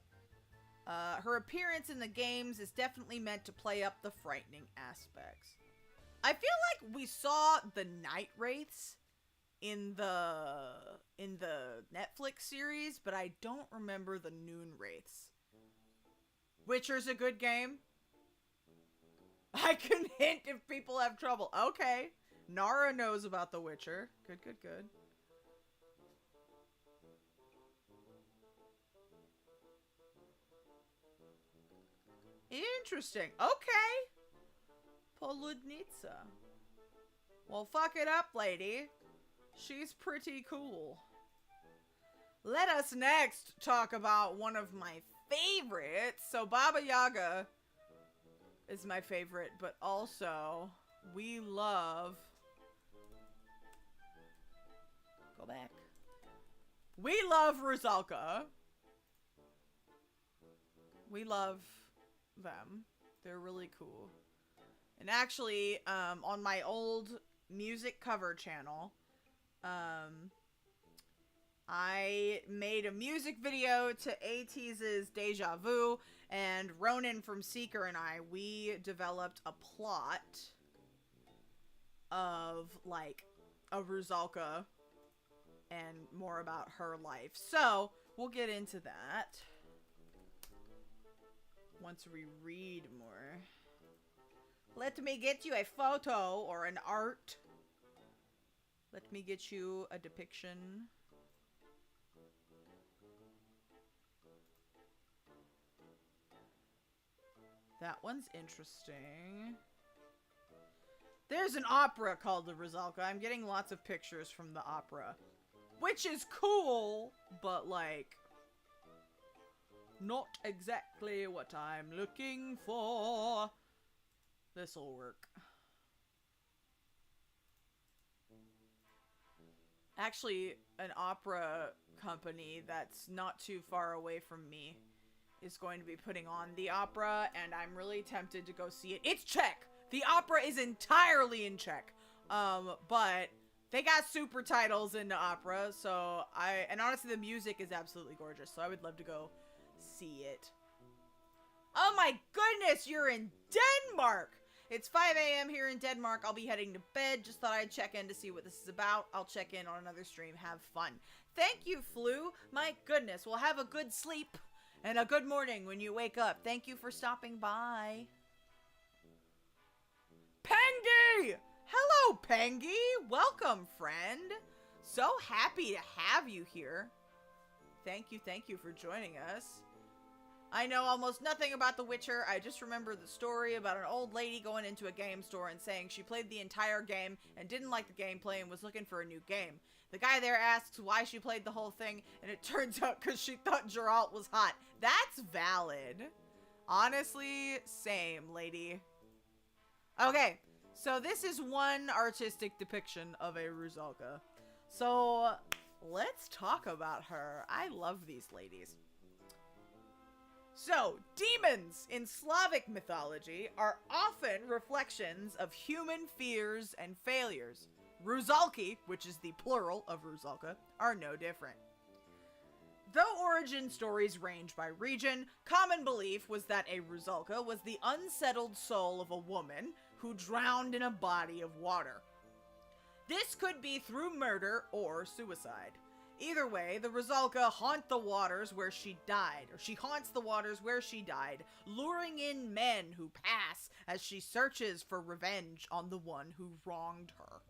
Her appearance in the games is definitely meant to play up the frightening aspects. I feel like we saw the night wraiths in the Netflix series, but I don't remember the noon wraiths. Witcher's a good game. I can hint if people have trouble. Okay. Nara knows about The Witcher. Good, good, good. Interesting. Okay. Poludnitsa. Well, fuck it up, lady. She's pretty cool. Let us next talk about one of my favorites. So Baba Yaga is my favorite, but also we love... Go back. We love Rusalka. We love them. They're really cool. And actually, on my old music cover channel, I made a music video to ATEEZ's Deja Vu, and Ronan from Seeker and I, we developed a plot of, like, a Rusalka and more about her life. So, we'll get into that once we read more. Let me get you a photo or an art. Let me get you a depiction. That one's interesting. There's an opera called the Rusalka. I'm getting lots of pictures from the opera. Which is cool, but like... not exactly what I'm looking for. This'll work. Actually, an opera company that's not too far away from me is going to be putting on the opera, and I'm really tempted to go see it. It's Czech! The opera is entirely in Czech. But they got super titles in the opera, so and honestly the music is absolutely gorgeous, so I would love to go see it. Oh my goodness, you're in Denmark! It's 5 a.m. here in Denmark. I'll be heading to bed. Just thought I'd check in to see what this is about. I'll check in on another stream. Have fun. Thank you, Flu. My goodness. Well, have a good sleep and a good morning when you wake up. Thank you for stopping by. Pengy! Hello, Pengy. Welcome, friend. So happy to have you here. Thank you for joining us. I know almost nothing about The Witcher. I just remember the story about an old lady going into a game store and saying she played the entire game and didn't like the gameplay and was looking for a new game. The guy there asks why she played the whole thing, and it turns out because she thought Geralt was hot. That's valid. Honestly, same, lady. Okay, so this is one artistic depiction of a Rusalka. So, let's talk about her. I love these ladies. So, demons in Slavic mythology are often reflections of human fears and failures. Rusalki, which is the plural of Rusalka, are no different. Though origin stories range by region, common belief was that a Rusalka was the unsettled soul of a woman who drowned in a body of water. This could be through murder or suicide. Either way, the Rusalka haunt the waters where she died, or she haunts the waters where she died, luring in men who pass as she searches for revenge on the one who wronged her.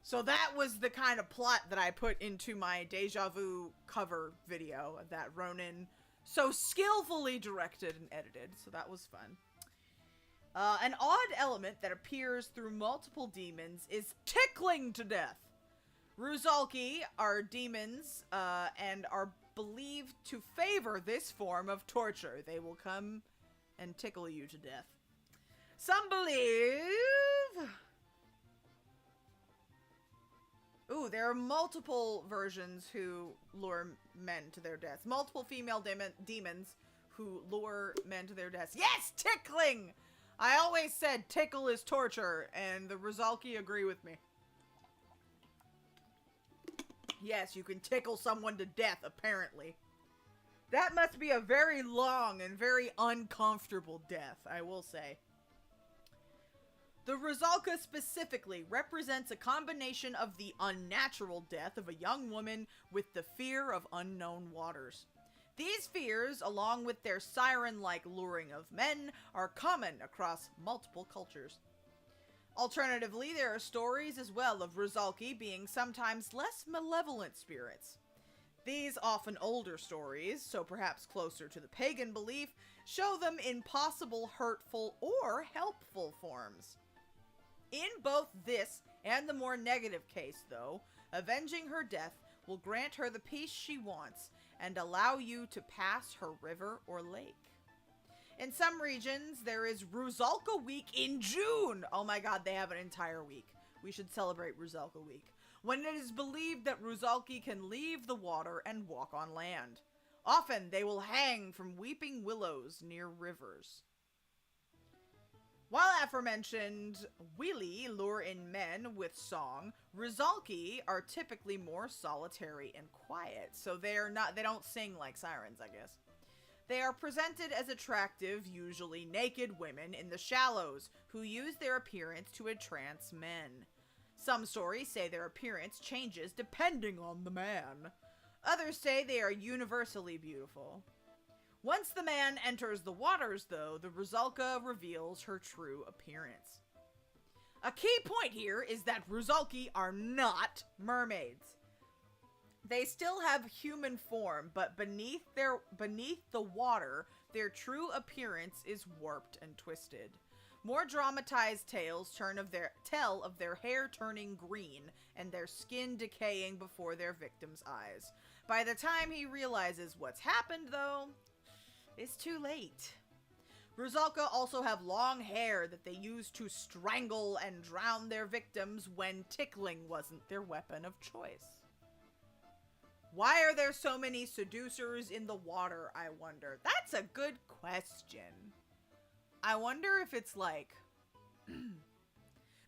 So that was the kind of plot that I put into my Deja Vu cover video that Ronan so skillfully directed and edited, so that was fun. An odd element that appears through multiple demons is tickling to death. Ruzalki are demons and are believed to favor this form of torture. They will come and tickle you to death. Some believe... Ooh, there are multiple versions who lure men to their deaths. Multiple female demons who lure men to their deaths. Yes, tickling! I always said tickle is torture, and the Ruzalki agree with me. Yes, you can tickle someone to death, apparently. That must be a very long and very uncomfortable death, I will say. The Ruzalka specifically represents a combination of the unnatural death of a young woman with the fear of unknown waters. These fears, along with their siren-like luring of men, are common across multiple cultures. Alternatively, there are stories as well of Ruzalki being sometimes less malevolent spirits. These often older stories, so perhaps closer to the pagan belief, show them in possible hurtful or helpful forms. In both this and the more negative case, though, avenging her death will grant her the peace she wants and allow you to pass her river or lake. In some regions, there is Ruzalka Week in June. Oh my god, they have an entire week. We should celebrate Ruzalka Week. When it is believed that Ruzalki can leave the water and walk on land. Often, they will hang from weeping willows near rivers. While aforementioned Wili lure in men with song, Ruzalki are typically more solitary and quiet, so they don't sing like sirens, I guess. They are presented as attractive, usually naked women in the shallows who use their appearance to entrance men. Some stories say their appearance changes depending on the man. Others say they are universally beautiful. Once the man enters the waters, though, the Ruzalka reveals her true appearance. A key point here is that Ruzalki are not mermaids. They still have human form, but beneath the water, their true appearance is warped and twisted. More dramatized tales tell of their hair turning green and their skin decaying before their victim's eyes. By the time he realizes what's happened, though, it's too late. Ruzalka also have long hair that they used to strangle and drown their victims when tickling wasn't their weapon of choice. Why are there so many seducers in the water, I wonder? That's a good question. I wonder if it's like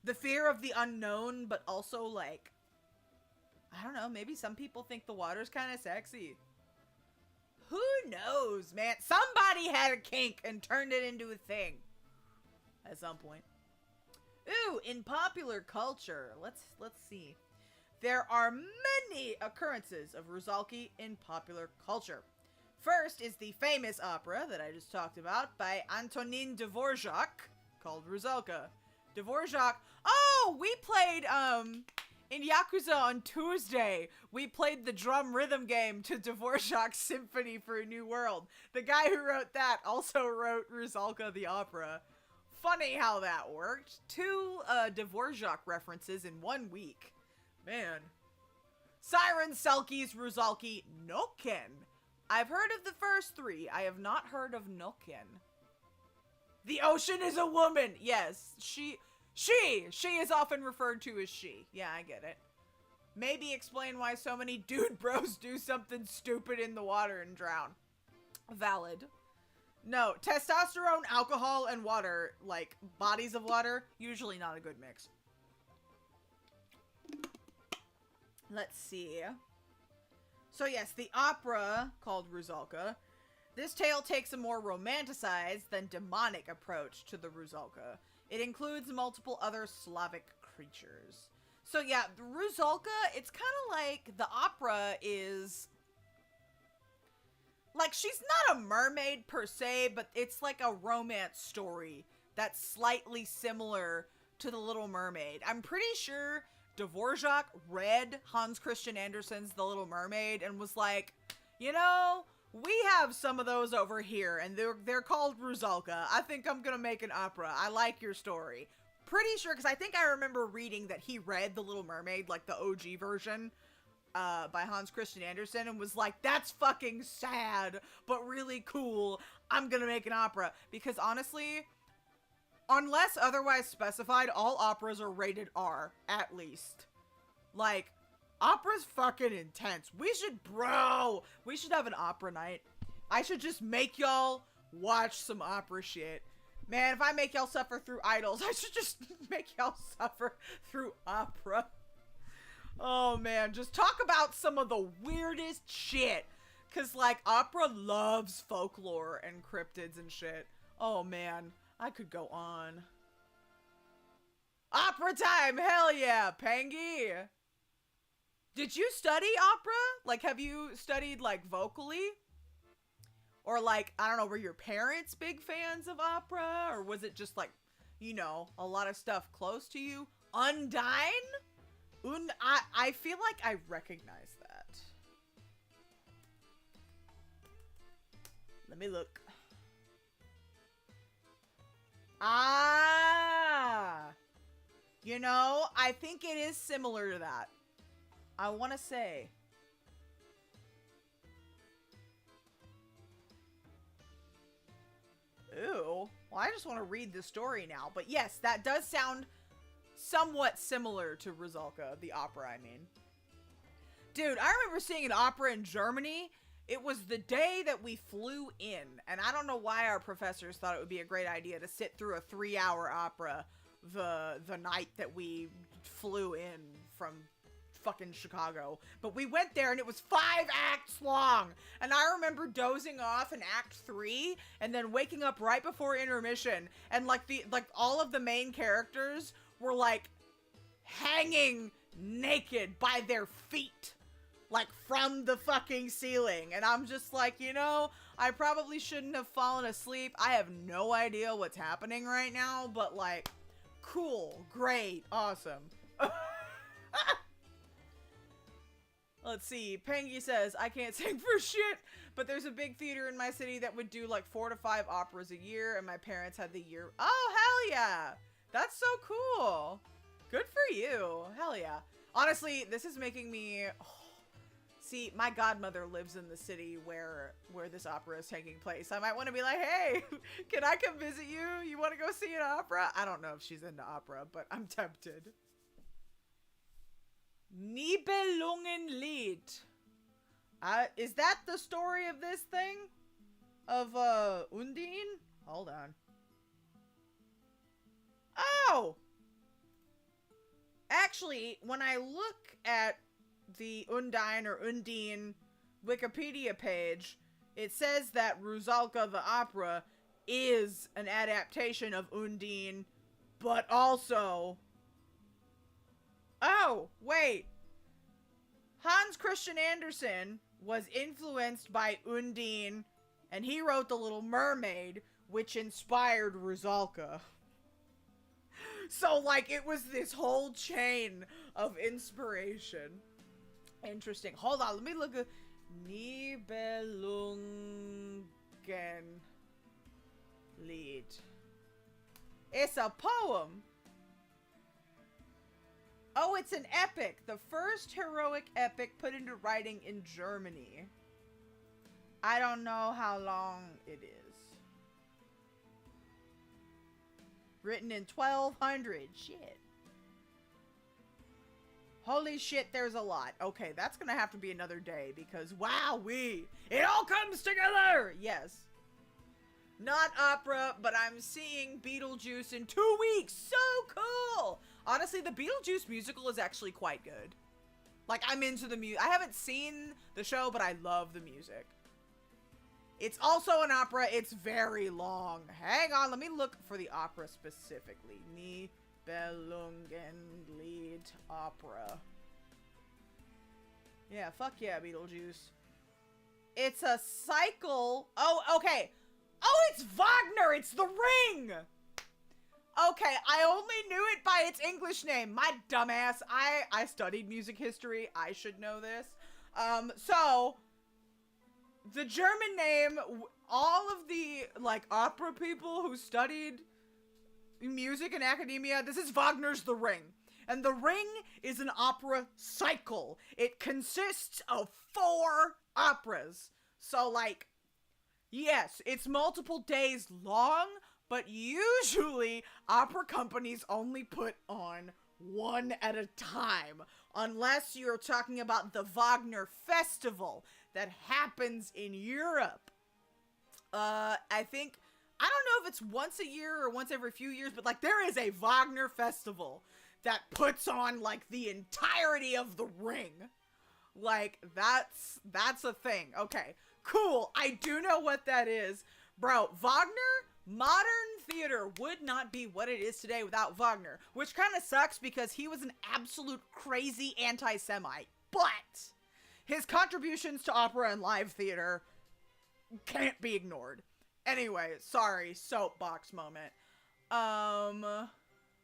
the fear of the unknown, but also like, I don't know, maybe some people think the water's kind of sexy. Who knows, man? Somebody had a kink and turned it into a thing at some point. Ooh, in popular culture, let's see. There are many occurrences of Ruzalki in popular culture. First is the famous opera that I just talked about by Antonin Dvorak called Ruzalka. Dvorak. Oh, we played in Yakuza on Tuesday. We played the drum rhythm game to Dvorak's Symphony for a New World. The guy who wrote that also wrote Ruzalka the opera. Funny how that worked. 2 Dvorak references in 1 week. Man. Siren, Selkies, Ruzalki, Noken. I've heard of the first 3. I have not heard of Noken. The ocean is a woman. Yes, she is often referred to as she. Yeah, I get it. Maybe explain why so many dude bros do something stupid in the water and drown. Valid. No, testosterone, alcohol, and water, like bodies of water, usually not a good mix. Let's see. So yes, the opera called Ruzalka. This tale takes a more romanticized than demonic approach to the Ruzalka. It includes multiple other Slavic creatures. So yeah, the Ruzalka, it's kind of like the opera is... Like, she's not a mermaid per se, but it's like a romance story that's slightly similar to The Little Mermaid. I'm pretty sure Dvorak read Hans Christian Andersen's The Little Mermaid and was like, you know, we have some of those over here, and they're called Ruzalka. I think I'm gonna make an opera. I like your story. pretty sure, because I think I remember reading that he read The Little Mermaid, like the OG version, by Hans Christian Andersen, and was like, that's fucking sad, but really cool. I'm gonna make an opera. Because honestly, unless otherwise specified, all operas are rated R, at least. Like, opera's fucking intense. We should have an opera night. I should just make y'all watch some opera shit. Man, if I make y'all suffer through idols, I should just make y'all suffer through opera. Oh man, just talk about some of the weirdest shit. Cause like, opera loves folklore and cryptids and shit. Oh man, I could go on. Opera time, hell yeah, Pangy! Did you study opera? Like, have you studied, like, vocally? Or, like, I don't know, were your parents big fans of opera? Or was it just, like, you know, a lot of stuff close to you? Undine? I feel like I recognize that. Let me look. Ah! You know, I think it is similar to that. I want to say. Ooh. Well, I just want to read the story now. But yes, that does sound somewhat similar to Rusalka, the opera, I mean. Dude, I remember seeing an opera in Germany. It was the day that we flew in. And I don't know why our professors thought it would be a great idea to sit through a 3-hour opera the night that we flew in from fucking Chicago. But we went there and it was 5 acts long. And I remember dozing off in act 3 and then waking up right before intermission. And like all of the main characters were like hanging naked by their feet. Like from the fucking ceiling. And I'm just like, you know, I probably shouldn't have fallen asleep. I have no idea what's happening right now. But like, cool, great, awesome. Let's see. Pengy says, I can't sing for shit, but there's a big theater in my city that would do like 4 to 5 operas a year, and my parents had the year. Oh, hell yeah. That's so cool. Good for you. Hell yeah. Honestly, this is making me... Oh, see, my godmother lives in the city where this opera is taking place. I might want to be like, hey, can I come visit you? You want to go see an opera? I don't know if she's into opera, but I'm tempted. Nibelungenlied. Is that the story of this thing? Of, Undine? Hold on. Oh! Actually, when I look at the Undine or Undine Wikipedia page, it says that Rusalka the opera is an adaptation of Undine, but also... Oh, wait. Hans Christian Andersen was influenced by Undine, and he wrote The Little Mermaid, which inspired Rusalka. So, like, it was this whole chain of inspiration. Interesting. Hold on, let me look at Nibelungenlied. It's a poem. Oh, it's an epic. The first heroic epic put into writing in Germany. I don't know how long it is. Written in 1200. Shit. Holy shit, there's a lot. Okay, that's gonna have to be another day because wowee, it all comes together! Yes. Not opera, but I'm seeing Beetlejuice in 2 weeks. So cool! Honestly, the Beetlejuice musical is actually quite good. Like, I'm into the music. I haven't seen the show, but I love the music. It's also an opera. It's very long. Hang on, let me look for the opera specifically. Nibelungenlied opera. Yeah, fuck yeah, Beetlejuice. It's a cycle. Oh, okay. Oh, it's Wagner. It's The Ring. Okay, I only knew it by its English name. My dumbass. I studied music history. I should know this. So, the German name, all of the, like, opera people who studied music and academia, this is Wagner's The Ring. And The Ring is an opera cycle. It consists of 4 operas. So, like, yes, it's multiple days long, but usually opera companies only put on one at a time. Unless you're talking about the Wagner Festival that happens in Europe. I think, I don't know if it's once a year or once every few years, but like there is a Wagner Festival that puts on like the entirety of The Ring. Like that's a thing. Okay, cool. I do know what that is. Bro, Wagner, modern theater would not be what it is today without Wagner, which kind of sucks because he was an absolute crazy anti-Semite, but his contributions to opera and live theater can't be ignored. Anyway, sorry, soapbox moment.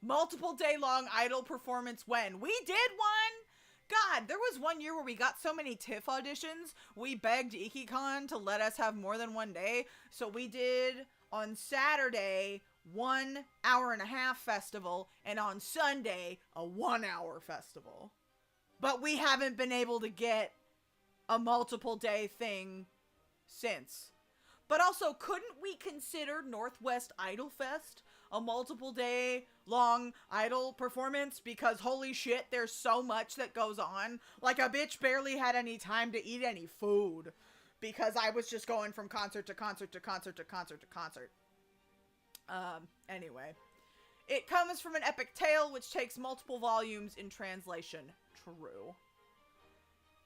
Multiple day long idol performance when? We did one! God, there was one year where we got so many TIFF auditions, we begged IkiCon to let us have more than one day, so we did on Saturday 1 hour and a half festival, and on Sunday a 1 hour festival. But we haven't been able to get a multiple day thing since. But also, couldn't we consider Northwest Idol Fest a multiple day long idol performance? Because holy shit, there's so much that goes on. Like, a bitch barely had any time to eat any food because I was just going from concert to concert to concert to concert to concert. Anyway. It comes from an epic tale which takes multiple volumes in translation. True.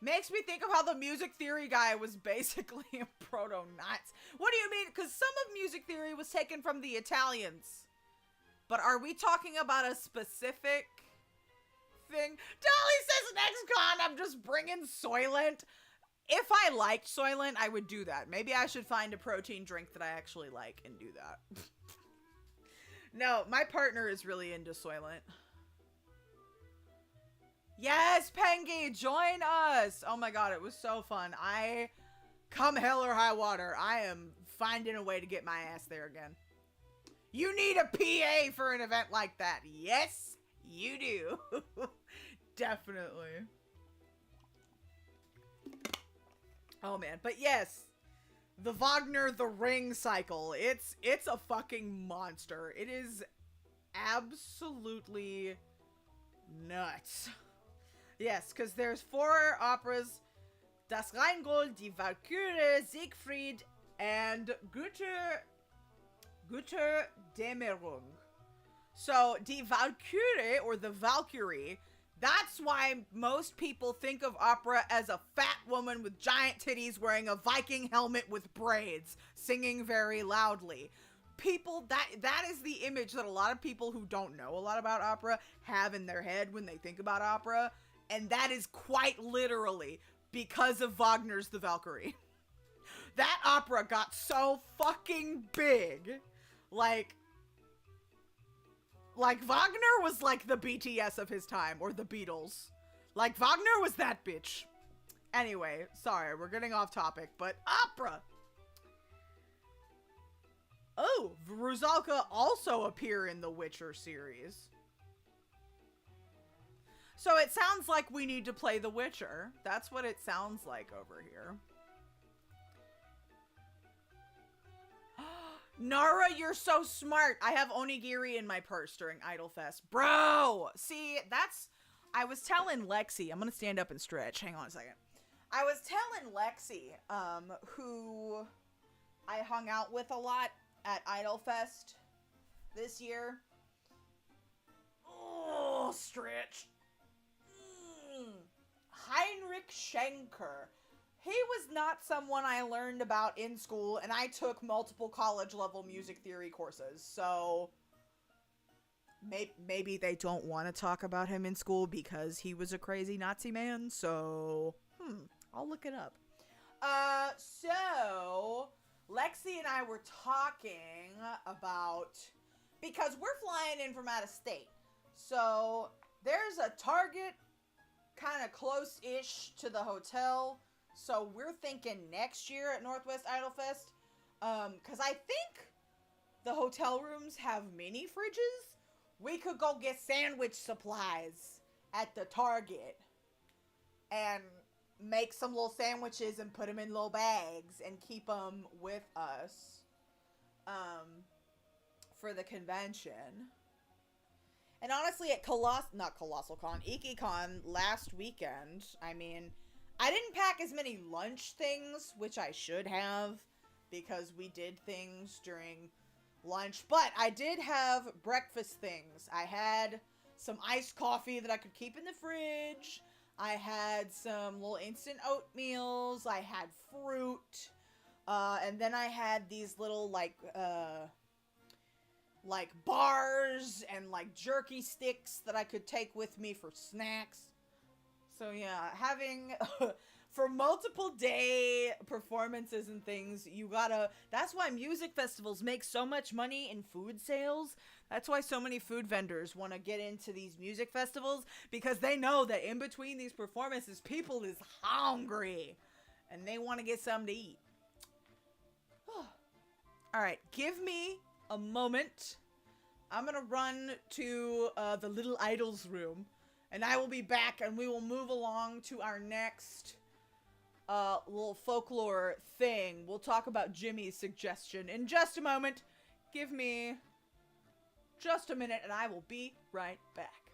Makes me think of how the music theory guy was basically a proto-Nazi. What do you mean? Because some of music theory was taken from the Italians. But are we talking about a specific thing? Dolly says next con I'm just bringing Soylent. If I liked Soylent, I would do that. Maybe I should find a protein drink that I actually like and do that. No, my partner is really into Soylent. Yes, Pengy, join us! Oh my god, it was so fun. Come hell or high water, I am finding a way to get my ass there again. You need a PA for an event like that. Yes, you do. Definitely. Oh man, but yes. The Wagner The Ring cycle. It's a fucking monster. It is absolutely nuts. Yes, because there's 4 operas. Das Rheingold, Die Walküre, Siegfried, and Götterdämmerung. So, Die Walküre, or the Valkyrie, that's why most people think of opera as a fat woman with giant titties wearing a Viking helmet with braids, singing very loudly. People, that is the image that a lot of people who don't know a lot about opera have in their head when they think about opera. And that is quite literally because of Wagner's The Valkyrie. That opera got so fucking big. Like Wagner was like the BTS of his time, or the Beatles. Like, Wagner was that bitch. Anyway, sorry, we're getting off topic, but opera! Oh, Rusalka also appear in the Witcher series. So it sounds like we need to play The Witcher. That's what it sounds like over here. Nara, you're so smart. I have onigiri in my purse during Idolfest. Bro! See, I was telling Lexi. I'm gonna stand up and stretch. Hang on a second. I was telling Lexi, who I hung out with a lot at Idolfest this year. Oh, stretch. Heinrich Schenker. He was not someone I learned about in school, and I took multiple college-level music theory courses, so maybe they don't want to talk about him in school because he was a crazy Nazi man, so, I'll look it up. So, Lexi and I were talking about, because we're flying in from out of state, so there's a Target kind of close-ish to the hotel. So we're thinking next year at Northwest Idolfest. Because I think the hotel rooms have mini fridges, we could go get sandwich supplies at the Target and make some little sandwiches and put them in little bags and keep them with us um, for the convention. And honestly, at not Colossal Con, IkiCon last weekend, I mean, I didn't pack as many lunch things, which I should have, because we did things during lunch, but I did have breakfast things. I had some iced coffee that I could keep in the fridge. I had some little instant oatmeals. I had fruit. And then I had these little, like bars and like jerky sticks that I could take with me for snacks. So yeah, having for multiple day performances and things, you gotta, that's why music festivals make so much money in food sales. That's why so many food vendors want to get into these music festivals, because they know that in between these performances, people is hungry and they want to get something to eat. All right, give me a moment. I'm gonna run to the Little Idols room, and I will be back, and we will move along to our next little folklore thing. We'll talk about Jimmy's suggestion in just a moment. Give me just a minute, and I will be right back.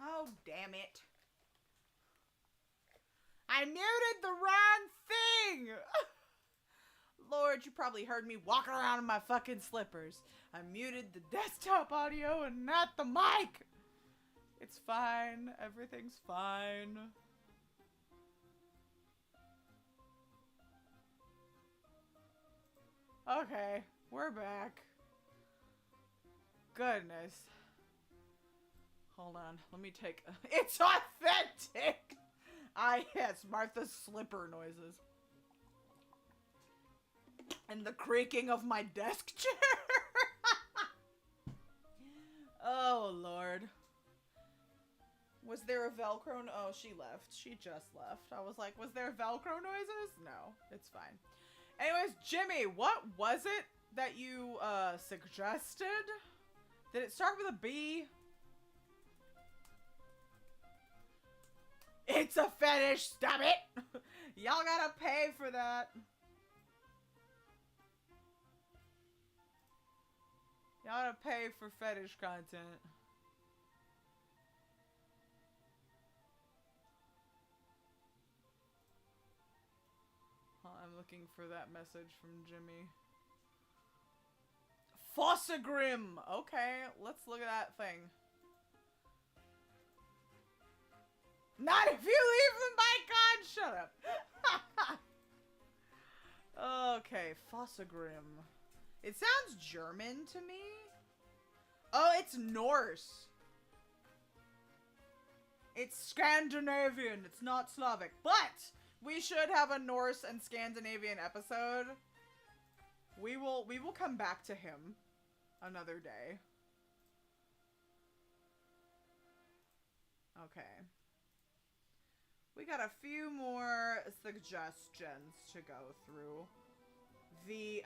Oh, damn it. I muted the wrong thing! Lord, you probably heard me walking around in my fucking slippers. I muted the desktop audio and not the mic! It's fine. Everything's fine. Okay, we're back. Goodness. Hold on, let me take... It's authentic! Yes, Martha's slipper noises. And the creaking of my desk chair. Oh, Lord. Was there a Velcro? Oh, she left. She just left. I was like, was there Velcro noises? No, it's fine. Anyways, Jimmy, what was it that you suggested? Did it start with a B? It's a fetish, stop it! Y'all gotta pay for that. Y'all gotta pay for fetish content. I'm looking for that message from Jimmy. Fossagrim! Okay, let's look at that thing. Not if you leave the mic on! Shut up. Okay, Fossagrim. It sounds German to me. Oh, it's Norse. It's Scandinavian. It's not Slavic. But we should have a Norse and Scandinavian episode. We will come back to him another day. Okay. We got a few more suggestions to go through. The,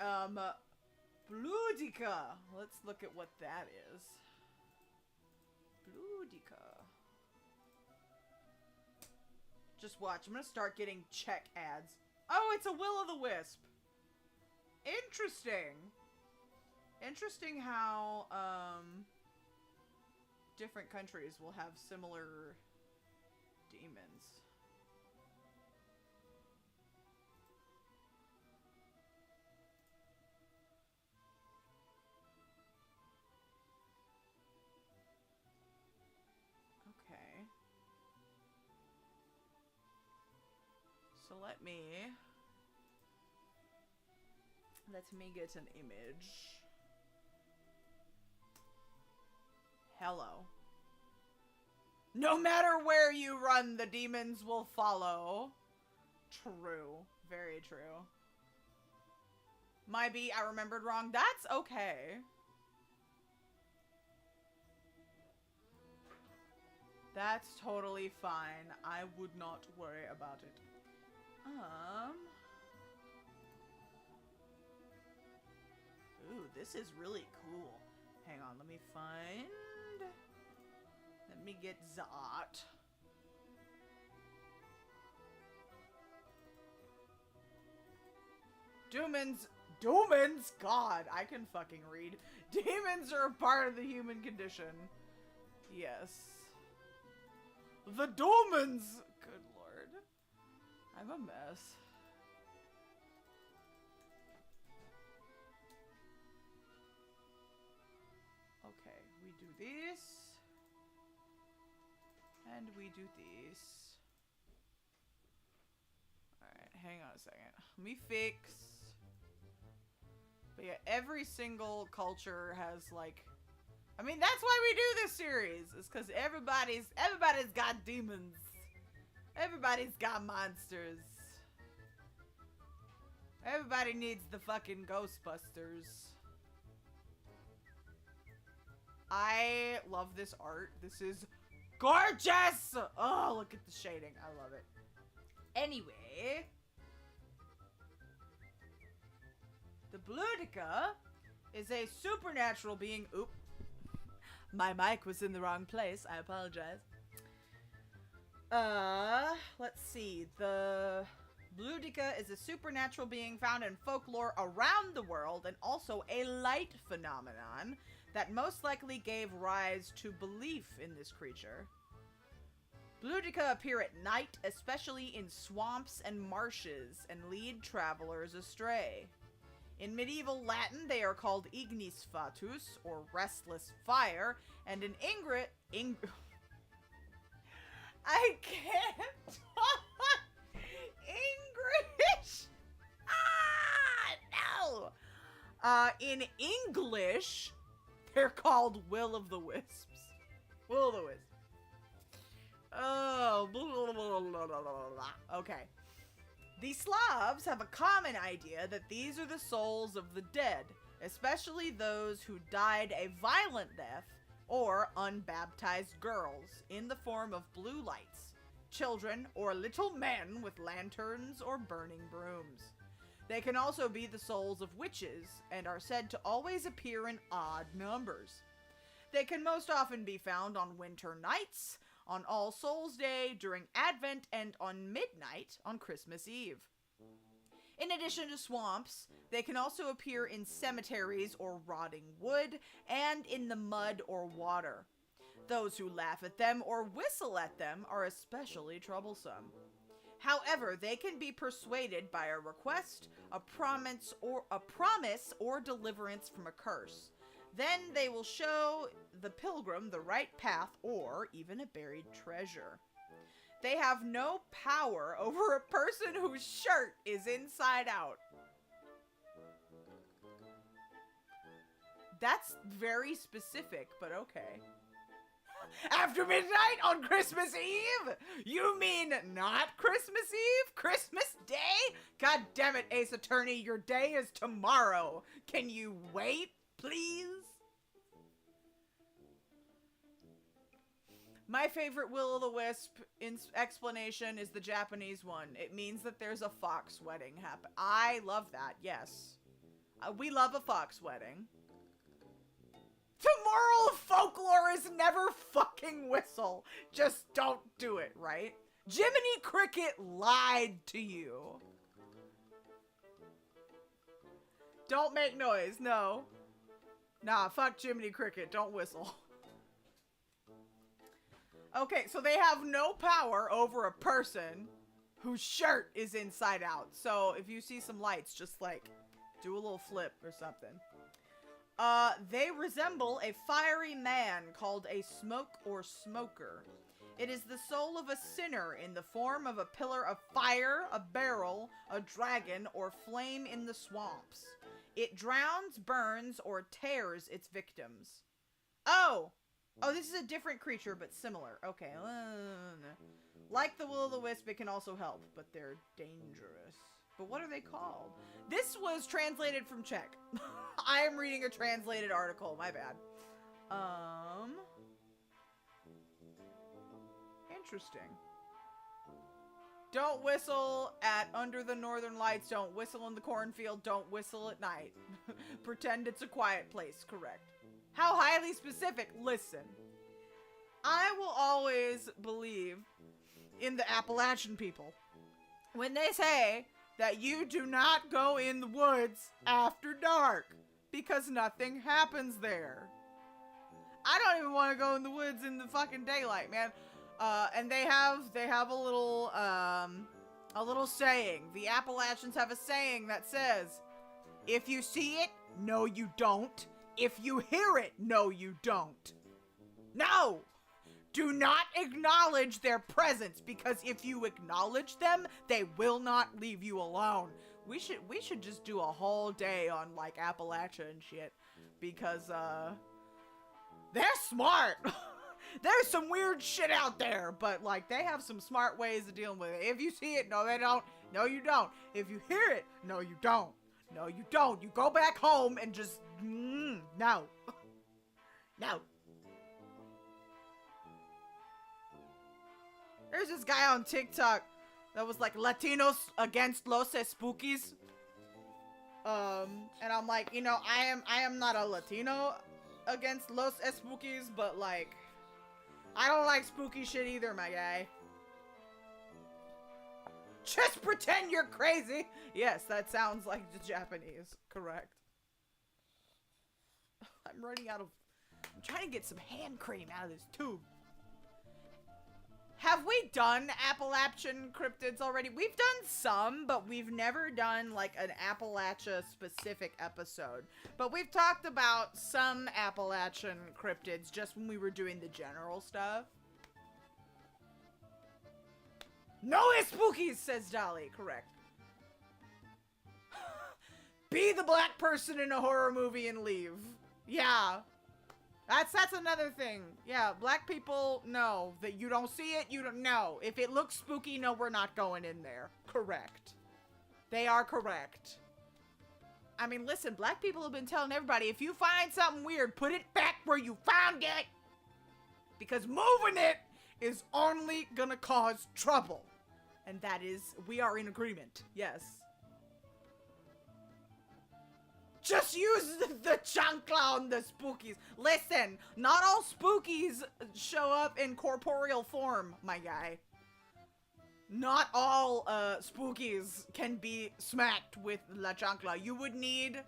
Bludica. Let's look at what that is. Bludica. Just watch. I'm gonna start getting check ads. Oh, it's a will-o'-the-wisp. Interesting. Interesting how, different countries will have similar demons. So let me get an image. Hello. No matter where you run, the demons will follow. True. Very true. Might be I remembered wrong. That's okay. That's totally fine. I would not worry about it. Ooh, this is really cool. Hang on, let me find... Let me get the art. Demons! God, I can fucking read. Demons are a part of the human condition. Yes. The demons! Good lord. I'm a mess. Okay, we do this. And we do this. Alright, hang on a second. Let me fix. But yeah, every single culture has like... I mean, that's why we do this series. It's because everybody's got demons. Everybody's got monsters. Everybody needs the fucking Ghostbusters. I love this art. This is gorgeous! Oh, look at the shading. I love it. Anyway. The Bludica is a supernatural being. Oop. My mic was in the wrong place. I apologize. Let's see. The Bludica is a supernatural being found in folklore around the world and also a light phenomenon that most likely gave rise to belief in this creature. Bludica appear at night, especially in swamps and marshes, and lead travelers astray. In medieval Latin, they are called ignis fatus, or restless fire, and in I can't talk English! No! In English, they're called will-o'-the-wisps. Will-o'-the-wisp. Oh, blah, blah, blah, blah, blah. Okay. The Slavs have a common idea that these are the souls of the dead, especially those who died a violent death or unbaptized girls in the form of blue lights, children, or little men with lanterns or burning brooms. They can also be the souls of witches and are said to always appear in odd numbers. They can most often be found on winter nights, on All Souls Day, during Advent, and on midnight on Christmas Eve. In addition to swamps, they can also appear in cemeteries or rotting wood, and in the mud or water. Those who laugh at them or whistle at them are especially troublesome. However, they can be persuaded by a request, a promise, or deliverance from a curse. Then they will show the pilgrim the right path or even a buried treasure. They have no power over a person whose shirt is inside out. That's very specific, but okay. After midnight on Christmas Eve? You mean not Christmas Eve? Christmas Day? God damn it, Ace Attorney, your day is tomorrow. Can you wait, please? My favorite will-o'-the-wisp explanation is the Japanese one. It means that there's a fox wedding happen. I love that, yes. We love a fox wedding. The moral of folklore is never fucking whistle. Just don't do it, right? Jiminy Cricket lied to you. Don't make noise, no. Nah, fuck Jiminy Cricket, don't whistle. Okay, so they have no power over a person whose shirt is inside out. So if you see some lights, just like do a little flip or something. They resemble a fiery man called a smoke or smoker. It is the soul of a sinner in the form of a pillar of fire, a barrel, a dragon, or flame in the swamps. It drowns, burns, or tears its victims. Oh, this is a different creature, but similar. Okay. Like the will-o'-the-wisp, it can also help, but they're dangerous. But what are they called? This was translated from Czech. I am reading a translated article. My bad. Interesting. Don't whistle at under the northern lights. Don't whistle in the cornfield. Don't whistle at night. Pretend it's a quiet place. Correct. How highly specific? Listen. I will always believe in the Appalachian people when they say that you do not go in the woods after dark because nothing happens there. I don't even want to go in the woods in the fucking daylight, man. And they have a little saying. The Appalachians have a saying that says, if you see it, no you don't. If you hear it, no you don't. No! Do not acknowledge their presence, because if you acknowledge them, they will not leave you alone. We should just do a whole day on, like, Appalachia and shit, because, they're smart. There's some weird shit out there, but, like, they have some smart ways of dealing with it. If you see it, no they don't. No you don't. If you hear it, no you don't. No you don't. You go back home and just, no. No. There's this guy on TikTok that was like, Latinos against Los Spookies. And I'm like, you know, I am not a Latino against Los Spookies, but like, I don't like spooky shit either, my guy. Just pretend you're crazy. Yes, that sounds like the Japanese. Correct. I'm trying to get some hand cream out of this tube. Have we done Appalachian cryptids already? We've done some, but we've never done like an Appalachia specific episode. But we've talked about some Appalachian cryptids just when we were doing the general stuff. No spookies, says Dolly. Correct. Be the black person in a horror movie and leave. Yeah. That's another thing. Yeah, black people, no. That you don't see it, you don't know. If it looks spooky, no, we're not going in there. Correct. They are correct. I mean, listen, black people have been telling everybody, if you find something weird, put it back where you found it. Because moving it is only gonna cause trouble. And that is, we are in agreement. Yes. Just use the chancla on the spookies. Listen, not all spookies show up in corporeal form, my guy. Not all spookies can be smacked with la chancla. You would need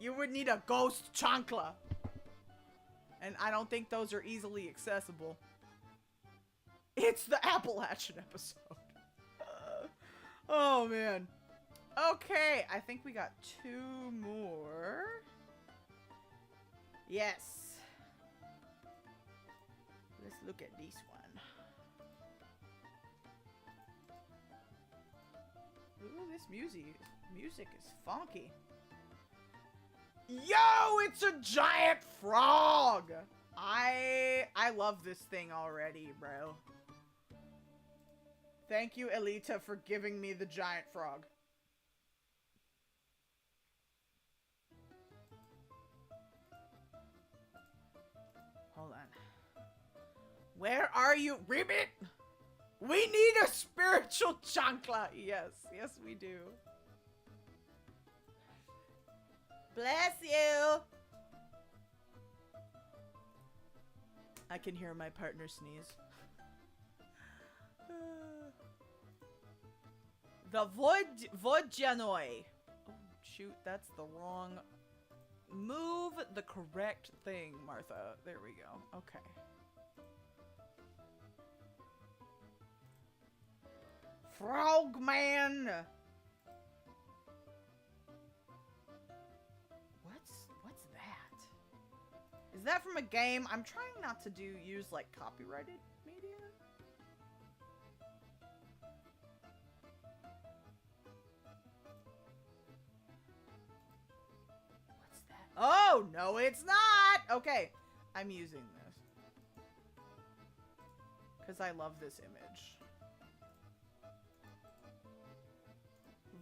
a ghost chancla. And I don't think those are easily accessible. It's the Appalachian episode. Oh man. Okay, I think we got 2 more. Yes. Let's look at this one. Ooh, this music is funky. Yo, it's a giant frog! I love this thing already, bro. Thank you, Elita, for giving me the giant frog. Hold on. Where are you, Ribbit? We need a spiritual chancla. Yes, yes we do. Bless you. I can hear my partner sneeze. The Vodjanoi. Oh, shoot, that's the wrong... Move the correct thing, Martha. There we go. Okay. Frogman! What's that? Is that from a game? I'm trying not to use like copyrighted media. Oh, no, it's not! Okay, I'm using this. Because I love this image.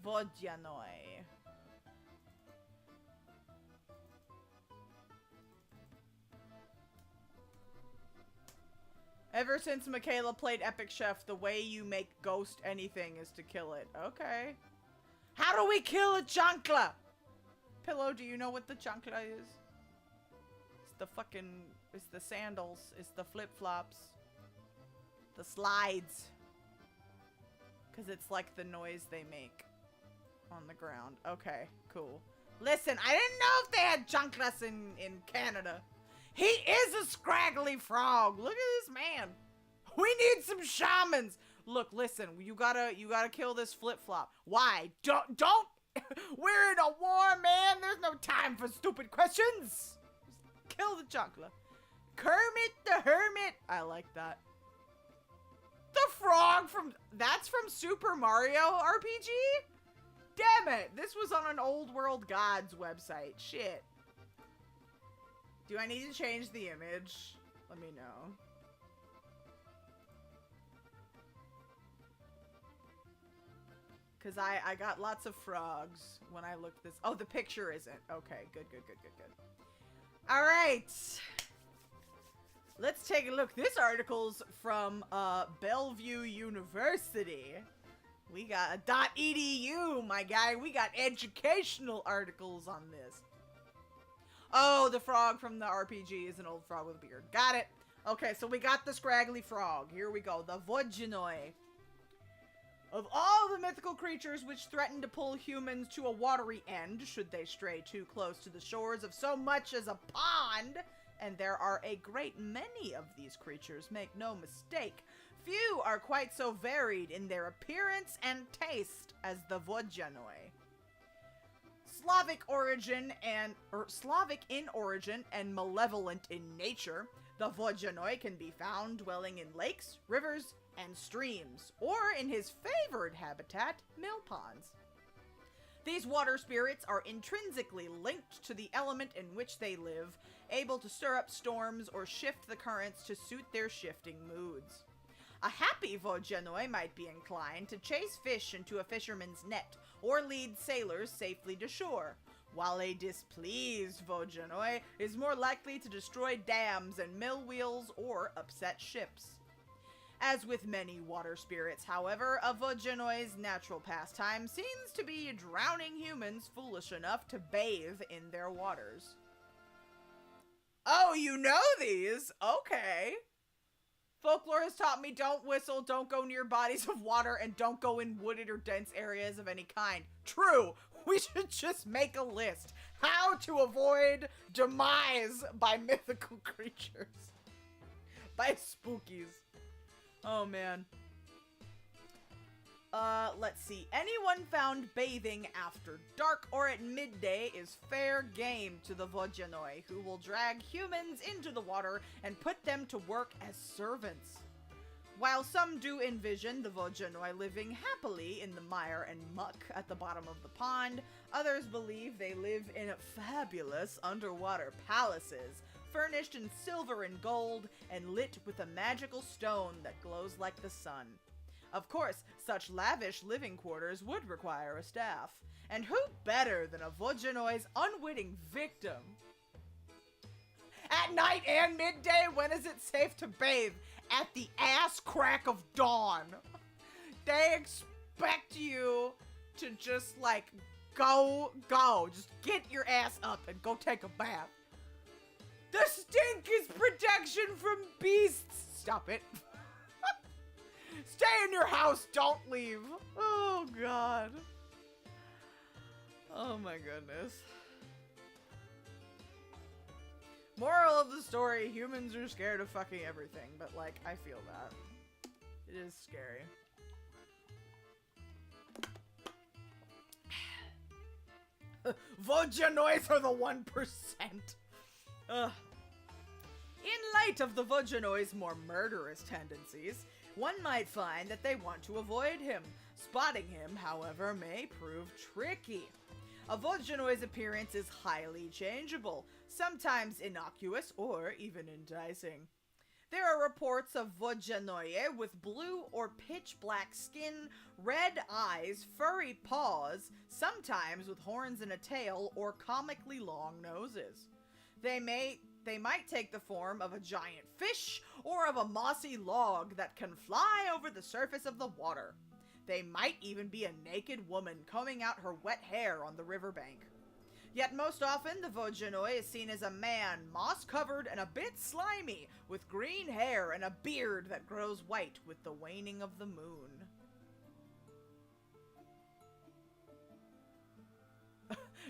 Vodjanoi. Ever since Michaela played Epic Chef, the way you make ghost anything is to kill it. Okay. How do we kill a chancla? Pillow, do you know what the chancla is? It's the fucking... It's the sandals. It's the flip-flops. The slides. Because it's like the noise they make on the ground. Okay, cool. Listen, I didn't know if they had chanclas in Canada. He is a scraggly frog. Look at this man. We need some shamans. Look, listen, you gotta kill this flip-flop. Why? Don't We're in a war, man. There's no time for stupid questions. Just kill the chancla. Kermit the Hermit. I like that. The frog from... That's from Super Mario RPG? Damn it. This was on an Old World Gods website. Shit. Do I need to change the image? Let me know. Because I got lots of frogs when I looked this. Oh, the picture isn't. Okay, good. All right. Let's take a look. This article's from Bellevue University. We got a .edu, my guy. We got educational articles on this. Oh, the frog from the RPG is an old frog with a beard. Got it. Okay, so we got the scraggly frog. Here we go. The Vodjanoi. Of all the mythical creatures which threaten to pull humans to a watery end, should they stray too close to the shores of so much as a pond, and there are a great many of these creatures, make no mistake, Few are quite so varied in their appearance and taste as the Vodjanoi. Slavic in origin and malevolent in nature, the Vodjanoi can be found dwelling in lakes, rivers, and streams, or in his favored habitat, mill ponds. These water spirits are intrinsically linked to the element in which they live, able to stir up storms or shift the currents to suit their shifting moods. A happy Vodjanoi might be inclined to chase fish into a fisherman's net or lead sailors safely to shore, while a displeased Vodjanoi is more likely to destroy dams and mill wheels or upset ships. As with many water spirits, however, a Vodjanoi's natural pastime seems to be drowning humans foolish enough to bathe in their waters. Oh, you know these? Okay. Folklore has taught me don't whistle, don't go near bodies of water, and don't go in wooded or dense areas of any kind. True. We should just make a list. How to avoid demise by mythical creatures. By spookies. Oh, man. Let's see. Anyone found bathing after dark or at midday is fair game to the Vodjanoi, who will drag humans into the water and put them to work as servants. While some do envision the Vodjanoi living happily in the mire and muck at the bottom of the pond, others believe they live in fabulous underwater palaces, furnished in silver and gold, and lit with a magical stone that glows like the sun. Of course, such lavish living quarters would require a staff, and who better than a Vodjanoi's unwitting victim? At night and midday, when is it safe to bathe? At the ass crack of dawn. They expect you to just, like, go. Just get your ass up and go take a bath. The stink is protection from beasts. Stop it. Stay in your house. Don't leave. Oh, God. Oh, my goodness. Moral of the story, humans are scared of fucking everything. But, like, I feel that. It is scary. Vodjanois are the 1%. Ugh. In light of the Vodjanoi's more murderous tendencies, one might find that they want to avoid him. Spotting him, however, may prove tricky. A Vodjanoi's appearance is highly changeable, sometimes innocuous or even enticing. There are reports of Vodjanoie with blue or pitch black skin, red eyes, furry paws, sometimes with horns and a tail or comically long noses. They might take the form of a giant fish or of a mossy log that can fly over the surface of the water. They might even be a naked woman combing out her wet hair on the riverbank. Yet most often, the Vodjanoi is seen as a man, moss-covered and a bit slimy, with green hair and a beard that grows white with the waning of the moon.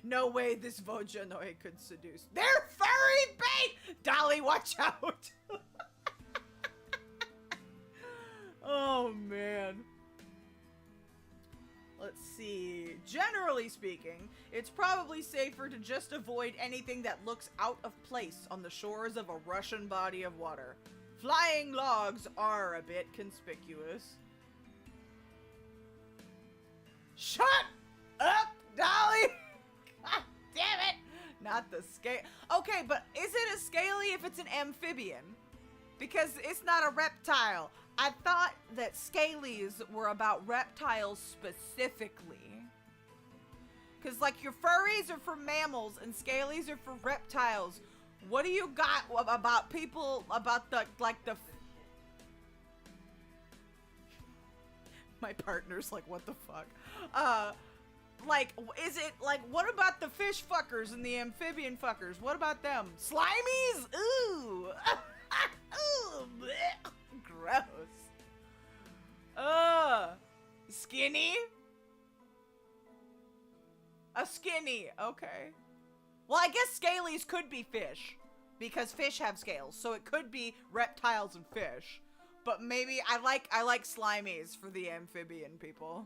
No way this Vodjanoi could seduce. They're furry bait! Dolly, watch out! Oh, man. Let's see. Generally speaking, it's probably safer to just avoid anything that looks out of place on the shores of a Russian body of water. Flying logs are a bit conspicuous. Shut up, Dolly! God damn it! Not the scale. Okay, but is it a scaly if it's an amphibian? Because it's not a reptile. I thought that scalies were about reptiles specifically. Because, like, your furries are for mammals and scalies are for reptiles. What do you got about people, about the, like, the... My partner's like, what the fuck? Like, is it, like, what about the fish fuckers and the amphibian fuckers? What about them? Slimies? Ooh! Ooh, bleh. Gross. Skinny? A skinny, okay. Well, I guess scalies could be fish, because fish have scales, so it could be reptiles and fish. But maybe I like slimies for the amphibian people.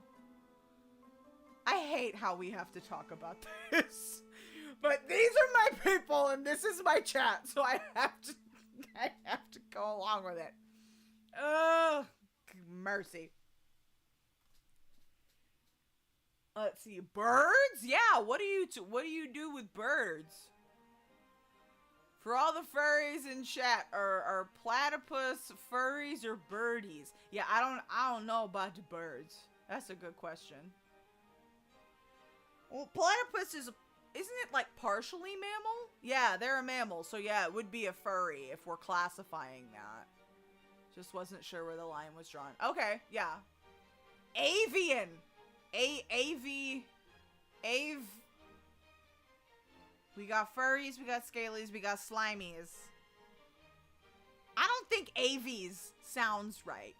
I hate how we have to talk about this. But these are my people and this is my chat, so I have to go along with it. Ugh, mercy. Let's see, birds? Yeah, what do you do with birds? For all the furries in chat, are platypus furries or birdies? Yeah, I don't know about the birds. That's a good question. Well, platypus isn't it like partially mammal? Yeah, they're a mammal, so yeah, it would be a furry if we're classifying that. Just wasn't sure where the line was drawn. Okay, yeah. Avian! We got furries, we got scalies, we got slimies. I don't think avies sounds right.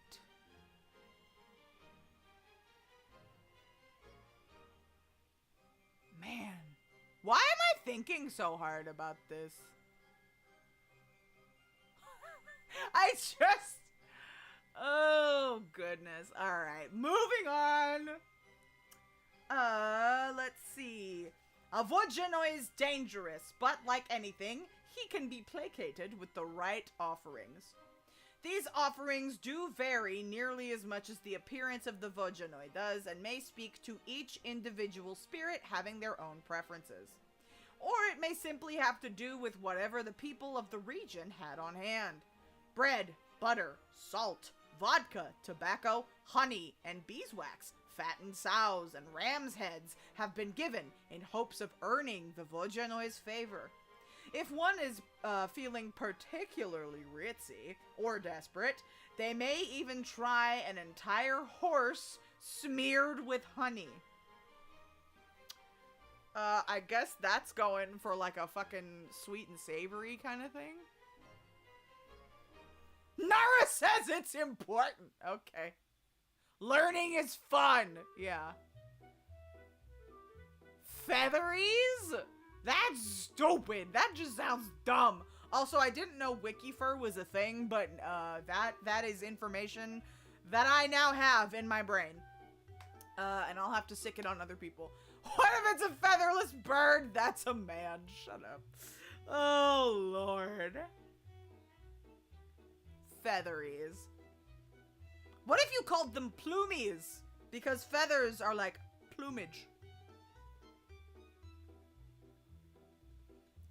Man, why am I thinking so hard about this? Oh goodness. Alright, moving on. Let's see. A Vojano is dangerous, but like anything, he can be placated with the right offerings. These offerings do vary nearly as much as the appearance of the Vojanoi does and may speak to each individual spirit having their own preferences. Or it may simply have to do with whatever the people of the region had on hand. Bread, butter, salt, vodka, tobacco, honey, and beeswax, fattened sows, and ram's heads have been given in hopes of earning the Vojanoi's favor. If one is feeling particularly ritzy or desperate, they may even try an entire horse smeared with honey. I guess that's going for like a fucking sweet and savory kind of thing. Nara says it's important. Okay. Learning is fun. Yeah. Featheries? That's stupid. That just sounds dumb. Also, I didn't know Wikifur was a thing, but that is information that I now have in my brain. And I'll have to sick it on other people. What if it's a featherless bird? That's a man. Shut up. Oh, Lord. Featheries. What if you called them plumies? Because feathers are like plumage.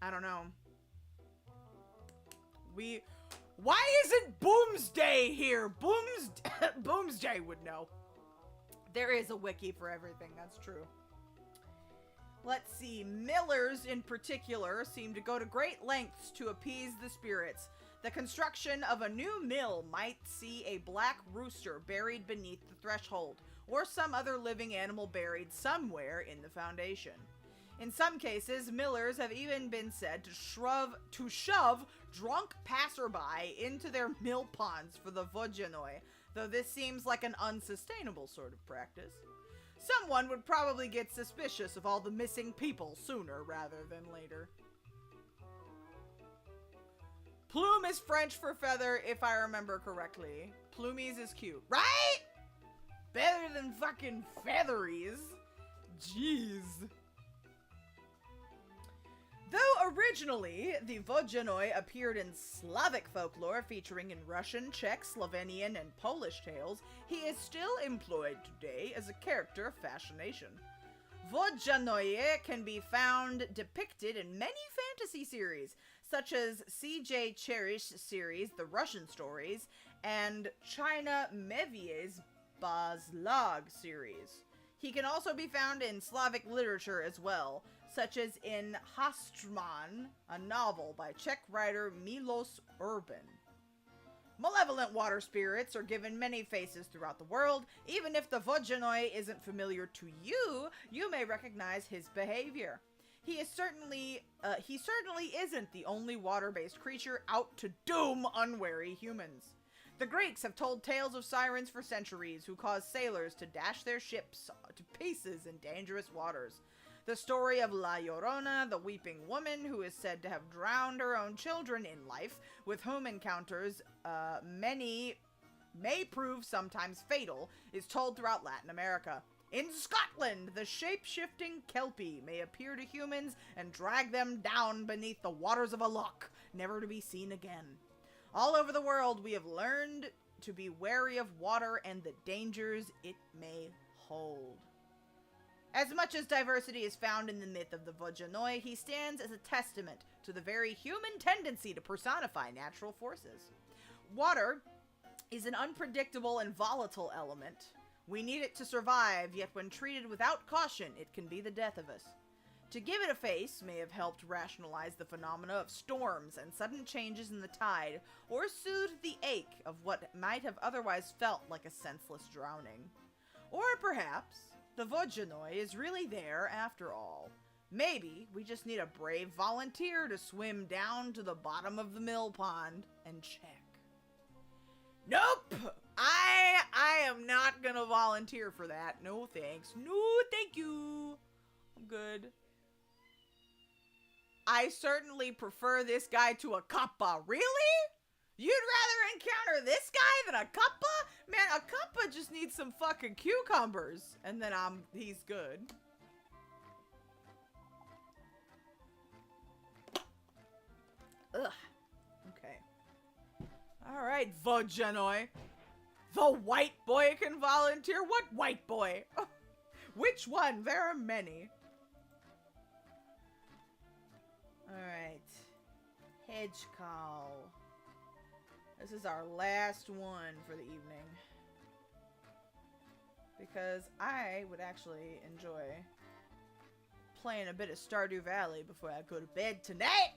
I don't know. Why isn't Boomsday here? Boomsday would know. There is a wiki for everything, that's true. Let's see, millers in particular seem to go to great lengths to appease the spirits. The construction of a new mill might see a black rooster buried beneath the threshold, or some other living animal buried somewhere in the foundation. In some cases, millers have even been said to shove drunk passerby into their mill ponds for the Vojanoi, though this seems like an unsustainable sort of practice. Someone would probably get suspicious of all the missing people sooner rather than later. Plume is French for feather, if I remember correctly. Plumies is cute, right? Better than fucking featheries. Jeez. Though originally, the Vojanoi appeared in Slavic folklore featuring in Russian, Czech, Slovenian, and Polish tales, he is still employed today as a character of fascination. Vojanoi can be found depicted in many fantasy series, such as C.J. Cherish's series, The Russian Stories, and China Mevier's Bazlag series. He can also be found in Slavic literature as well, such as in Hastrman, a novel by Czech writer Milos Urban. Malevolent water spirits are given many faces throughout the world. Even if the Vojanoi isn't familiar to you, you may recognize his behavior. He certainly isn't the only water-based creature out to doom unwary humans. The Greeks have told tales of sirens for centuries who caused sailors to dash their ships to pieces in dangerous waters. The story of La Llorona, the weeping woman who is said to have drowned her own children in life, with whom encounters many may prove sometimes fatal is told throughout Latin America. In Scotland, the shape-shifting Kelpie may appear to humans and drag them down beneath the waters of a loch, never to be seen again. All over the world, we have learned to be wary of water and the dangers it may hold. As much as diversity is found in the myth of the Vojanoi, he stands as a testament to the very human tendency to personify natural forces. Water is an unpredictable and volatile element. We need it to survive, yet when treated without caution, it can be the death of us. To give it a face may have helped rationalize the phenomena of storms and sudden changes in the tide, or soothe the ache of what might have otherwise felt like a senseless drowning. Or perhaps the Vojanoi is really there after all. Maybe we just need a brave volunteer to swim down to the bottom of the mill pond and check. Nope! I am not gonna volunteer for that. No thanks. No thank you. I'm good. I certainly prefer this guy to a kappa. Really? You'd rather encounter this guy than a kappa? Man, a kappa just needs some fucking cucumbers. And then he's good. Ugh. Okay. Alright, Vojanoi. The white boy can volunteer? What white boy? Which one? There are many. Alright. Hedgecall. This is our last one for the evening. Because I would actually enjoy playing a bit of Stardew Valley before I go to bed tonight.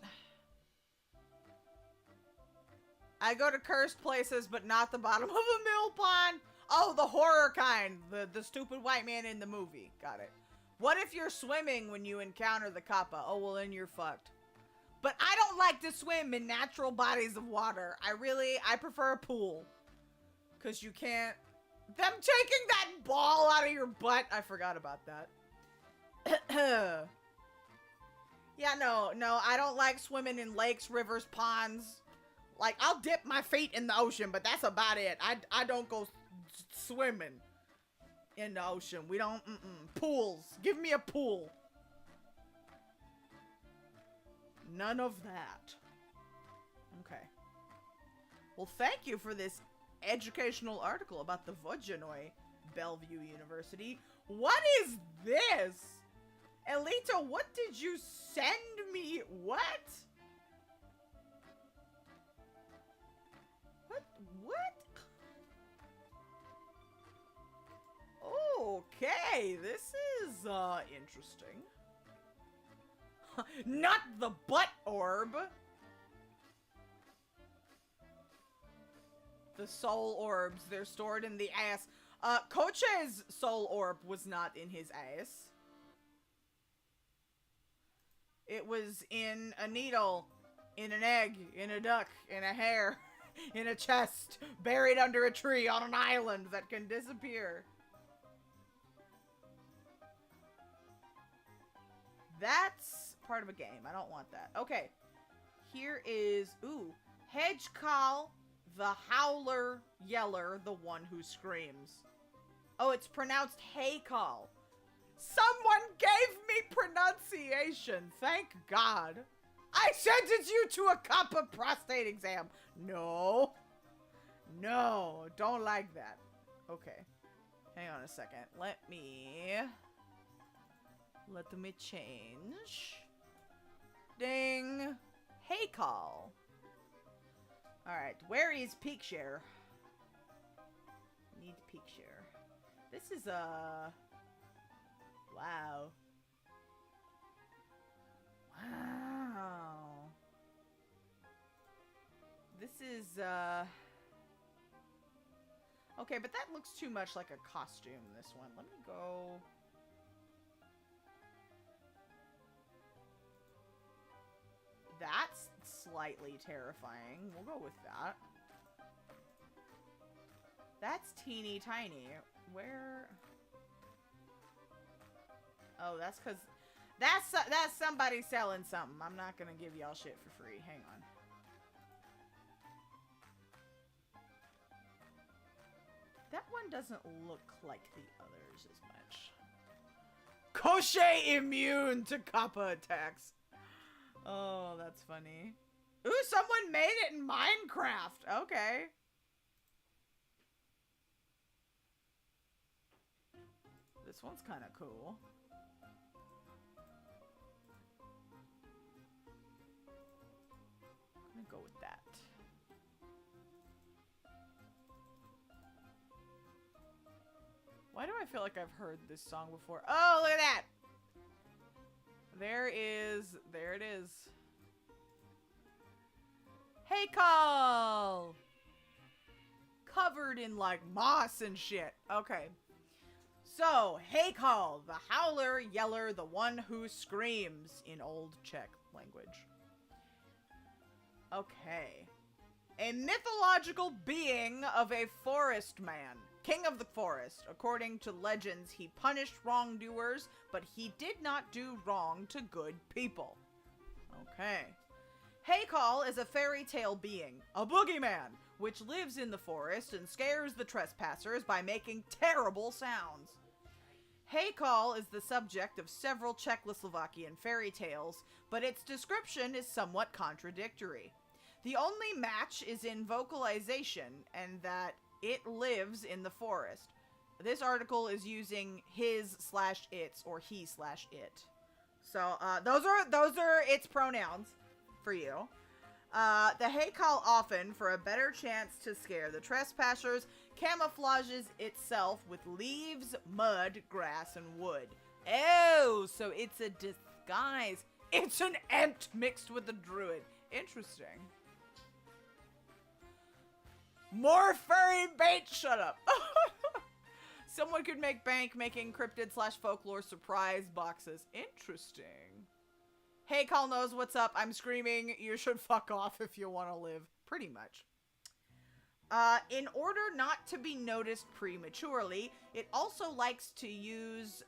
I go to cursed places, but not the bottom of a mill pond. Oh, the horror kind. The stupid white man in the movie. Got it. What if you're swimming when you encounter the kappa? Oh, well, then you're fucked. But I don't like to swim in natural bodies of water. I prefer a pool. Because you can't... Them taking that ball out of your butt. I forgot about that. Yeah, no, I don't like swimming in lakes, rivers, ponds. Like, I'll dip my feet in the ocean, but that's about it. I don't go swimming in the ocean. We don't, Pools. Give me a pool. None of that. Okay. Well, thank you for this educational article about the Vojanoi, Bellevue University. What is this? Elita, what did you send me? What? What? Okay, this is, interesting. Not the butt orb! The soul orbs, they're stored in the ass. Koche's soul orb was not in his ass. It was in a needle, in an egg, in a duck, in a hair. In a chest, buried under a tree on an island that can disappear. That's part of a game. I don't want that. Okay. Here is, Hedgecall, the Howler Yeller, the one who screams. Oh, it's pronounced Haycall. Someone gave me pronunciation. Thank God. I sentenced you to a kappa prostate exam. No. No, don't like that. Okay. Hang on a second. Let me change. Ding. Hey, call. Alright, where is peak share? Need peak share. This is wow. Wow. This is, okay, but that looks too much like a costume, this one. Let me go... That's slightly terrifying. We'll go with that. That's teeny tiny. Where... Oh, that's because... That's somebody selling something. I'm not gonna give y'all shit for free. Hang on. That one doesn't look like the others as much. Koshé immune to Kappa attacks. Oh, that's funny. Ooh, someone made it in Minecraft. Okay. This one's kind of cool. I'm gonna go with that. Why do I feel like I've heard this song before? Oh, look at that! There it is. Hey, Call! Covered in, like, moss and shit. Okay. So, Hey, Call, the howler, yeller, the one who screams, in Old Czech language. Okay. A mythological being of a forest man. King of the forest. According to legends, he punished wrongdoers, but he did not do wrong to good people. Okay. Heykal is a fairy tale being, a boogeyman, which lives in the forest and scares the trespassers by making terrible sounds. Heykal is the subject of several Czechoslovakian fairy tales, but its description is somewhat contradictory. The only match is in vocalization, and that it lives in the forest. This article is using his/its or he/it. So those are its pronouns for you. The Heykal often, for a better chance to scare the trespassers, camouflages itself with leaves, mud, grass, and wood. Oh, so it's a disguise. It's an ent mixed with a druid. Interesting. More furry bait, shut up. Someone could make bank making cryptid/folklore surprise boxes. Interesting. Hey, Call knows what's up. I'm screaming. You should fuck off if you want to live. Pretty much. In order not to be noticed prematurely, it also likes to use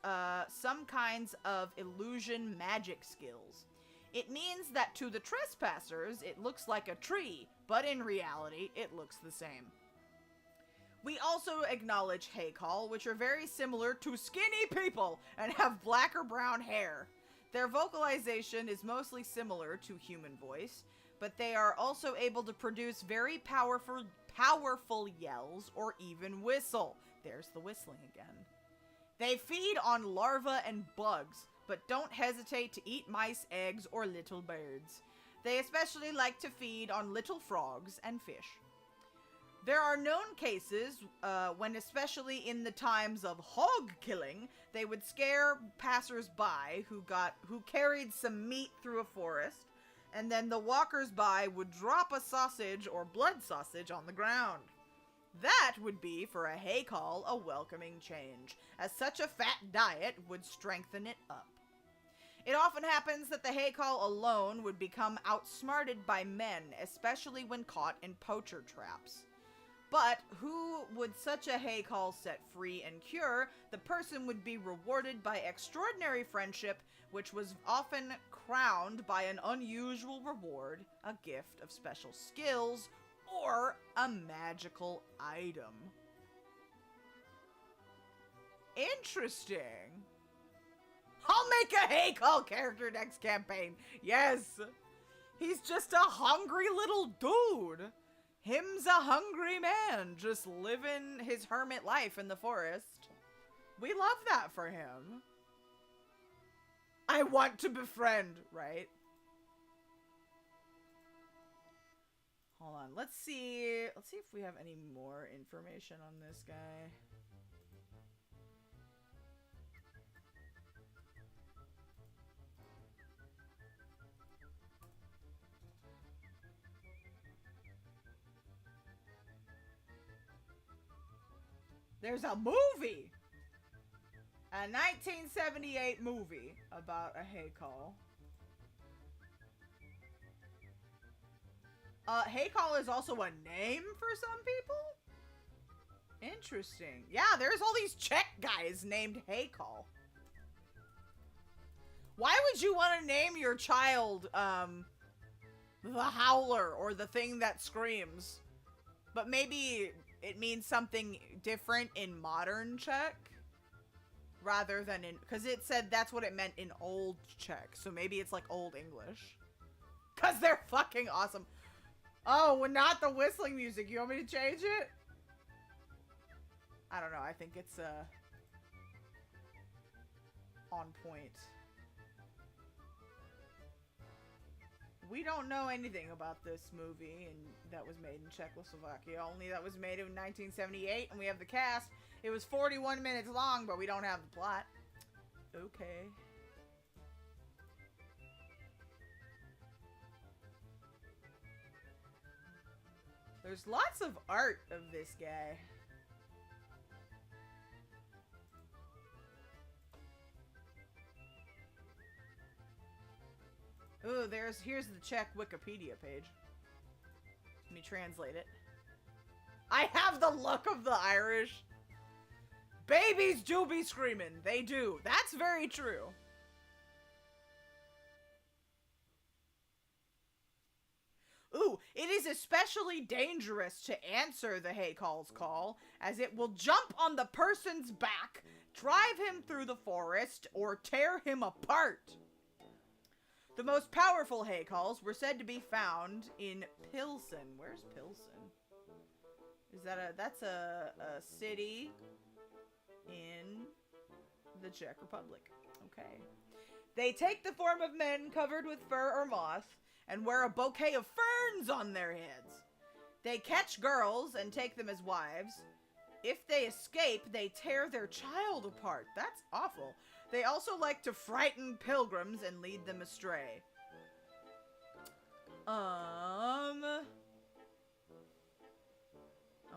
some kinds of illusion magic skills. It means that to the trespassers, it looks like a tree, but in reality, it looks the same. We also acknowledge Heykal, which are very similar to skinny people and have black or brown hair. Their vocalization is mostly similar to human voice, but they are also able to produce very powerful yells or even whistle. There's the whistling again. They feed on larvae and bugs, but don't hesitate to eat mice, eggs, or little birds. They especially like to feed on little frogs and fish. There are known cases when, especially in the times of hog killing, they would scare passers-by who carried some meat through a forest, and then the walkers-by would drop a sausage or blood sausage on the ground. That would be, for a Heykal, a welcoming change, as such a fat diet would strengthen it up. It often happens that the Heykal alone would become outsmarted by men, especially when caught in poacher traps. But who would such a Heykal set free and cure? The person would be rewarded by extraordinary friendship, which was often crowned by an unusual reward, a gift of special skills, or a magical item. Interesting. I'll make a Heykal character next campaign. Yes. He's just a hungry little dude. Him's a hungry man, just living his hermit life in the forest. We love that for him. I want to befriend, right? Hold on, let's see if we have any more information on this guy. There's a movie! A 1978 movie about a Heykal. Heykal is also a name for some people? Interesting. Yeah, there's all these Czech guys named Heykal. Why would you want to name your child, the Howler, or the thing that screams? But maybe it means something different in modern Czech rather than in, because it said that's what it meant in old Czech, so maybe it's like old English. Because they're fucking awesome. Oh, well, not the whistling music. You want me to change it? I don't know. I think it's on point. We don't know anything about this movie and that was made in Czechoslovakia. Only that was made in 1978, and we have the cast. It was 41 minutes long, but we don't have the plot. Okay. There's lots of art of this guy. Ooh, here's the Czech Wikipedia page. Let me translate it. I have the look of the Irish. Babies do be screaming. They do. That's very true. Ooh, it is especially dangerous to answer the Haykal's call, as it will jump on the person's back, drive him through the forest, or tear him apart. The most powerful Haykals were said to be found in Pilsen. Where's Pilsen? Is that that's a city in the Czech Republic. Okay. They take the form of men covered with fur or moss and wear a bouquet of ferns on their heads. They catch girls and take them as wives. If they escape, they tear their child apart. That's awful. They also like to frighten pilgrims and lead them astray.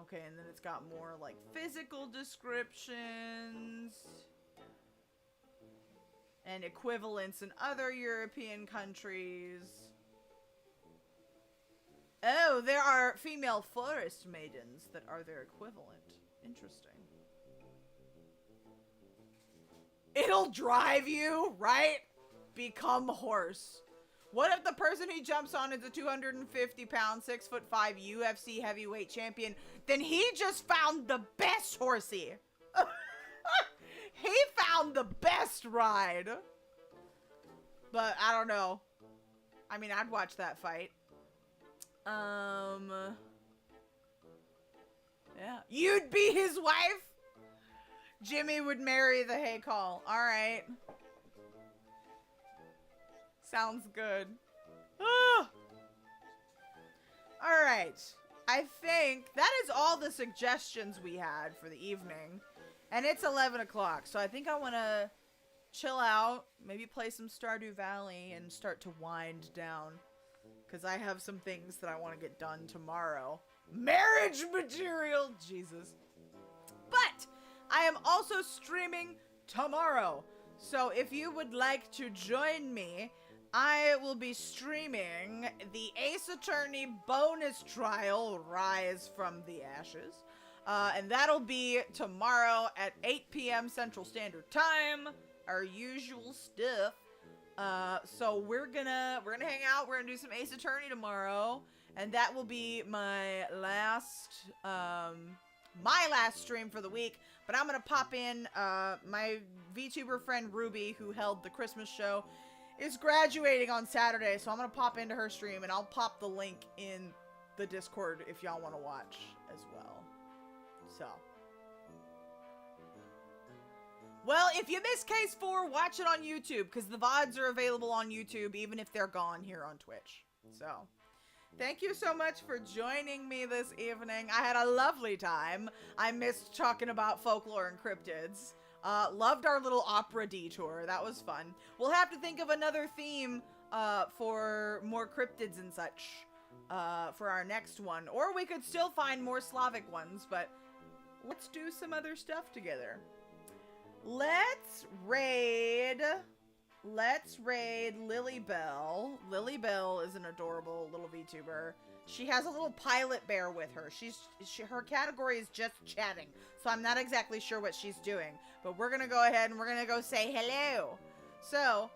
Okay, and then it's got more, like, physical descriptions and equivalents in other European countries. Oh, there are female forest maidens that are their equivalent. Interesting. It'll drive you, right? Become horse. What if the person he jumps on is a 250-pound, 6'5" UFC heavyweight champion? Then he just found the best horsey. He found the best ride. But I don't know. I mean, I'd watch that fight. Yeah. You'd be his wife? Jimmy would marry the Haykal. Alright. Sounds good. Alright. I think that is all the suggestions we had for the evening. And it's 11 o'clock, so I think I want to chill out, maybe play some Stardew Valley, and start to wind down. Because I have some things that I want to get done tomorrow. Marriage material! Jesus. But I am also streaming tomorrow. So if you would like to join me, I will be streaming the Ace Attorney bonus trial, Rise from the Ashes. And that'll be tomorrow at 8 p.m. Central Standard Time. Our usual stuff. So we're gonna hang out. We're gonna do some Ace Attorney tomorrow. And that will be my last stream for the week. But I'm gonna pop in, my VTuber friend Ruby, who held the Christmas show, is graduating on Saturday, so I'm gonna pop into her stream, and I'll pop the link in the Discord if y'all want to watch as well. So. Well, if you miss Case 4, watch it on YouTube, because the VODs are available on YouTube, even if they're gone here on Twitch. So. Thank you so much for joining me this evening. I had a lovely time. I missed talking about folklore and cryptids. Loved our little opera detour. That was fun. We'll have to think of another theme for more cryptids and such for our next one. Or we could still find more Slavic ones, but let's do some other stuff together. Let's raid Lily Bell. Lily Bell is an adorable little VTuber. She has a little pilot bear with her. Her category is just chatting, so I'm not exactly sure what she's doing. But we're gonna go ahead and we're gonna go say hello. So,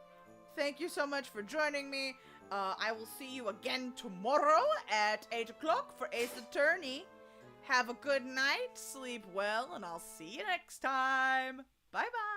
thank you so much for joining me. I will see you again tomorrow at 8 o'clock for Ace Attorney. Have a good night, sleep well, and I'll see you next time. Bye-bye.